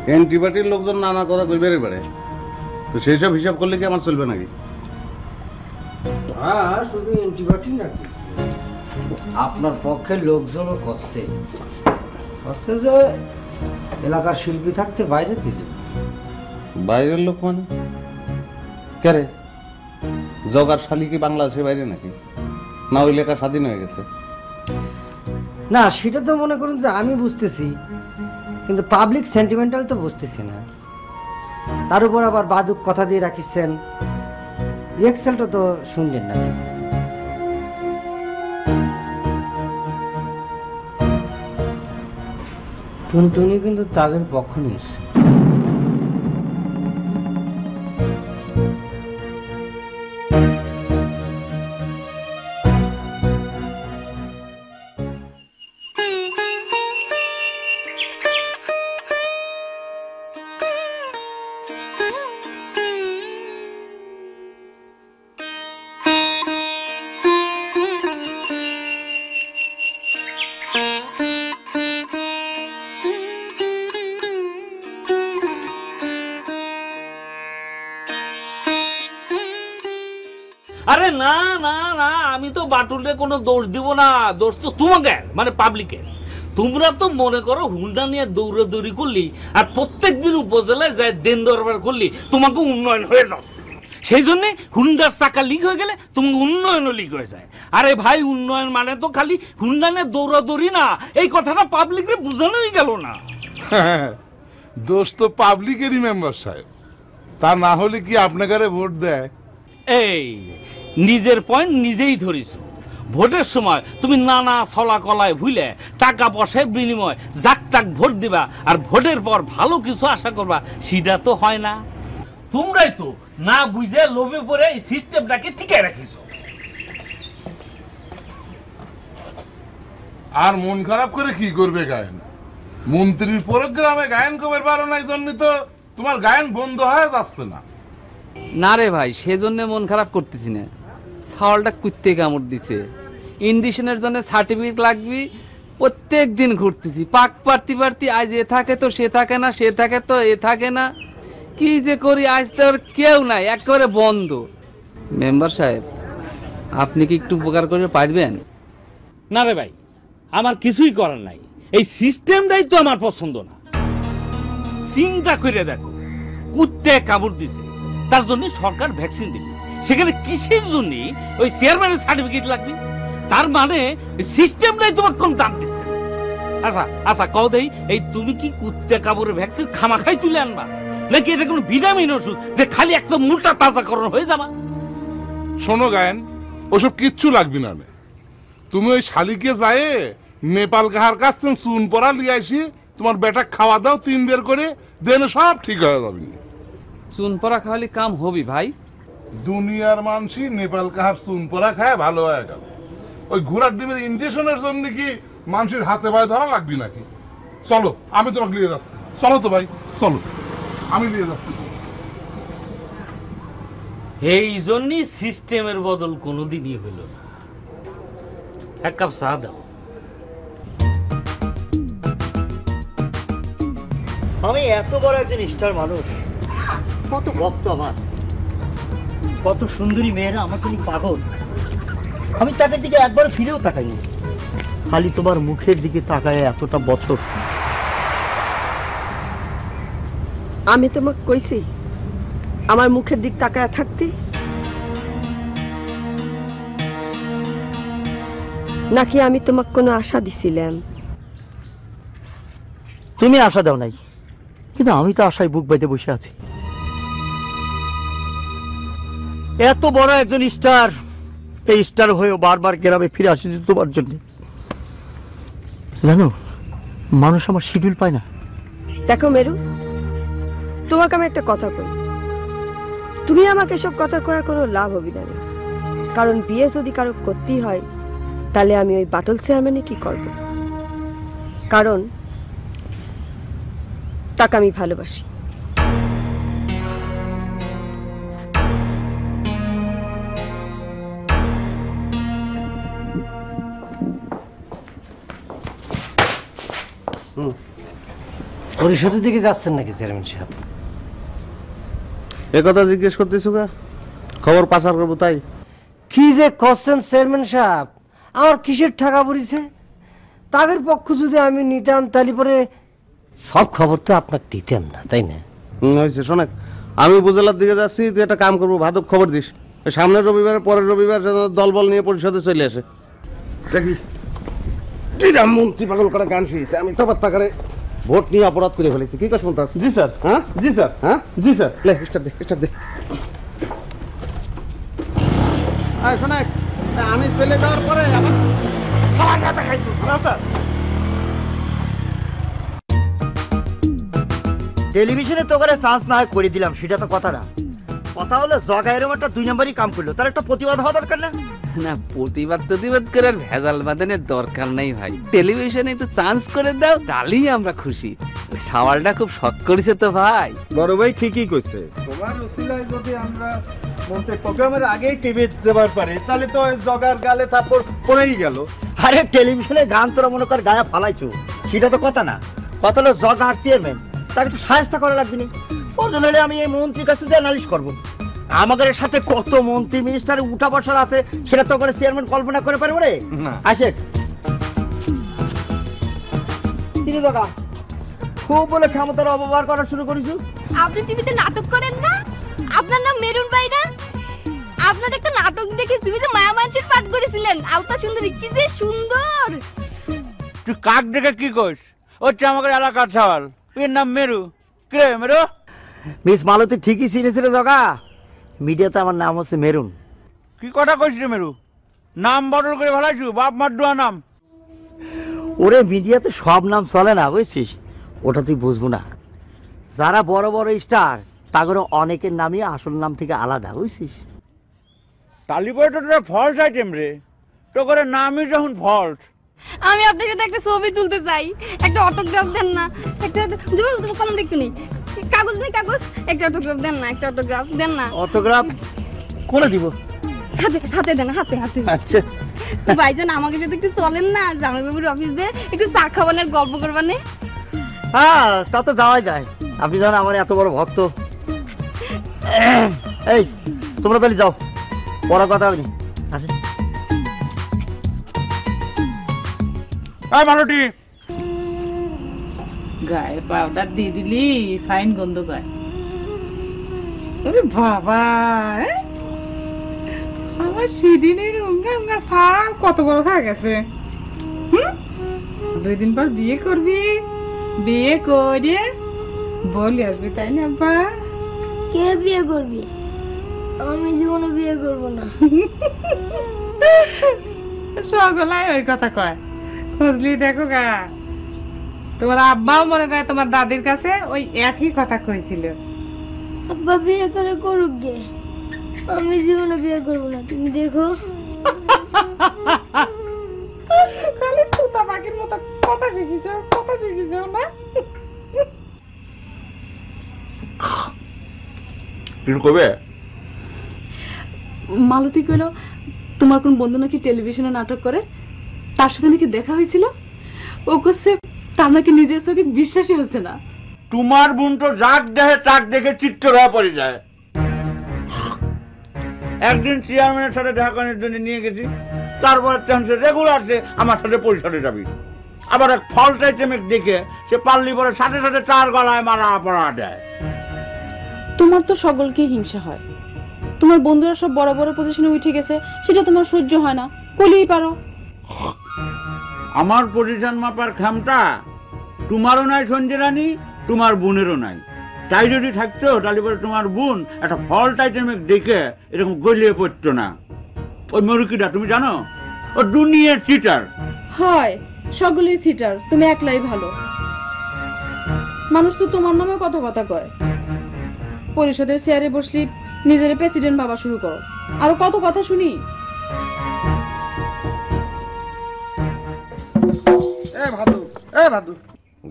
অ্যান্টিবায়োটিক লোকজন নানা কথা কইবারই পারে, তো সেই সব হিসাব করলে কি আমার চলবে নাকি? হ্যাঁ, শুধু অ্যান্টিবায়োটিক নাকি, আপনার পক্ষে লোকজনও করছে যে এলাকার শিল্পী থাকতে বাইরে কিছু বাইরের লোক মানে কে? জগার শালি কি বাংলাদেশের বাইরে নাকি, না ওই এলাকা স্বাধীন হয়ে গেছে? না, সেটা তো মনে করুন যে আমি বুঝতেছি, কিন্তু পাবলিক সেন্টিমেন্টাল তো বুঝতেছি না। তার উপর আবার বাদুক কথা দিয়ে রাখিছেন, রিয়াকশনটা তো শুনলেন না। টুনটুনি কিন্তু তাদের পক্ষ নিয়েছে। আরে না না না, আমি তো বাটুলকে কোনো দোষ দিব না, দোষ তো তোমাকে মানে পাবলিকের। তোমরা তো মনে করো হুন্ডা নিয়ে দৌড়াদৌড়ি করলি আর প্রত্যেকদিন উপজেলায় যায় দেন দরবার করলি তোমাকে উন্নয়ন হয়ে যাচ্ছে, সেই জন্য হুন্ডার চাকা লিক হয়ে গেলে তোমাকে উন্নয়নও লিক হয়ে যায়। আরে ভাই, উন্নয়ন মানে তো খালি হুন্ডা নিয়ে দৌড়াদৌড়ি না, এই কথাটা পাবলিকরে বোঝানোই গেল না। দোষ তো পাবলিকেরই মেম্বার সাহেব, তা না হলে কি আপনাকে ভোট দেয়? এই নিজের পয়েন্ট নিজেই ধরিস। ভোটের সময় তুমি নানা ছলা কলায় ভুলে টাকা পয়সার বিনিময় যাক তাক ভোট দিবা, আর ভোটের পর ভালো কিছু আশা করবা, সেটা তো হয় না। তোমরাই তো না বুঝে লোভে পড়ে এই সিস্টেমটাকে ঠিকই রাখিস। আর মন খারাপ করে কি করবে গায়ন? মন্ত্রীর প্রোগ্রামে গায়ন কবে পারো না, এই জন্য তো তোমার গায়ন বন্ধ হয়ে যাচ্ছে না। না রে ভাই, সেজন্য মন খারাপ করতেছি না, ছাওয়ালটা কুত্তে কামড় দিছে, ইন্ডিশনের জন্য সার্টিফিকেট লাগবে, প্রত্যেক দিন ঘুরতেছি, পাক পারতি পারতি, আজ এ থাকে তো সে থাকে না, সে থাকে তো এ থাকে না, কি যে করি, আজ তো আর কেউ নাই, একেবারে বন্ধ। মেম্বার সাহেব, আপনি কি একটু উপকার করে পারবেন? না রে ভাই, আমার কিছুই করার নাই, এই সিস্টেমটাই তো আমার পছন্দ না। চিন্তা করে দেখো, কুত্তে কামড় দিছে, তার জন্য সরকার ভ্যাকসিন দিবে, সেখানে কিসের জন্য ওই চেয়ারম্যানের সার্টিফিকেট লাগবে? তার মানে সিস্টেমটাই তোমাকে কোন দাম দিচ্ছে। আচ্ছা আচ্ছা, কও দেই, এই তুমি কি কুত্তে কামড়ের ভ্যাকসিন খামাখাই তুলে আনবা, নাকি এটা কোনো ভিটামিন ওষুধ যে খালি একটা মুলটা তাজাকরণ হয়ে যাবা? শোনো গায়ন, ওসব কিচ্ছু লাগবে না, তুমি ওই শালিকে যায় নেপাল কাহার কাছ থেকে চুন পড়া লিয়ে আসি, তোমার বেটা খাওয়া দাও 3 বের করে দেন, সব ঠিক হয়ে যাবে। চুন পড়া খাওয়ালে কাম হবি ভাই? দুনিয়ার মানুষই নেপাল কাহার চুন পড়া খায় ভালো হয়ে গেল। ওই ঘোড়ার ডিমের ইনজেকশনের জন্য কি মানুষের হাতে পায়ে ধরা লাগবে নাকি? চলো, আমি তোমাকে নিয়ে যাচ্ছি। চলো তো ভাই, চলো, আমি নিয়ে যাচ্ছি। এই জন্যই সিস্টেমের বদল কোনোদিনই হইল না। এক কাপ চা দাও। আমি এত বড় একজন স্টার মানুষ, কত ভক্ত আমার, কত সুন্দরী মেয়েরা আমার জন্য পাগল, আমি তাদের দিকে একবার ফিরেও তাকাইনি। খালি তোমার মুখের দিকে তাকায় এতটা বছর। আমি তোমাকে কইছি আমার মুখের দিক তাকায় থাকতে, নাকি আমি তোমাকে কোনো আশা দিছিলাম? তুমি আশা দাও নাই, কিন্তু আমি তো আশায় বুক বাইতে বসে আছি। এত বড় একজন স্টার, এই স্টার হয়েও বারবার গ্রামে ফিরে আসছি তোমার জন্য। জানো, মানুষ আমার শিডিউল পায় না। দেখো মেরু, তোমাকে আমি একটা কথা কই, তুমি আমাকে সব কথা কয়া কোনো লাভ হবি না, কারণ বিয়ে যদি কারো করতেই হয় তাহলে আমি ওই বাটল চেয়ারম্যানে কি করব, কারণ তাকে আমি ভালোবাসি। পরিষদের দিকে যাচ্ছেন নাকি চেয়ারম্যান সাহেব? এ কথা জিজ্ঞেস করতেছো কা? খবর পাচার করবো তাই? কি যে করছেন চেয়ারম্যান সাহেব, আমার কিসের টাকা পড়েছে? তাদের পক্ষ যদি আমি নিতাম তাহলে পরে সব খবর তো আপনাকে দিতাম না, তাই না? হয়েছে, শোনাক, আমি উপজেলার দিকে যাচ্ছি, তুই একটা কাম করবো, ভাদক খবর দিস, সামনের রবিবার পরের রবিবার দলবল নিয়ে পরিষদে চলে আসে। দেখি মন্ত্রী পাগল করা গান শুয়েছে, আমি তো টাকারে ভোট নিয়ে অপরাধ করে ফেলেছি। কি কাজ বলতে? জি স্যার। হ্যাঁ জি স্যার। হ্যাঁ জি স্যার। লে স্টার্ট দে, স্টার্ট দে। শোনাক, আমি চলে যাওয়ার পরে আবার স্যার টেলিভিশনে তো করে চান্স না করে দিলাম, সেটা তো কথা না। কথা হলো জগা এরকম একটা 2 নম্বরই কাম করলো, তার একটা প্রতিবাদ হওয়া দরকার না? না, প্রতিবাদ করে আর ভেজাল বাঁধানোর দরকার নেই ভাই। টেলিভিশনে একটু চান্স করে দাও, তাহলেই আমরা খুশি। সওয়ালটা খুব শখ করেছে তো ভাই। বড় ভাই ঠিকই কইছে, তোমার উসিলায় যদি আমরা মন্ত্রী প্রোগ্রামের আগেই টিভি যাবার পারি তাহলে তো জগার গালে তারপর পড়েই গেল। আরে টেলিভিশনে গান তোরা মনে কর গায়ে ফালাইছো, সেটা তো কথা না। কথা হলো জগা আর চেয়ারম্যান, তাকে একটু সাহায্য করা লাগবে না? ওর জন্য আমি এই মন্ত্রীর কাছে যে নালিশ করবো। আমাদের সাথে কত মন্ত্রী মিনিস্টার উঠা বসার আছে, সেটা তো করে চেয়ারম্যান কল্পনা করে পারবো রে? আসে জগা খুব বলে ক্ষমতার অপব্যবহার করা শুরু করেছো। আপনি টিভিতে নাটক করেন না? আপনার নাম মেরুন ভাই না? আপনার একটা নাটক দেখে টিভিতে মায়া মানুষের পাঠ করেছিলেন, আলতা সুন্দরী, কি যে সুন্দর। তুই কাক দেখে কি কইস? হচ্ছে আমাদের এলাকার ছাওয়াল, এর নাম মেরু। কে মেরু? মিস মালতী ঠিকই চিনেছিল জগা, মিডিয়াতে আমার নাম হচ্ছে মেরুন। কি কথা কইস রে মেরু? নাম বদল করে ভালাইছু, বাপ মার দোয়া নাম। ওরে মিডিয়াতে সব নাম চলে না, বুঝছিস? ওটা তুই বুঝবো না। যারা বড় বড় স্টার তাদের অনেকের নামই আসল নাম থেকে আলাদা, বুঝছিস? তালিপরে তো তোরা ফলস আইটেম রে, তো করে নামই যখন ফলস। আমি আপনার সাথে একটা ছবি তুলতে চাই, একটা অটোগ্রাফ দেন না? একটা তুমি কলম একটু নেই, কাগজ নেই কাগজ, একটা অটোগ্রাফ দেন না, একটা অটোগ্রাফ দেন না। অটোগ্রাফ করে দিব? হাতে হাতে দেন, হাতে হাতে। আচ্ছা ভাইজান, আমাকে সাথে একটু চলেন না, জামাইবাবুর অফিস দিয়ে একটু চা খাবানের গল্প করবানে। হ্যাঁ, তা তো যাওয়াই যায়। আপনি জানেন আমার এত বড় ভক্ত। এই তোমরা তাহলে যাও, পড়া কথা হয়নি। আসেন। মালতী, গায়ে পাউডার দিয়ে দিলি ফাইন গন্ধ গায়ে। বাবা, আমার সেদিনের উঙ্গা উঙ্গা ছাল কত বড় হয়ে গেছে। 2 দিন পর বিয়ে করবি, বিয়ে করে বলে আসবি, তাই না আব্বা? কে বিয়ে করবি? আমি জীবনে বিয়ে করব না। সকলাই ওই কথা কয়, খুঁজলি দেখো গা। তোমার আব্বাও মনে করে তোমার দাদির কাছে ওই একই কথা কইছিল। আব্বা বিয়ে করে করুক গে, আমি জীবনে বিয়ে করব না, তুমি দেখো। খালি তুতা পাখির মতো কথা শিখিছ না? কিছু কবে? মালতী কইল তোমার কোন বন্ধু নাকি টেলিভিশনে নাটক করে, তার সাথে নাকি দেখা হয়েছিল। ও করছে তার নাকি নিজের চোখে বিশ্বাসই হচ্ছে না। তোমার বোন তো যাক দেখে তাক দেখে চিত্ত হয়ে পড়ে যায়। একদিন চেয়ারম্যানের সাথে দেখা করার জন্য নিয়ে গেছি, তারপরে টেনশন রেগুলার আমার সাথে পরিষদে যাবি। আবার এক ফল্ট আইটেমিক দেখে সে পাল্লি পরে সাথে সাথে তার গলায় মারা পড়া দেয়। তোমার তো সকলকে হিংসা হয়, তোমার বন্ধুরা সব বড় বড় পজিশনে উঠে গেছে, সেটা তোমার সহ্য হয় না, কলিই পারো। আমার পজিশন মাপার ক্ষমতা তোমারও নাই সঞ্জয় রানী, তোমার বোনেরও নাই। তাই যদি থাকতো তাহলে পরে তোমার বোন একটা ফল্ট আইটেমিক দেখে এরকম গলিয়ে পড়তো না। ওই মুরুকিটা তুমি জানো, ও দুনিয়ার চিটার। হয় সকলেই সিটার, তুমি একলাই ভালো। মানুষ তো তোমার নামে কত কথা কয়। পরিষদের চেয়ারে বসলি নিজের প্রেসিডেন্ট ভাবা শুরু করো, আরো কত কথা শুনি।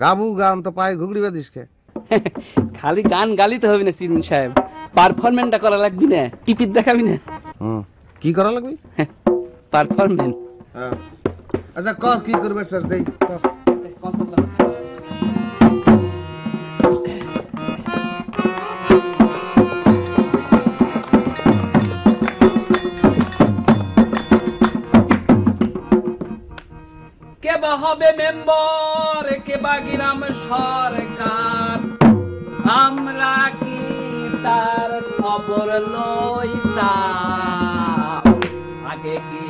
গাবু গান তো পায়ে ঘুগড়ি বাঁধিস কে? খালি গান গালিতে হবে না চেয়ারম্যান সাহেব, পারফরমেন্সটা করা লাগবি না, টিপিট দেখাবি না। কি করা লাগবে? পারফরমেন্স। আচ্ছা কর, কি করবে স্যার? দেই কে বা হবে মেম্বার, কে বা গ্রাম সরকার, আমরা কি তার খবর লইতাম? আগে কি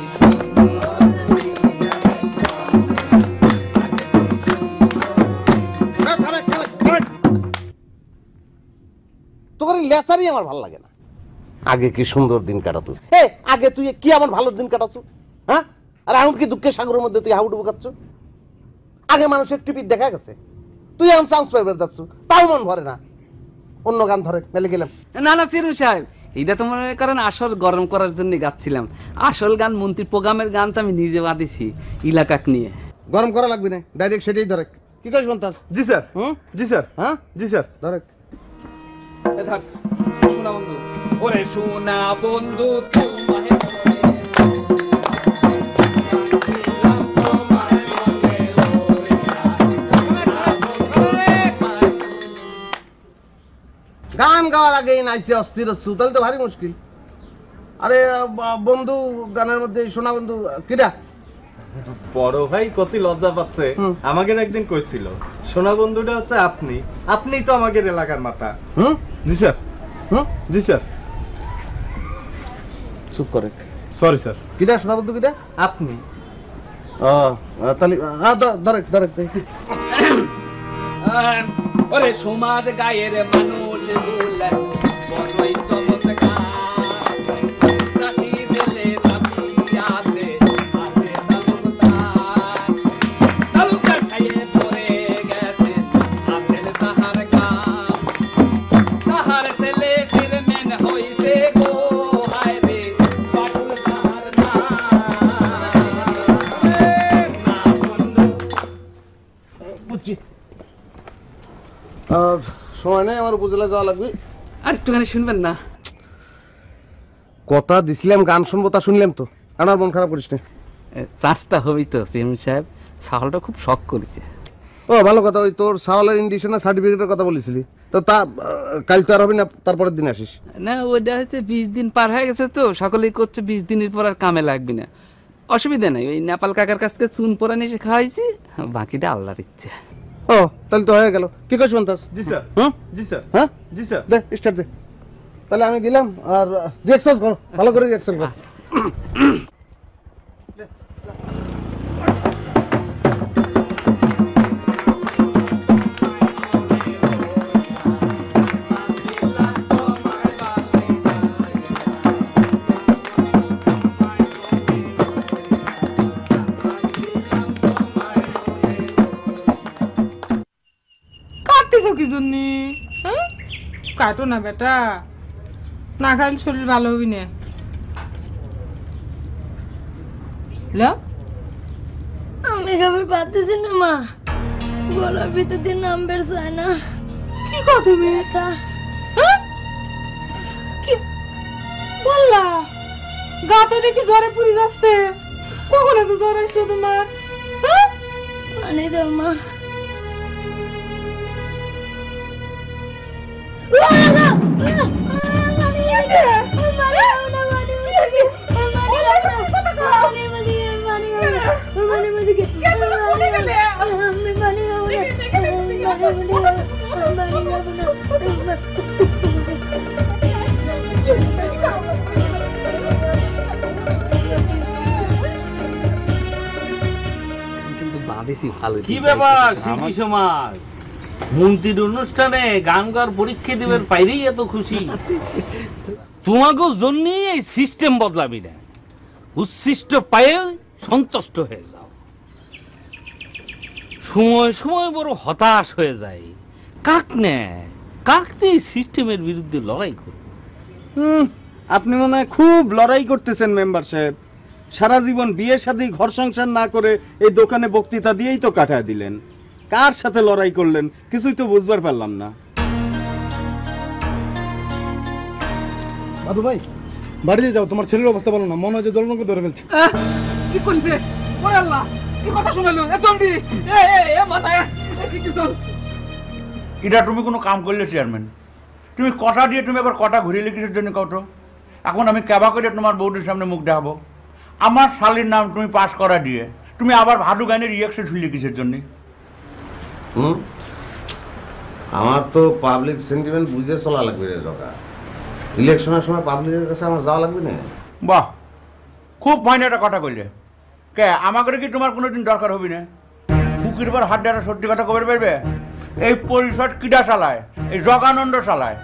তোর লেসারই আমার ভালো লাগে না। আগে কি সুন্দর দিন কাটাতো, আগে তুই কি আমার ভালো দিন কাটাচ্ছ, হ্যাঁ? আর এখন কি দুঃখের সাগরের মধ্যে তুই হাউডুবু খাচ্ছ? আগে মানুষের টিপিট দেখা গেছে, তুই এখন চান্স পাইবার যাচ্ছ, তাও মন ভরে না। অন্য গান ধরে মেলে গেলাম। না না চেয়ারম্যান সাহেব, এইটা তো মনে করেন আসর গরম করার জন্য গাচ্ছিলাম। আসল গান মন্ত্রী প্রোগ্রামের গান তো আমি নিজে বাঁধিছি এলাকাক নিয়ে। গরম করা লাগবে না, ডাইরেক্ট সেটাই ধরে। কি কইস বন্তাস? জি স্যার। জি স্যার। হ্যাঁ জি স্যার। ধরে শোনা বন্ধু, ওরে শোনা বন্ধু, গান গাওয়ার আগে নাইছে অস্থির হচ্ছু, তাহলে তো ভারী মুশকিল। আরে বন্ধু গানের মধ্যে শোনা বন্ধু কিরা? বড় ভাই কত লজ্জা পাচ্ছে। আমাকে একদিন কইছিল সোনা বন্ধুটা হচ্ছে আপনি, আপনিই তো আমাদের এলাকার মাথা। জি স্যার। জি স্যার। চুপ করে। Sorry sir. কিরা শোনা বন্ধু কিরা? আপনি। তাহলে ধরে ধরে ওরে সমাজ গায়ের মানুষ বলে বড়ই চমৎকার, রাশি দিলে রাশি আছে, আছে তালুকদার, তালুকদার ছায়ে পড়ে গেছে, আছেন তাহার কাম, তাহার ছেলে চেয়ারম্যান হইতে গো, হায় রে বাটুলদার বুঝছি। সময় নেই, আমার উপজেলা যাওয়া লাগবে। আর একটুখানি শুনবেন না? কথা দিছিলাম গান শুনবো, তা শুনলাম তো। আমার মন খারাপ করিস না। চাষটা হবেই তো চেয়ারম্যান সাহেব, সাহলটা খুব শখ করেছে। ও ভালো কথা, ওই তোর সাওয়ালের ইন্ডিশনের সার্টিফিকেটের কথা বলেছিলি তো, তা কাল তো আর হবে না, তারপরের দিন আসিস। না ওইটা হচ্ছে 20 দিন পার হয়ে গেছে তো, সকলেই করছে 20 দিনের পর আর কামে লাগবে না। অসুবিধা নাই, ওই নেপাল কাকার কাছ থেকে চুন পোড়া নিয়ে খাওয়াইছি, বাকিটা আল্লাহর ইচ্ছে। ও তাহলে তো হয়ে গেল। কি করছ বন্তাস? জি স্যার। জি স্যার। হ্যাঁ জি স্যার। দে স্টার্ট দে। তাহলে আমি গেলাম, আর রিঅ্যাকশন কর, ভালো করে রিঅ্যাকশন কর। কাটতেছো কি জন্য? কাটো না বেটা, না খাইলে শরীর ভালো হবি না। আমি খাবার পাচ্ছি না মা, গলার ভিতর দিয়ে নাম বের চায় না। কি কর তুমি? কি বললা? গা তো দেখি জ্বরে পুরি যাচ্ছে। কখন এত জ্বর আসলো তোমার? পানি দাও মা। দিছি ভালো কি ব্যাপার শিল্পী সমাজ মন্ত্রীর অনুষ্ঠানে গান গাওয়ার পরীক্ষা দেবের বাইরেই এত খুশি তোমাকে জন্যই এই সিস্টেম বদলাবি না উচ্ছিষ্ট পায়ে সন্তুষ্ট হয়ে যাও সময় সময় বড় হতাশ হয়ে যায় কাক এই সিস্টেমের বিরুদ্ধে লড়াই করো। আপনি মনে হয় খুব লড়াই করতেছেন মেম্বার সাহেব। সারা জীবন বিয়ে শাদী ঘর সংসার না করে এই দোকানে বক্তৃতা দিয়েই তো কাটায় দিলেন। কার সাথে লড়াই করলেন কিছুই তো বুঝবার পারলাম না। দাদু ভাই বাড়িতে যাও, তোমার ছেলের অবস্থা ভালো না, মনে হয় যে দলনকে ধরে ফেলছে। কি করিস ওরে আল্লাহ, কি কথা শুনালো এ চন্ডি এ মাথা এ শিকিছল। এটা তুমি কোনো কাম করলে চেয়ারম্যান? তুমি কটা দিয়ে তুমি আবার কটা ঘুরিয়ে কিসের জন্য কত? এখন আমি কেবা করে তোমার বউটির সামনে মুখ দেখাবো? আমার শালির নাম তুমি পাস করা দিয়ে তুমি আবার ভাদু গানের রিয়াকশন শুনলে কিসের জন্য? আমার তো পাবলিক সেন্টিমেন্ট বুঝে চলা লাগবে রে জগা। ইলেকশনের সময় পাবলিকের কাছে আমার যাওয়া লাগবে না। বাহ, খুব ফাইন একটা কথা কইলে। কে আমাকে কি তোমার কোনোদিন দরকার হবি না? বুকের পর হাত ডাটা সত্যি কথা কবে পারবে? এই পরিষদ কিডা চালায়? এই জগানন্দ চালায়।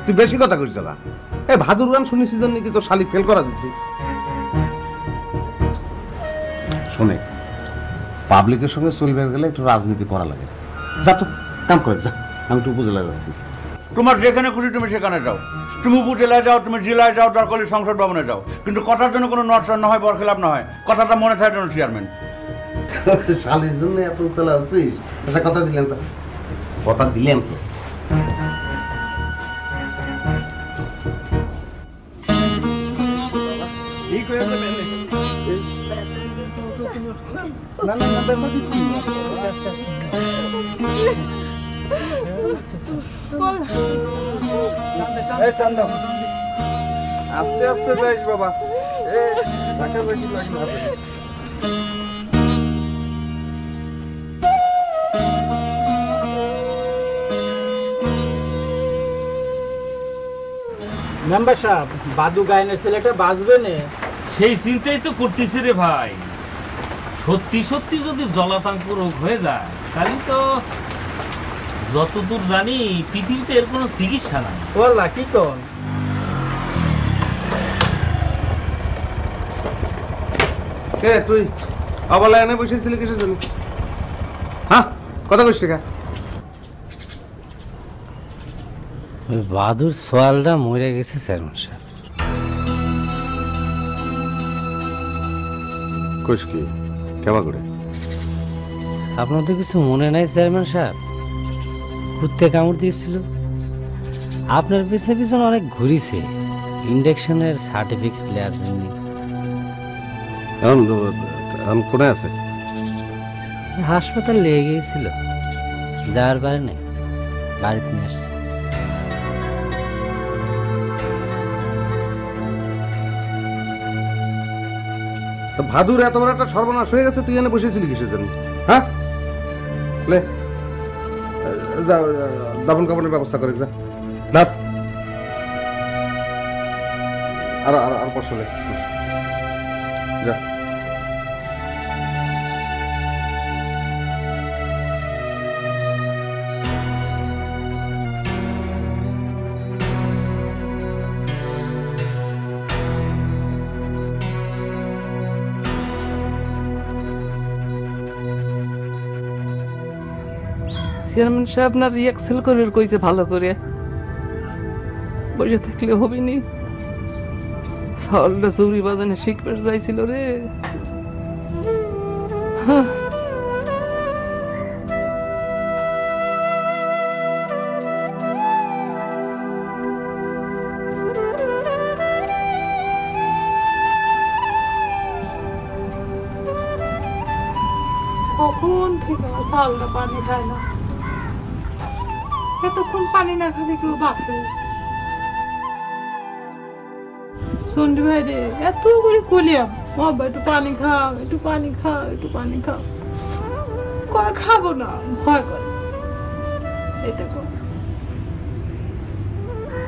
তুই বেশি কথা কইছ না। এই ভাদুর গান শুনেছি জন্য কি তোর শালি ফেল করা দিছি? শোনে, পাবলিকের সঙ্গে চলবে গেলে একটু রাজনীতি করা লাগে। যা তো কাম করে যা, আমি একটু উপজেলায় যাচ্ছি। তোমার যেখানে খুশি তুমি সেখানে যাও। তুমি উপজেলায় যাও, তুমি জেলায় যাও, দরকার হলে সংসদ ভবনে যাও, কিন্তু কথার জন্য কোনো নড়চড় না হয়, বরখেলাপ না হয়। কথাটা মনে থাকে যেন চেয়ারম্যান। শালির জন্য এত উতলা আছিস? আচ্ছা কথা দিলাম, কথা দিলাম তো। ঠিক হয়েছে না না না ব্যাপার কি? আস্তে আস্তে যাইস বাবা। ঢাকা বেশি লাগবে হাতে। মেম্বার সাহেব, বাদু গায়নের ছেলেটা বাজবে না? সেই চিন্তাই তো করতেছি রে ভাই। সত্যি সত্যি যদি জলাতঙ্ক রোগ হয়ে যায় তাহলে তো যতদূর জানি পৃথিবীতে এর কোনো চিকিৎসা নাই। বললা কি কর? কে তুই অবলা এনে বসেছিলি কিসের জন্য? হ্যাঁ কথা কইস কা? ওই বাদুর সোয়ালটা মরে গেছে চেয়ারম্যান সাহেব। কইস কি কেমন করে? আপনার তো কিছু মনে নাই চেয়ারম্যান সাহেব? কুত্তে কামড় দিয়েছিল, আপনার পিছনে পিছনে অনেক ঘুরিছে ইন্ডাকশনের সার্টিফিকেট নেওয়ার জন্য। এখন কোথায় আছে? হাসপাতাল লেগে গিয়েছিল, যাওয়ার পারে নাই, বাড়িতে নিয়ে আসছে। ভাদুর এত বড় একটা সর্বনাশ হয়ে গেছে, তুই এনে বসেছিলি কিসের জন্য? হ্যাঁ লে যা, দাফন কাপড়ের ব্যবস্থা করে যা। রাত আর আর আর পশলে যা। চেয়ারম্যান সাহেব আপনার রিয়াকশন করে কইছে ভালো করে, বসে থাকলে হবে নি। চাউলটা চুরি বাজানে শিখবার যাইছিল রে। কখন থেকে আমার চাউলটা পানি খায় না, এতক্ষণ পানি না খেলে কেউ বাঁচে? সন্ডি ভাই রে, এত করে কলিয়াম বাবা একটু পানি খাও, একটু পানি খাও, একটু পানি খাও, কয় খাবো না, ভয় করে। এটা কর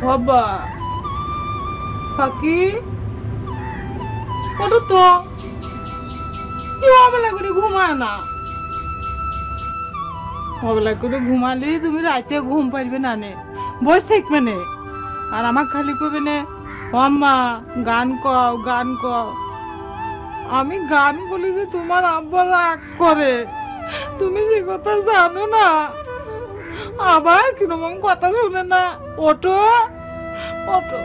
বাবা, পাখি ওটা তো বেলা করে ঘুমায় না, ওবেলা করে ঘুমালি তুমি রাতে ঘুম পারবে না নে, বস থাকবে নে। আর আমার খালি কবে নে আম্মা গান কও গান কও। আমি গান বলি যে তোমার আব্বা রাগ করে, তুমি সে কথা জানো না। আবার কিরকম কথা শুনে না, ওঠো ওঠো।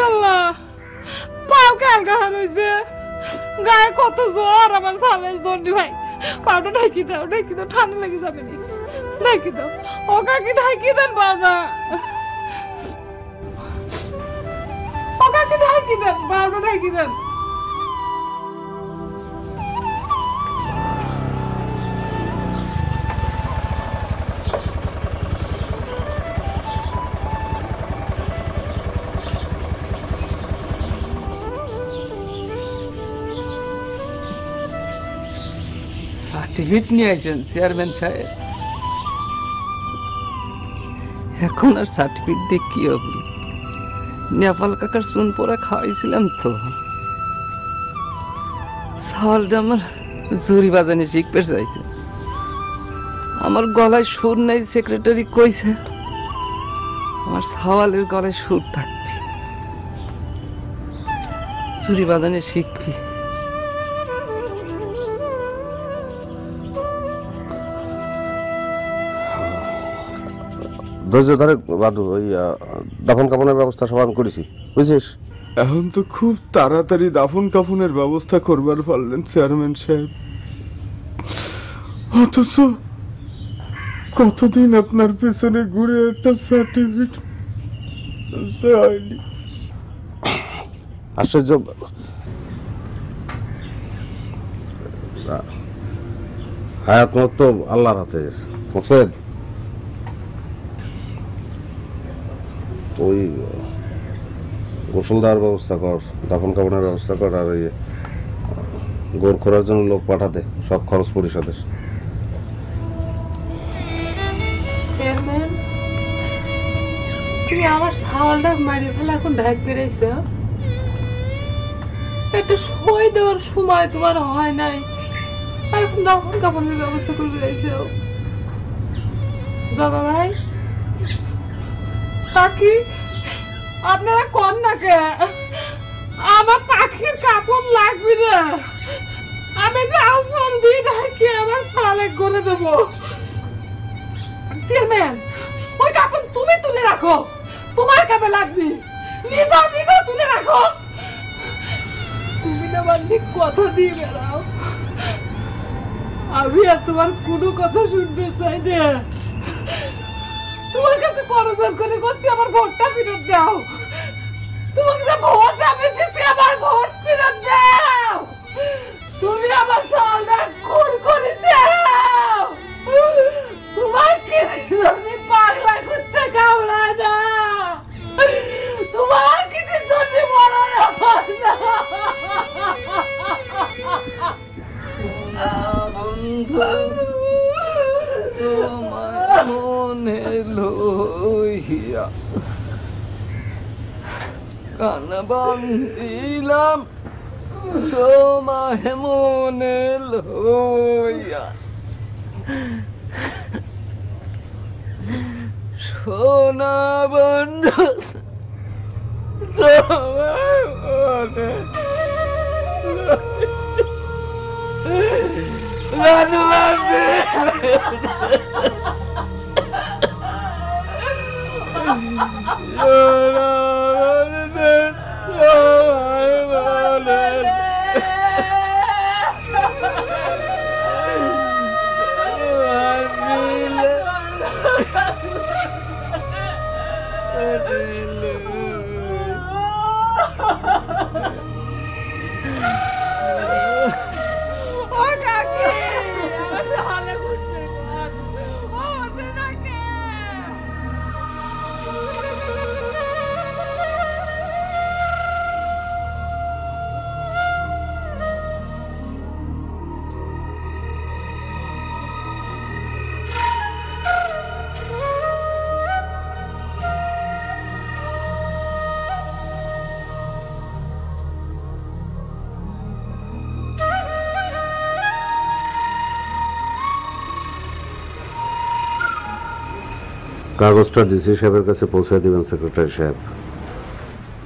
আল্লাহ, পাও কালকা হয়েছে, গায়ে কত জ্বর আমার সালের জন্ডি ভাই। পাউটা ঢাকি দাও, ঠান্ডা লেগে যাবে নি, ঢাকি দাও। ও কাকি ঢাকি দেন বাবা, ও কাকি ঢাকি দেন, পাউটা ঢাকি দেন। সার্টিফিকেট নিয়ে আইছেন চেয়ারম্যান সাহেব? এখন আর সার্টিফিকেট দিয়ে কি হবে? নেপাল কাকার চুন পোড়া খাওয়াইছিলাম তো। সালটা আমার জুরি বাজানে শিখতে চাইছে। আমার গলায় সুর নেই, সেক্রেটারি কইছে আমার সাওয়ালের গলায় সুর থাকবে, জুরি বাজানে শিখবি। ধৈর্য ধরে বাদু, ওই দাফন কাফনের ব্যবস্থা সব আমি করেছি, বুঝছিস? এখন তো খুব তাড়াতাড়ি দাফন কাফনের ব্যবস্থা করবার পারলেন চেয়ারম্যান সাহেব, অথচ কতদিন আপনার পেছনে ঘুরে একটা সার্টিফিকেট হয়নি। আশ্চর্য, হায়াত মত তো আল্লাহর হাতে। মোকসেদ, ওই গোসল দেওয়ার ব্যবস্থা কর, দাফন কাফনের ব্যবস্থা কর, আর ওই গোর খোরার জন্য লোক পাঠাতে, সব খরচ পরিশোধের। চেয়ারম্যান, তুমি আমার ছাওয়ালটা মারি ফেলে এখন ঢাক বেড়েছ। একটা সই দেওয়ার সময় তোমার হয় নাই, আর এখন দাফন কাফনের ব্যবস্থা করে বেড়েছ। জগা ভাই, পাখি, আপনারা কন না কে? আমার পাখির কাপড় লাগবে না, আমি যে আসন দিয়ে ঢাকি আমার সালে করে দেবো। চেয়ারম্যান, ওই কাপড় তুমি তুলে রাখো, তোমার কাপে লাগবে, নিজেও তুলে রাখো। তুমি না মানছি কথা দিয়ে বেড়াও, আমি আর তোমার কোনো কথা শুনতে চাই না। তোমার কাছে করজোর করে করছি আমার ভোটটা ফেরত দাও। তোমাকে যে ভোট আমি দিচ্ছি, আমার ভোট ফেরত দাও। তুমি আমার চালটা খুন করে দাও। তোমার কি তুমি পাগলা করতে কামড়ায় না, তোমার কিছু জন্য মরণ হয় না। তোমার মনে লইয়া কান বান্ধিলাম, তোমার মনে লইয়া সোনা বন্ধু, তোমার মনে কাগজটা ডিসি সাহেবের কাছে পৌঁছে দিবেন সেক্রেটারি সাহেব।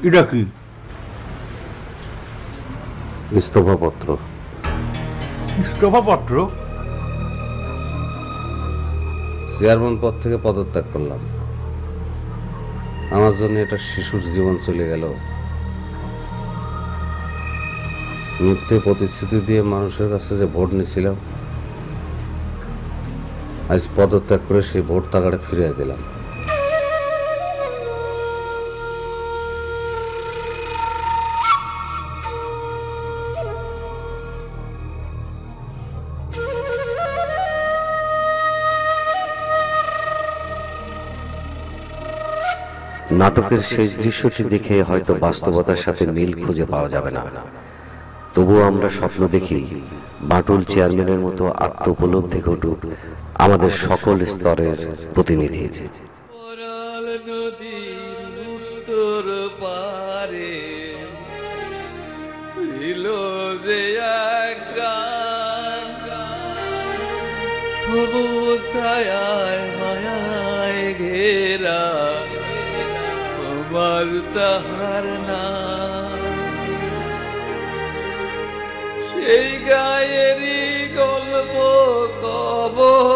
এটা কি? ইস্তফাপত্র। ইস্তফাপত্র? চেয়ারম্যান পদ থেকে পদত্যাগ করলাম। আমার জন্য এটা শিশুর জীবন চলে গেল। মিথ্যে প্রতিশ্রুতি দিয়ে মানুষের কাছে যে ভোট নিয়েছিলাম, আজ পদত্যাগ করে সেই ভোট তাগাড়ে ফিরিয়ে দিলাম। নাটকের শেষ দৃশ্যটি দেখে হয়তো বাস্তবতার সাথে মিল খুঁজে পাওয়া যাবে না, তবুও আমরা স্বপ্ন দেখি বাটুল চেয়ারম্যানের মতো আত্মোপলব্ধি ঘটুক আমাদের সকল স্তরের প্রতিনিধির। উত্তর পারে ছিল যে এক গ্রাম, ছায়ায় মায়ায় ঘেরা, বাজ তাহার নাম। সেই গায়েরই গল্প কবর